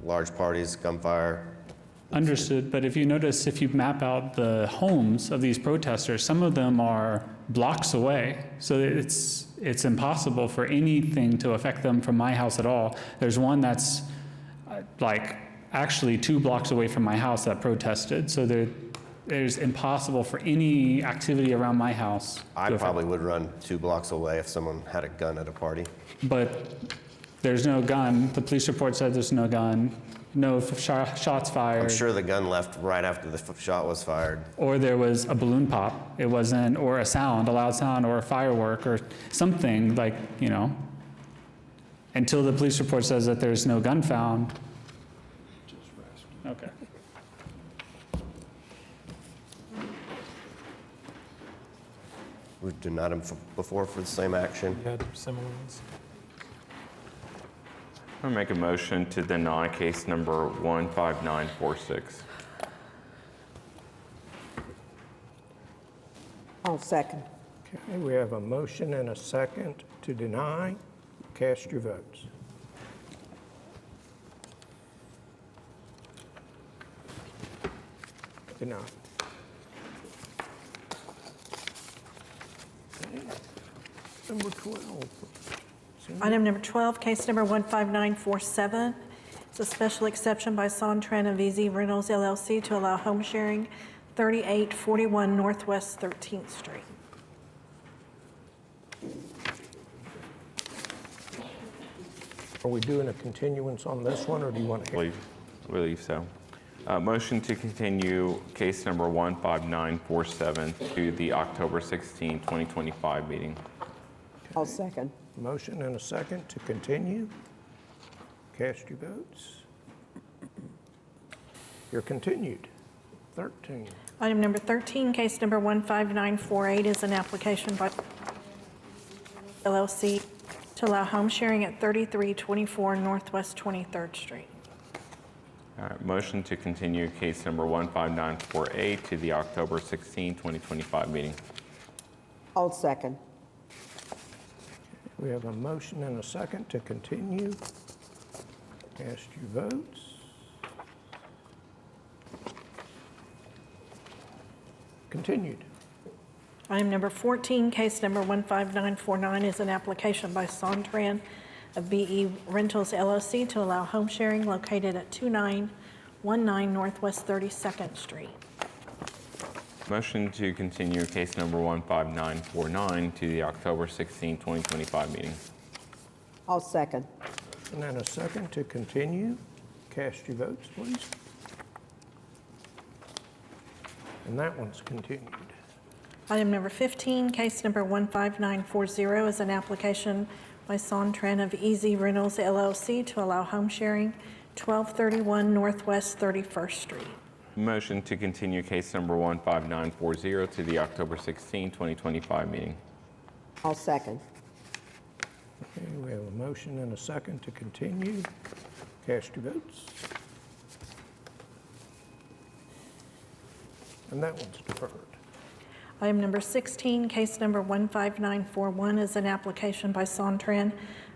large parties, gunfire. Understood, but if you notice, if you map out the homes of these protesters, some of them are blocks away. So it's impossible for anything to affect them from my house at all. There's one that's like actually 2 blocks away from my house that protested. So there's impossible for any activity around my house. I probably would run 2 blocks away if someone had a gun at a party. But there's no gun. The police report said there's no gun. No shots fired. I'm sure the gun left right after the shot was fired. Or there was a balloon pop. It wasn't, or a sound, a loud sound, or a firework, or something like, until the police report says that there's no gun found. Okay. We've denied them before for the same action. You had similar ones? I'm gonna make a motion to deny case number 15946. I'll second. Okay, we have a motion and a second to deny. Cast your votes. Deny. Number 12. Item number 12, case number 15947. It's a special exception by Sontran and VZ Rentals LLC to allow home sharing, 3841 Northwest 13th Street. Are we doing a continuance on this one, or do you want to? Believe so. Motion to continue case number 15947 to the October 16, 2025 meeting. I'll second. Motion and a second to continue. Cast your votes. You're continued. 13. Item number 13, case number 15948 is an application by LLC to allow home sharing at 3324 Northwest 23rd Street. All right, motion to continue case number 15948 to the October 16, 2025 meeting. I'll second. We have a motion and a second to continue. Cast your votes. Continued. Item number 14, case number 15949 is an application by Sontran of BE Rentals LLC to allow home sharing located at 2919 Northwest 32nd Street. Motion to continue case number 15949 to the October 16, 2025 meeting. I'll second. And then a second to continue. Cast your votes, please. And that one's continued. Item number 15, case number 15940 is an application by Sontran of Easy Rentals LLC to allow home sharing 1231 Northwest 31st Street. Motion to continue case number 15940 to the October 16, 2025 meeting. I'll second. Okay, we have a motion and a second to continue. Cast your votes. And that one's deferred. Item number 16, case number 15941 is an application by Sontran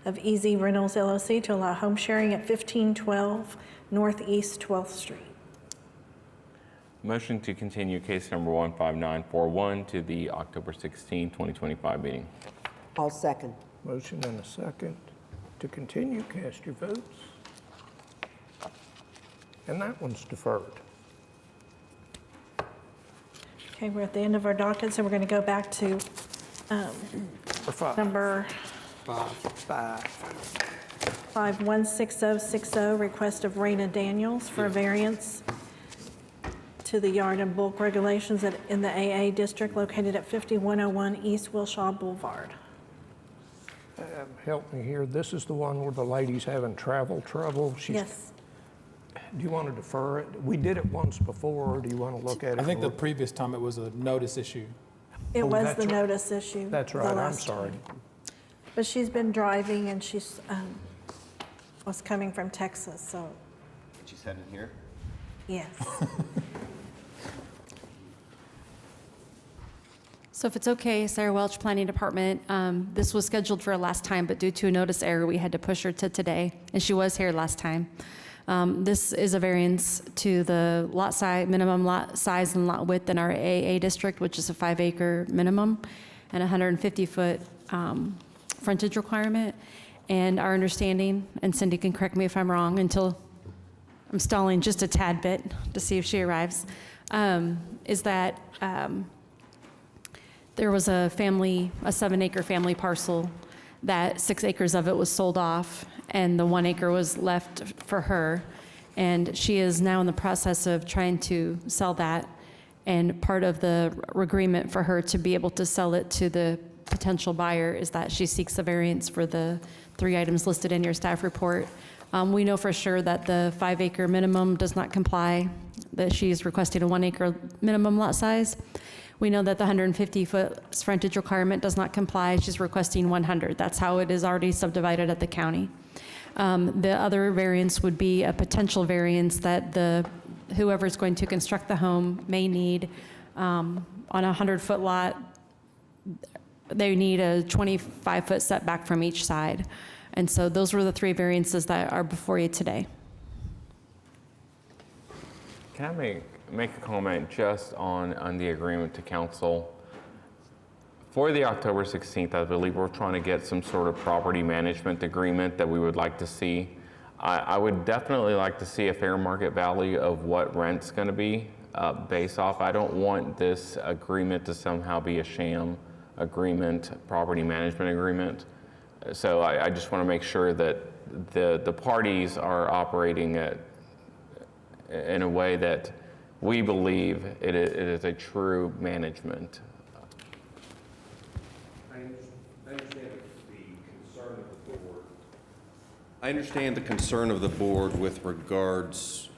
of Easy Rentals LLC to allow home sharing at 1512 Northeast 12th Street. Motion to continue case number 15941 to the October 16, 2025 meeting. I'll second. Motion and a second to continue. Cast your votes. And that one's deferred. Okay, we're at the end of our docket, so we're going to go back to number 516060, request of Raina Daniels for a variance to the yard and bulk regulations in the AA district located at 5101 East Wilshaw Boulevard. Help me here. This is the one where the lady's having travel trouble. Yes. Do you want to defer it? We did it once before, or do you want to look at it? I think the previous time it was a notice issue. It Oh, was that's the right. notice issue. That's the right, I'm last sorry. time. But she's been driving and she's was coming from Texas, so She's heading here. yes. So if it's okay, Sarah Welch, Planning Department, this was scheduled for last time, but due to a notice error, we had to push her to today, and she was here last time. This is a variance to the lot size, minimum lot size and lot width in our AA district, which is a 5-acre minimum and 150-foot frontage requirement. And our understanding, and Cindy can correct me if I'm wrong until I'm stalling just a tad bit to see if she arrives, is that there was a 7-acre family parcel that 6 acres of it was sold off and the 1 acre was left for her. And she is now in the process of trying to sell that. And part of the agreement for her to be able to sell it to the potential buyer is that she seeks a variance for the 3 items listed in your staff report. We know for sure that the 5-acre minimum does not comply, that she is requesting a 1-acre minimum lot size. We know that the 150-foot frontage requirement does not comply. She's requesting 100. That's how it is already subdivided at the county. The other variance would be a potential variance that whoever's going to construct the home may need on a 100-foot lot. They need a 25-foot setback from each side. And so those were the 3 variances that are before you today. Can I make a comment just on the agreement to council? For the October 16th, I believe we're trying to get some sort of property management agreement that we would like to see. I would definitely like to see a fair market value of what rent's going to be based off. I don't want this agreement to somehow be a sham agreement, property management agreement. So I just want to make sure that the parties are operating it in a way that we believe it is a true management. I understand the concern of the board with regards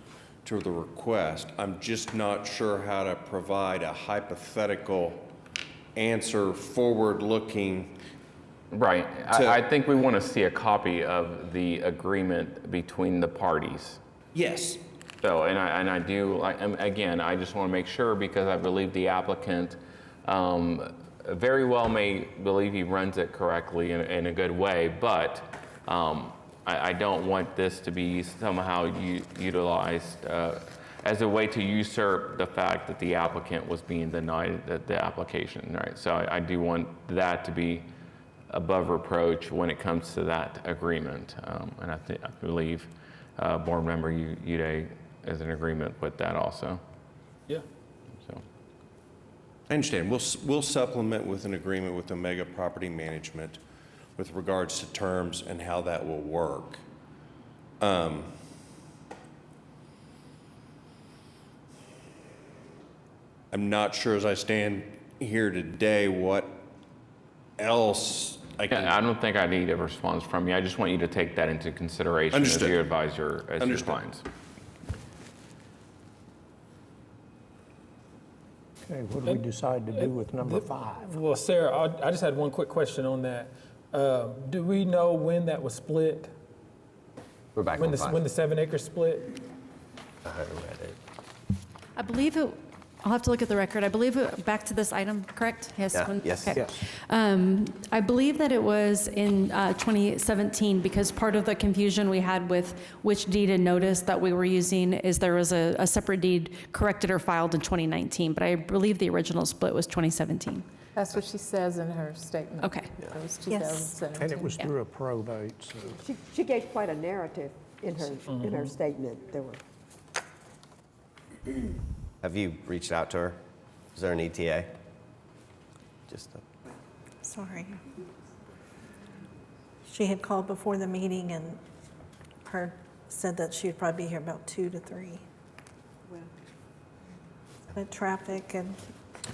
to the request. I'm just not sure how to provide a hypothetical answer forward-looking. Right. I think we want to see a copy of the agreement between the parties. Yes. So, and I do, again, I just want to make sure, because I believe the applicant very well may believe he runs it correctly in a good way, but I don't want this to be somehow utilized as a way to usurp the fact that the applicant was being denied the application, right? So I do want that to be above reproach when it comes to that agreement. And I believe Board Member Uday is in agreement with that also. Yeah. So. I understand. We'll supplement with an agreement with Omega Property Management with regards to terms and how that will work. I'm not sure as I stand here today what else I can... I don't think I need a response from you. I just want you to take that into consideration as you advise your clients. Okay, what do we decide to do with number 5? Well, Sarah, I just had one quick question on that. Do we know when that was split? We're back when on the 5. When the 7 acre split? I haven't read it. I believe it, I'll have to look at the record. I believe it, back to this item, correct? Yes. Yeah, yes. Okay. I believe that it was in 2017, because part of the confusion we had with which deed and notice that we were using is there was a separate deed corrected or filed in 2019, but I believe the original split was 2017. That's what she says in her statement. Okay. It was Yes. 2017. And it was through a probate, so. She gave quite a narrative in her statement. There were. Have you reached out to her? Is there an ETA? Sorry. She had called before the meeting and said that she would probably be here about 2 to 3. But traffic and...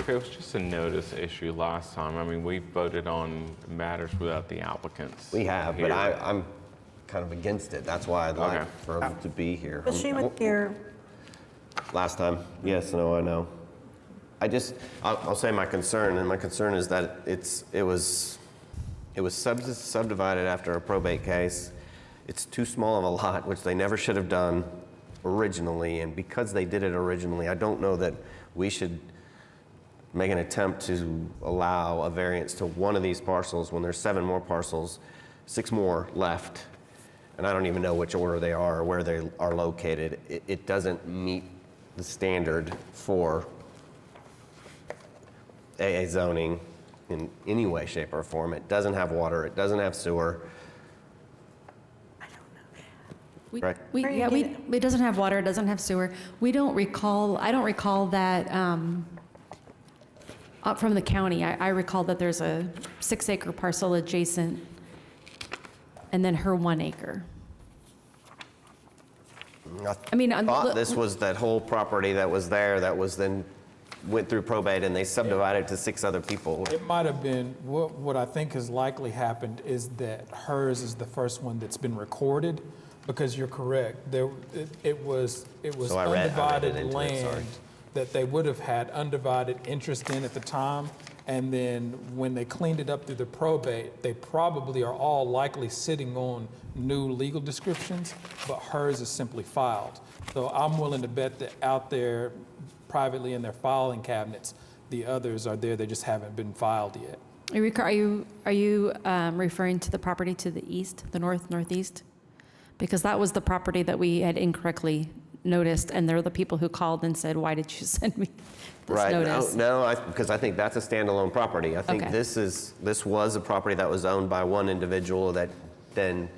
It was just a notice issue last time. I mean, we voted on matters without the applicants. We have, here. but I'm kind of against it. That's why I'd like for them to be here. But she was here. Last time, yes, no, I know. I'll say my concern, and my concern is that it was subdivided after a probate case. It's too small of a lot, which they never should have done originally, and because they did it originally, I don't know that we should make an attempt to allow a variance to one of these parcels when there's 7 more parcels, 6 more left, and I don't even know which order they are or where they are located. It doesn't meet the standard for AA zoning in any way, shape, or form. It doesn't have water, it doesn't have sewer. Right. It doesn't have water, it doesn't have sewer. I don't recall that up from the county. I recall that there's a 6 acre parcel adjacent and then her 1 acre. I thought this was that whole property that was there that was then went through probate and they subdivided to 6 other people. It might have been, what I think has likely happened is that hers is the first one that's been recorded, because you're correct. It was So I read undivided into it, sorry. land that they would have had undivided interest in at the time. And then when they cleaned it up through the probate, they probably are all likely sitting on new legal descriptions, but hers is simply filed. So I'm willing to bet that out there privately in their filing cabinets, the others are there, they just haven't been filed yet. Are you referring to the property to the east, the northeast? Because that was the property that we had incorrectly noticed, and they're the people who called and said, "Why did you send me this Right, notice?" because I think that's a standalone property. I think Okay. this was a property that was owned by one individual that then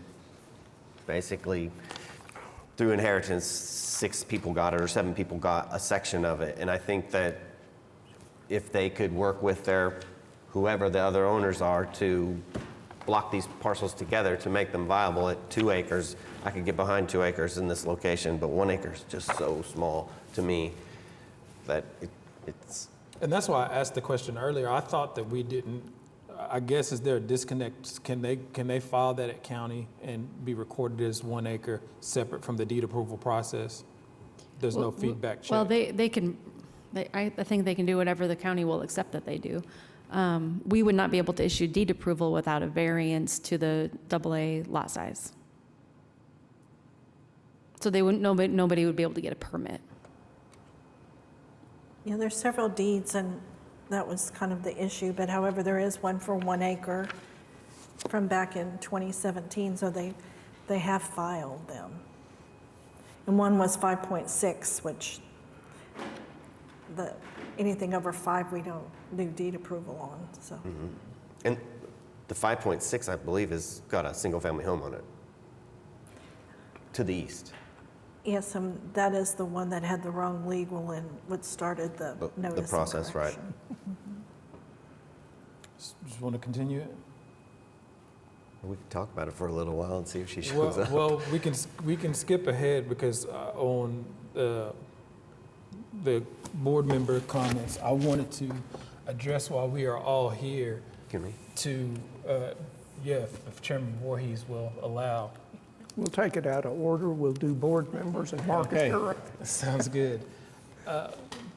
basically through inheritance, 6 people got it or 7 people got a section of it. And I think that if they could work with whoever the other owners are to block these parcels together to make them viable at 2 acres. I could get behind 2 acres in this location, but 1 acre is just so small to me that it's. And that's why I asked the question earlier. I thought that we didn't, I guess, is there a disconnect? Can they file that at county and be recorded as 1 acre separate from the deed approval process? There's no feedback check. Well, they can, I think they can do whatever the county will accept that they do. We would not be able to issue deed approval without a variance to the AA lot size. So they wouldn't, nobody would be able to get a permit. Yeah, there's several deeds, and that was kind of the issue, but however, there is one for 1 acre from back in 2017, so they have filed them. And one was 5.6, which anything over 5, we don't do deed approval on, so. And the 5.6, I believe, has got a single-family home on it to the east. Yes, that is the one that had the wrong legal and what started the notice. The process, right. Just want to continue it? We can talk about it for a little while and see if she shows up. Well, we can skip ahead because on the board member comments, I wanted to address while we are all here. Can we? If Chairman Voorhees will allow. We'll take it out of order. We'll do board members and Marcus. Okay, sounds good.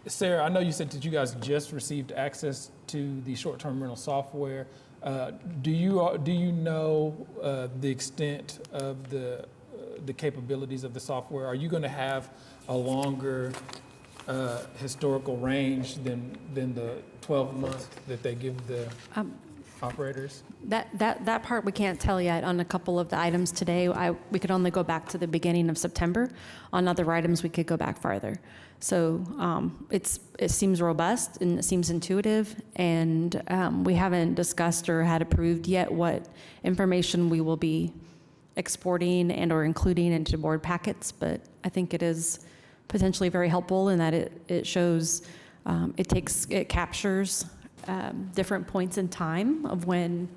Sarah, I know you said that you guys just received access to the short-term rental software. Do you know the extent of the capabilities of the software? Are you going to have a longer historical range than the 12 months that they give the operators? That part we can't tell yet. On a couple of the items today, we could only go back to the beginning of September. On other items, we could go back farther. So it seems robust and it seems intuitive, and we haven't discussed or had approved yet what information we will be exporting and or including into board packets, but I think it is potentially very helpful in that it shows, it captures different points in time of when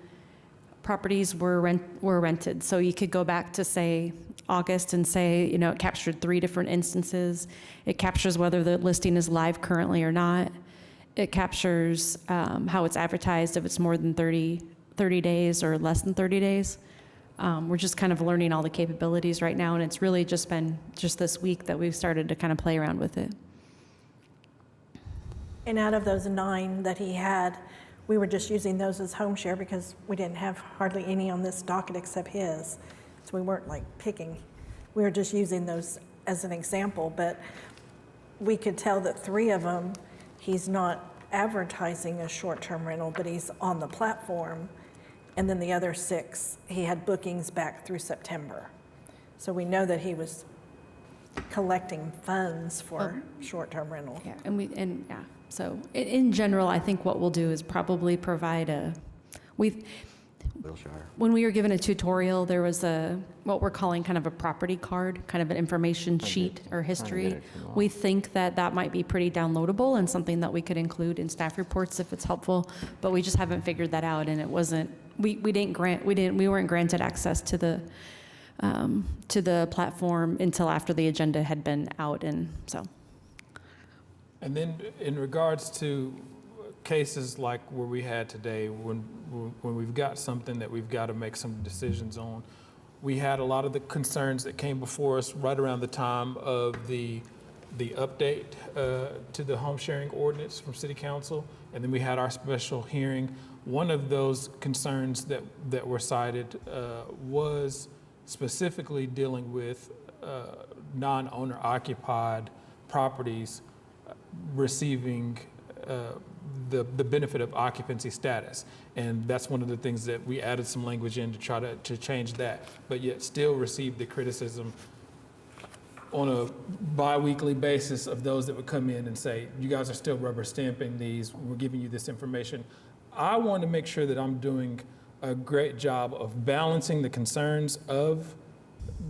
properties were rented. So you could go back to, say, August and say, it captured 3 different instances. It captures whether the listing is live currently or not. It captures how it's advertised, if it's more than 30 days or less than 30 days. We're just kind of learning all the capabilities right now, and it's really just been this week that we've started to kind of play around with it. And out of those 9 that he had, we were just using those as home share because we didn't have hardly any on this docket except his. So we weren't like picking. We were just using those as an example, but we could tell that 3 of them, he's not advertising a short-term rental, but he's on the platform. And then the other 6, he had bookings back through September. So we know that he was collecting funds for short-term rental. Yeah, so in general, I think what we'll do is probably provide when we were given a tutorial, there was what we're calling kind of a property card, kind of an information sheet or history. We think that might be pretty downloadable and something that we could include in staff reports if it's helpful, but we just haven't figured that out, and it wasn't, we weren't granted access to the platform until after the agenda had been out, and so. And then in regards to cases like where we had today, when we've got something that we've got to make some decisions on, we had a lot of the concerns that came before us right around the time of the update to the home sharing ordinance from City Council, and then we had our special hearing. One of those concerns that were cited was specifically dealing with non-owner occupied properties receiving the benefit of occupancy status. And that's one of the things that we added some language in to try to change that, but yet still receive the criticism on a bi-weekly basis of those that would come in and say, you guys are still rubber stamping these, we're giving you this information. I want to make sure that I'm doing a great job of balancing the concerns of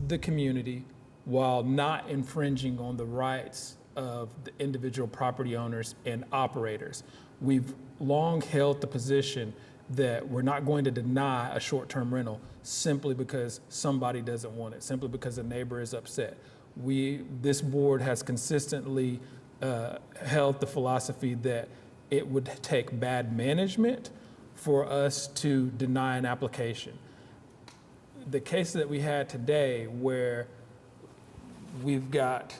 the community while not infringing on the rights of the individual property owners and operators. We've long held the position that we're not going to deny a short-term rental simply because somebody doesn't want it, simply because a neighbor is upset. This board has consistently held the philosophy that it would take bad management for us to deny an application. The case that we had today where we've got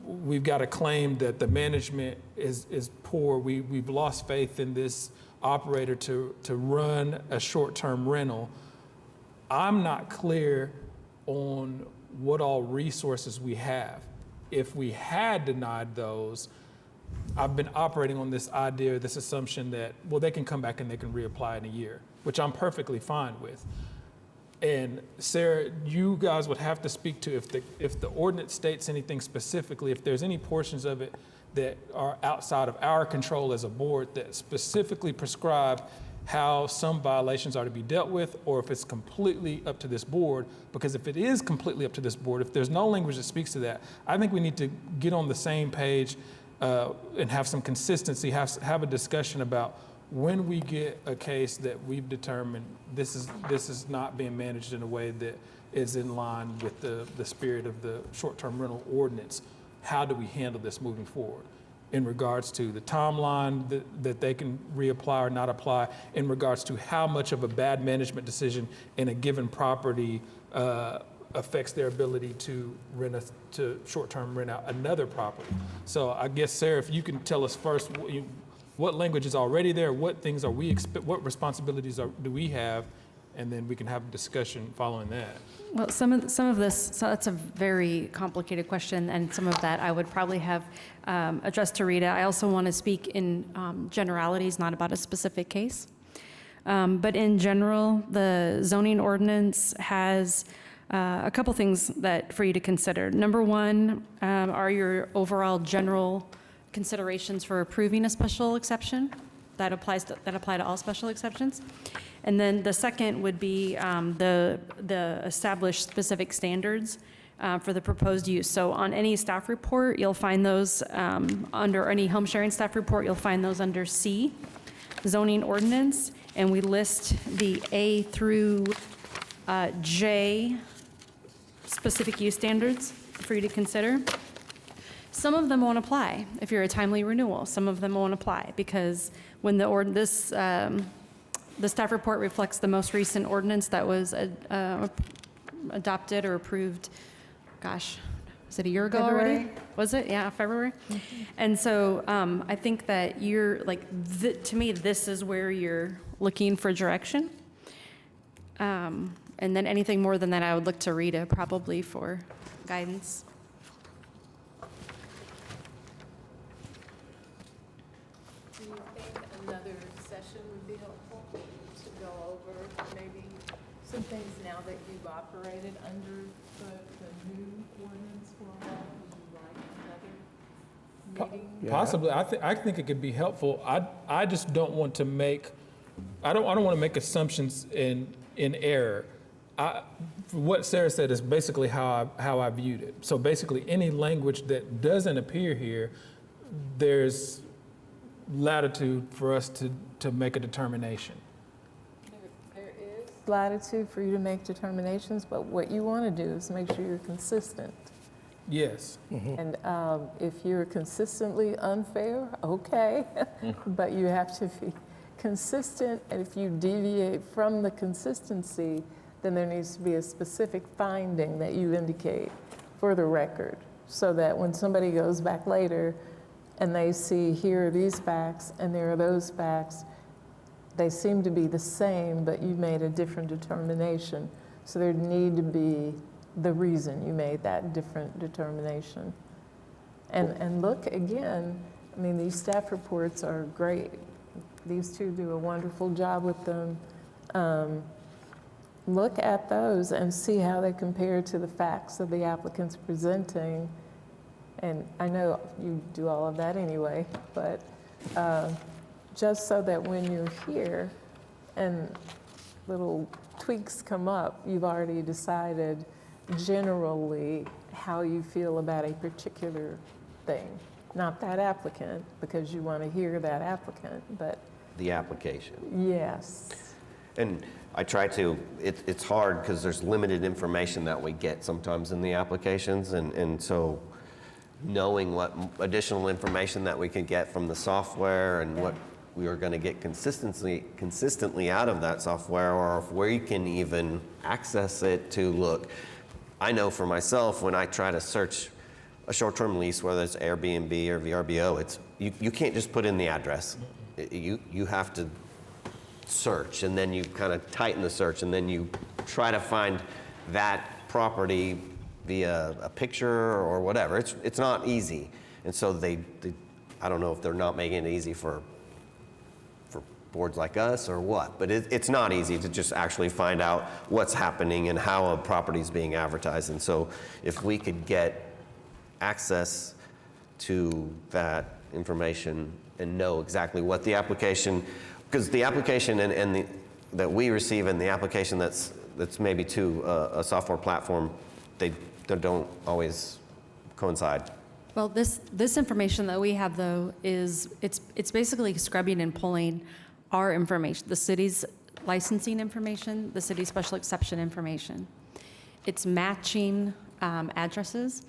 a claim that the management is poor, we've lost faith in this operator to run a short-term rental. I'm not clear on what all resources we have. If we had denied those, I've been operating on this idea, this assumption that, well, they can come back and they can reapply in a year, which I'm perfectly fine with. And Sarah, you guys would have to speak to if the ordinance states anything specifically, if there's any portions of it that are outside of our control as a board that specifically prescribe how some violations are to be dealt with, or if it's completely up to this board. Because if it is completely up to this board, if there's no language that speaks to that, I think we need to get on the same page and have some consistency, have a discussion about when we get a case that we've determined this is not being managed in a way that is in line with the spirit of the short-term rental ordinance, how do we handle this moving forward? In regards to the timeline that they can reapply or not apply, in regards to how much of a bad management decision in a given property affects their ability to short-term rent out another property. So I guess, Sarah, if you can tell us first what language is already there, what things are what responsibilities do we have, and then we can have a discussion following that. Well, some of this, so that's a very complicated question, and some of that I would probably have addressed to Rita. I also want to speak in generalities, not about a specific case. But in general, the zoning ordinance has a couple things for you to consider. Number one are your overall general considerations for approving a special exception that apply to all special exceptions. And then the second would be the established specific standards for the proposed use. So on any staff report, you'll find those under any home sharing staff report, you'll find those under C, zoning ordinance, and we list the A through J specific use standards for you to consider. Some of them won't apply if you're a timely renewal. Some of them won't apply because when the staff report reflects the most recent ordinance that was adopted or approved, gosh, was it a year ago February? already? Was it? Yeah, February. And so I think that to me, this is where you're looking for direction. And then anything more than that, I would look to Rita probably for guidance. Do you think another session would be helpful to go over maybe some things now that you've operated under the new ordinance for a while? Would you like another meeting? Possibly. I think it could be helpful. I just don't want to make, I don't want to make assumptions in error. What Sarah said is basically how I viewed it. So basically, any language that doesn't appear here, there's latitude for us to make a determination. There is latitude for you to make determinations, but what you want to do is make sure you're consistent. Yes. And if you're consistently unfair, okay, but you have to be consistent, and if you deviate from the consistency, then there needs to be a specific finding that you indicate for the record, so that when somebody goes back later and they see here are these facts and there are those facts, they seem to be the same, but you made a different determination. So there need to be the reason you made that different determination. And look, again, I mean, these staff reports are great. These two do a wonderful job with them. Look at those and see how they compare to the facts that the applicant's presenting. And I know you do all of that anyway, but just so that when you're here and little tweaks come up, you've already decided generally how you feel about a particular thing. Not that applicant, because you want to hear that applicant, but the application. Yes. And I try to, it's hard because there's limited information that we get sometimes in the applications, and so knowing what additional information that we can get from the software and what we are going to get consistently out of that software, or if we can even access it to look. I know for myself, when I try to search a short-term lease, whether it's Airbnb or VRBO, it's you can't just put in the address. You have to search, and then you kind of tighten the search, and then you try to find that property via a picture or whatever. It's not easy, and so they I don't know if they're not making it easy for boards like us or what, but it's not easy to just actually find out what's happening and how a property is being advertised. And so if we could get access to that information and know exactly what the application, because the application that we receive and the application that's maybe to a software platform, they don't always coincide. Well, this information that we have, though, is it's basically scrubbing and pulling our information, the city's licensing information, the city's special exception information. It's matching addresses,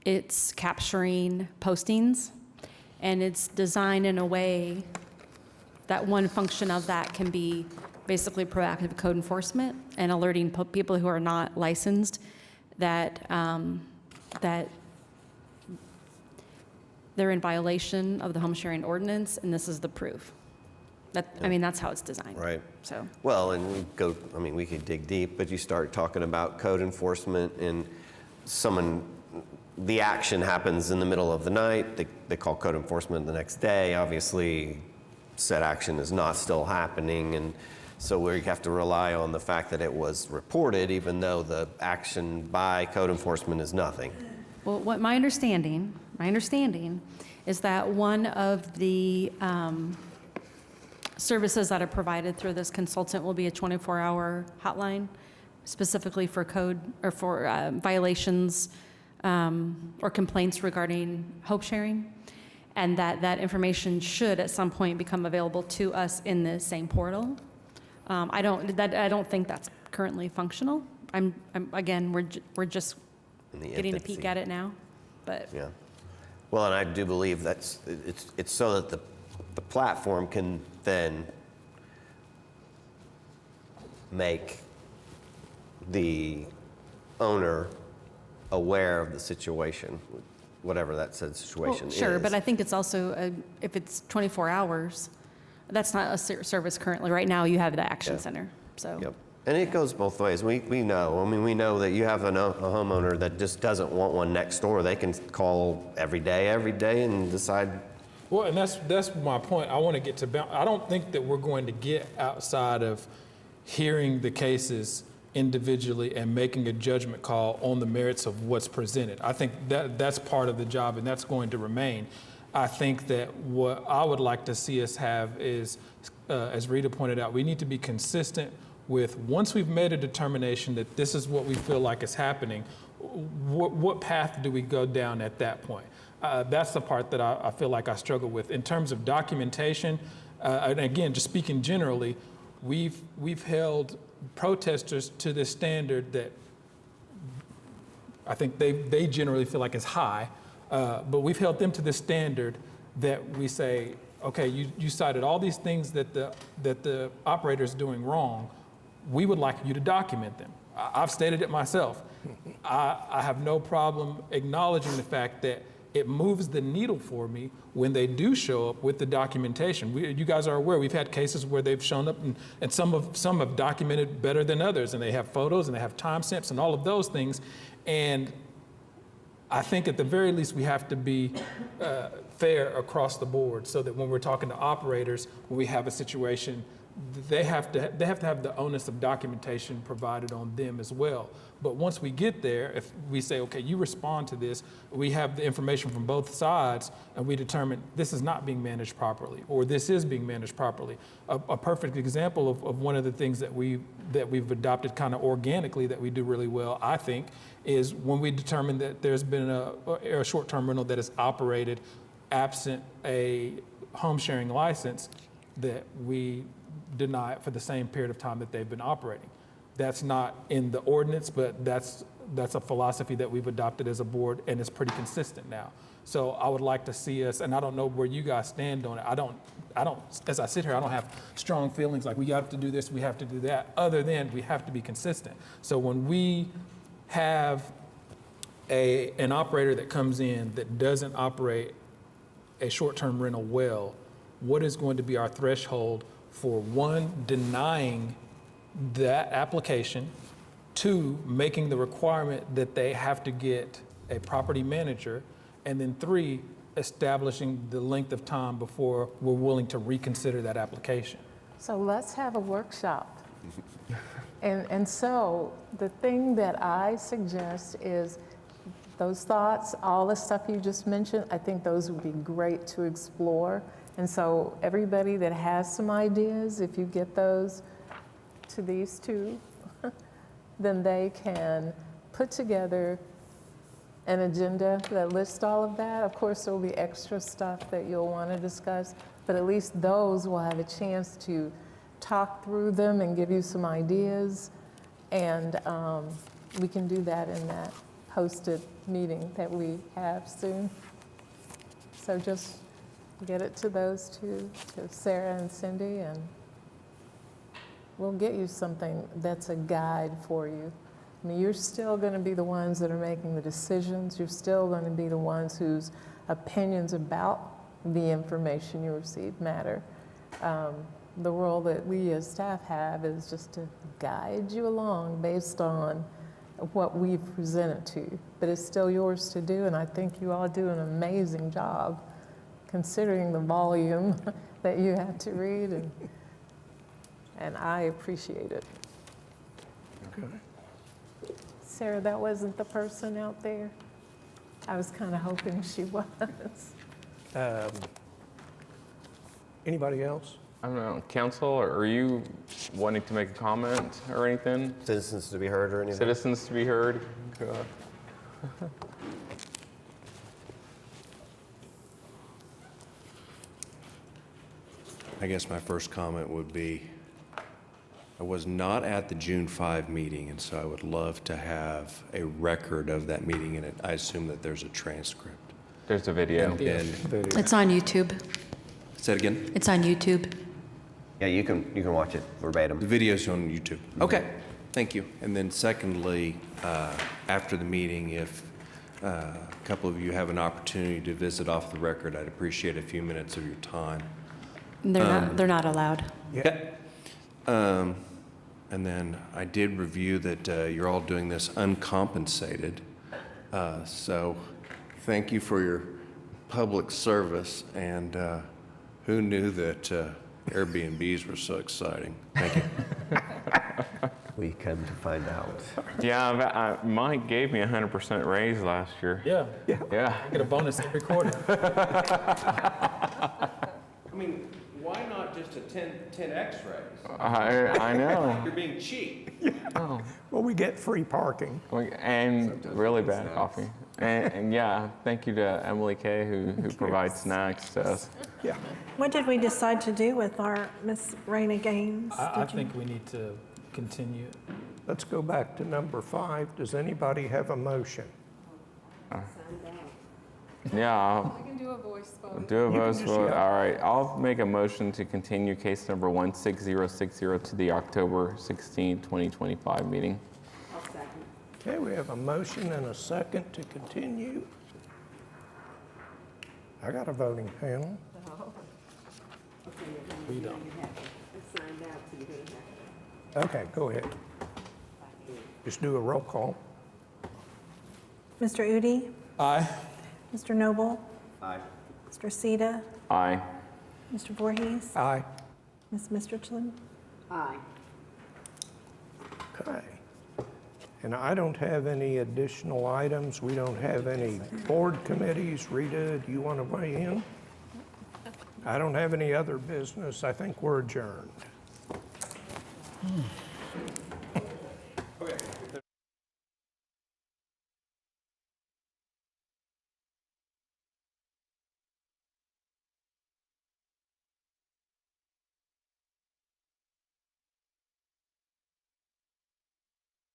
it's capturing postings, and it's designed in a way that one function of that can be basically proactive code enforcement and alerting people who are not licensed that that they're in violation of the home sharing ordinance, and this is the proof. I mean, that's how it's designed. Right. So. Well, and we could dig deep, but you start talking about code enforcement, and the action happens in the middle of the night. They call code enforcement the next day. Obviously, said action is not still happening, and so we have to rely on the fact that it was reported, even though the action by code enforcement is nothing. Well, what my understanding is that one of the services that are provided through this consultant will be a 24-hour hotline, specifically for code or for violations or complaints regarding home sharing, and that information should at some point become available to us in the same portal. I don't think that's currently functional. Again, we're just getting a peek at it now, but. Yeah. Well, and I do believe it's so that the platform can then make the owner aware of the situation, whatever that said situation is. Sure, but I think it's also, if it's 24 hours, that's not a service currently. Right now, you have the Action Center, so. Yep. And it goes both ways. We know. I mean, we know that you have a homeowner that just doesn't want one next door. They can call every day and decide. Well, and that's my point. I want to get to. I don't think that we're going to get outside of hearing the cases individually and making a judgment call on the merits of what's presented. I think that's part of the job, and that's going to remain. I think that what I would like to see us have is, as Rita pointed out, we need to be consistent with, once we've made a determination that this is what we feel like is happening, what path do we go down at that point? That's the part that I feel like I struggle with. In terms of documentation, and again, just speaking generally, we've held protesters to this standard that I think they generally feel like is high, but we've held them to this standard that we say, okay, you cited all these things that the operator is doing wrong. We would like you to document them. I've stated it myself. I have no problem acknowledging the fact that it moves the needle for me when they do show up with the documentation. You guys are aware, we've had cases where they've shown up and some have documented better than others, and they have photos and they have timestamps and all of those things. And I think at the very least we have to be fair across the board, so that when we're talking to operators, when we have a situation, they have to have the onus of documentation provided on them as well. But once we get there, if we say, okay, you respond to this, we have the information from both sides, and we determine this is not being managed properly, or this is being managed properly. A perfect example of one of the things that we've adopted kind of organically that we do really well, I think, is when we determine that there's been a short-term rental that is operated absent a home sharing license, that we deny it for the same period of time that they've been operating. That's not in the ordinance, but that's a philosophy that we've adopted as a board, and it's pretty consistent now. So I would like to see us, and I don't know where you guys stand on it. I don't, as I sit here, I don't have strong feelings like we have to do this, we have to do that, other than we have to be consistent. So when we have an operator that comes in that doesn't operate a short-term rental well, what is going to be our threshold for, one, denying that application, two, making the requirement that they have to get a property manager, and then three, establishing the length of time before we're willing to reconsider that application? So let's have a workshop. And so the thing that I suggest is those thoughts, all the stuff you just mentioned, I think those would be great to explore. And so everybody that has some ideas, if you get those to these two, then they can put together an agenda that lists all of that. Of course, there will be extra stuff that you'll want to discuss, but at least those will have a chance to talk through them and give you some ideas. And we can do that in that hosted meeting that we have soon. So just get it to those two, to Sarah and Cindy, and we'll get you something that's a guide for you. I mean, you're still going to be the ones that are making the decisions. You're still going to be the ones whose opinions about the information you receive matter. The role that we as staff have is just to guide you along based on what we've presented to you. But it's still yours to do, and I think you all do an amazing job considering the volume that you have to read, and I appreciate it. Okay. Sarah, that wasn't the person out there? I was kind of hoping she was. Anybody else? I don't know, council, are you wanting to make a comment or anything? Citizens to be heard or anything? Citizens to be heard? Go ahead. I guess my first comment would be, I was not at the June 5 meeting, and so I would love to have a record of that meeting, and I assume that there's a transcript. There's a video. And It's on YouTube. say it again? It's on YouTube. Yeah, you can watch it verbatim. The video's on YouTube. Okay, thank you. And then secondly, after the meeting, if a couple of you have an opportunity to visit off the record, I'd appreciate a few minutes of your time. They're not allowed. Okay. And then I did review that you're all doing this uncompensated. So thank you for your public service. And who knew that Airbnbs were so exciting? Thank you. We come to find out. Yeah, Mike gave me a 100% raise last year. Yeah. Yeah. I get a bonus every quarter. I mean, why not just a 10X raise? I know. You're being cheap. Oh. Well, we get free parking. And really bad coffee. And yeah, thank you to Emily Kay who provides snacks to us. Yeah. What did we decide to do with our Miss Raina Gaines? I think we need to continue. Let's go back to number 5. Does anybody have a motion? Yeah. I can do a voice vote. Do a voice just vote. yell. All right. I'll make a motion to continue case number 16060 to the October 16, 2025 meeting. Okay, we have a motion and a second to continue. I got a voting panel. We don't. Okay, go ahead. Just do a roll call. Mr. Udi? Aye. Mr. Noble? Aye. Mr. Sita? Aye. Mr. Voorhees? Aye. Ms. Misterton? Aye. Okay. And I don't have any additional items. We don't have any board committees. Rita, do you want to weigh in? I don't have any other business. I think we're adjourned.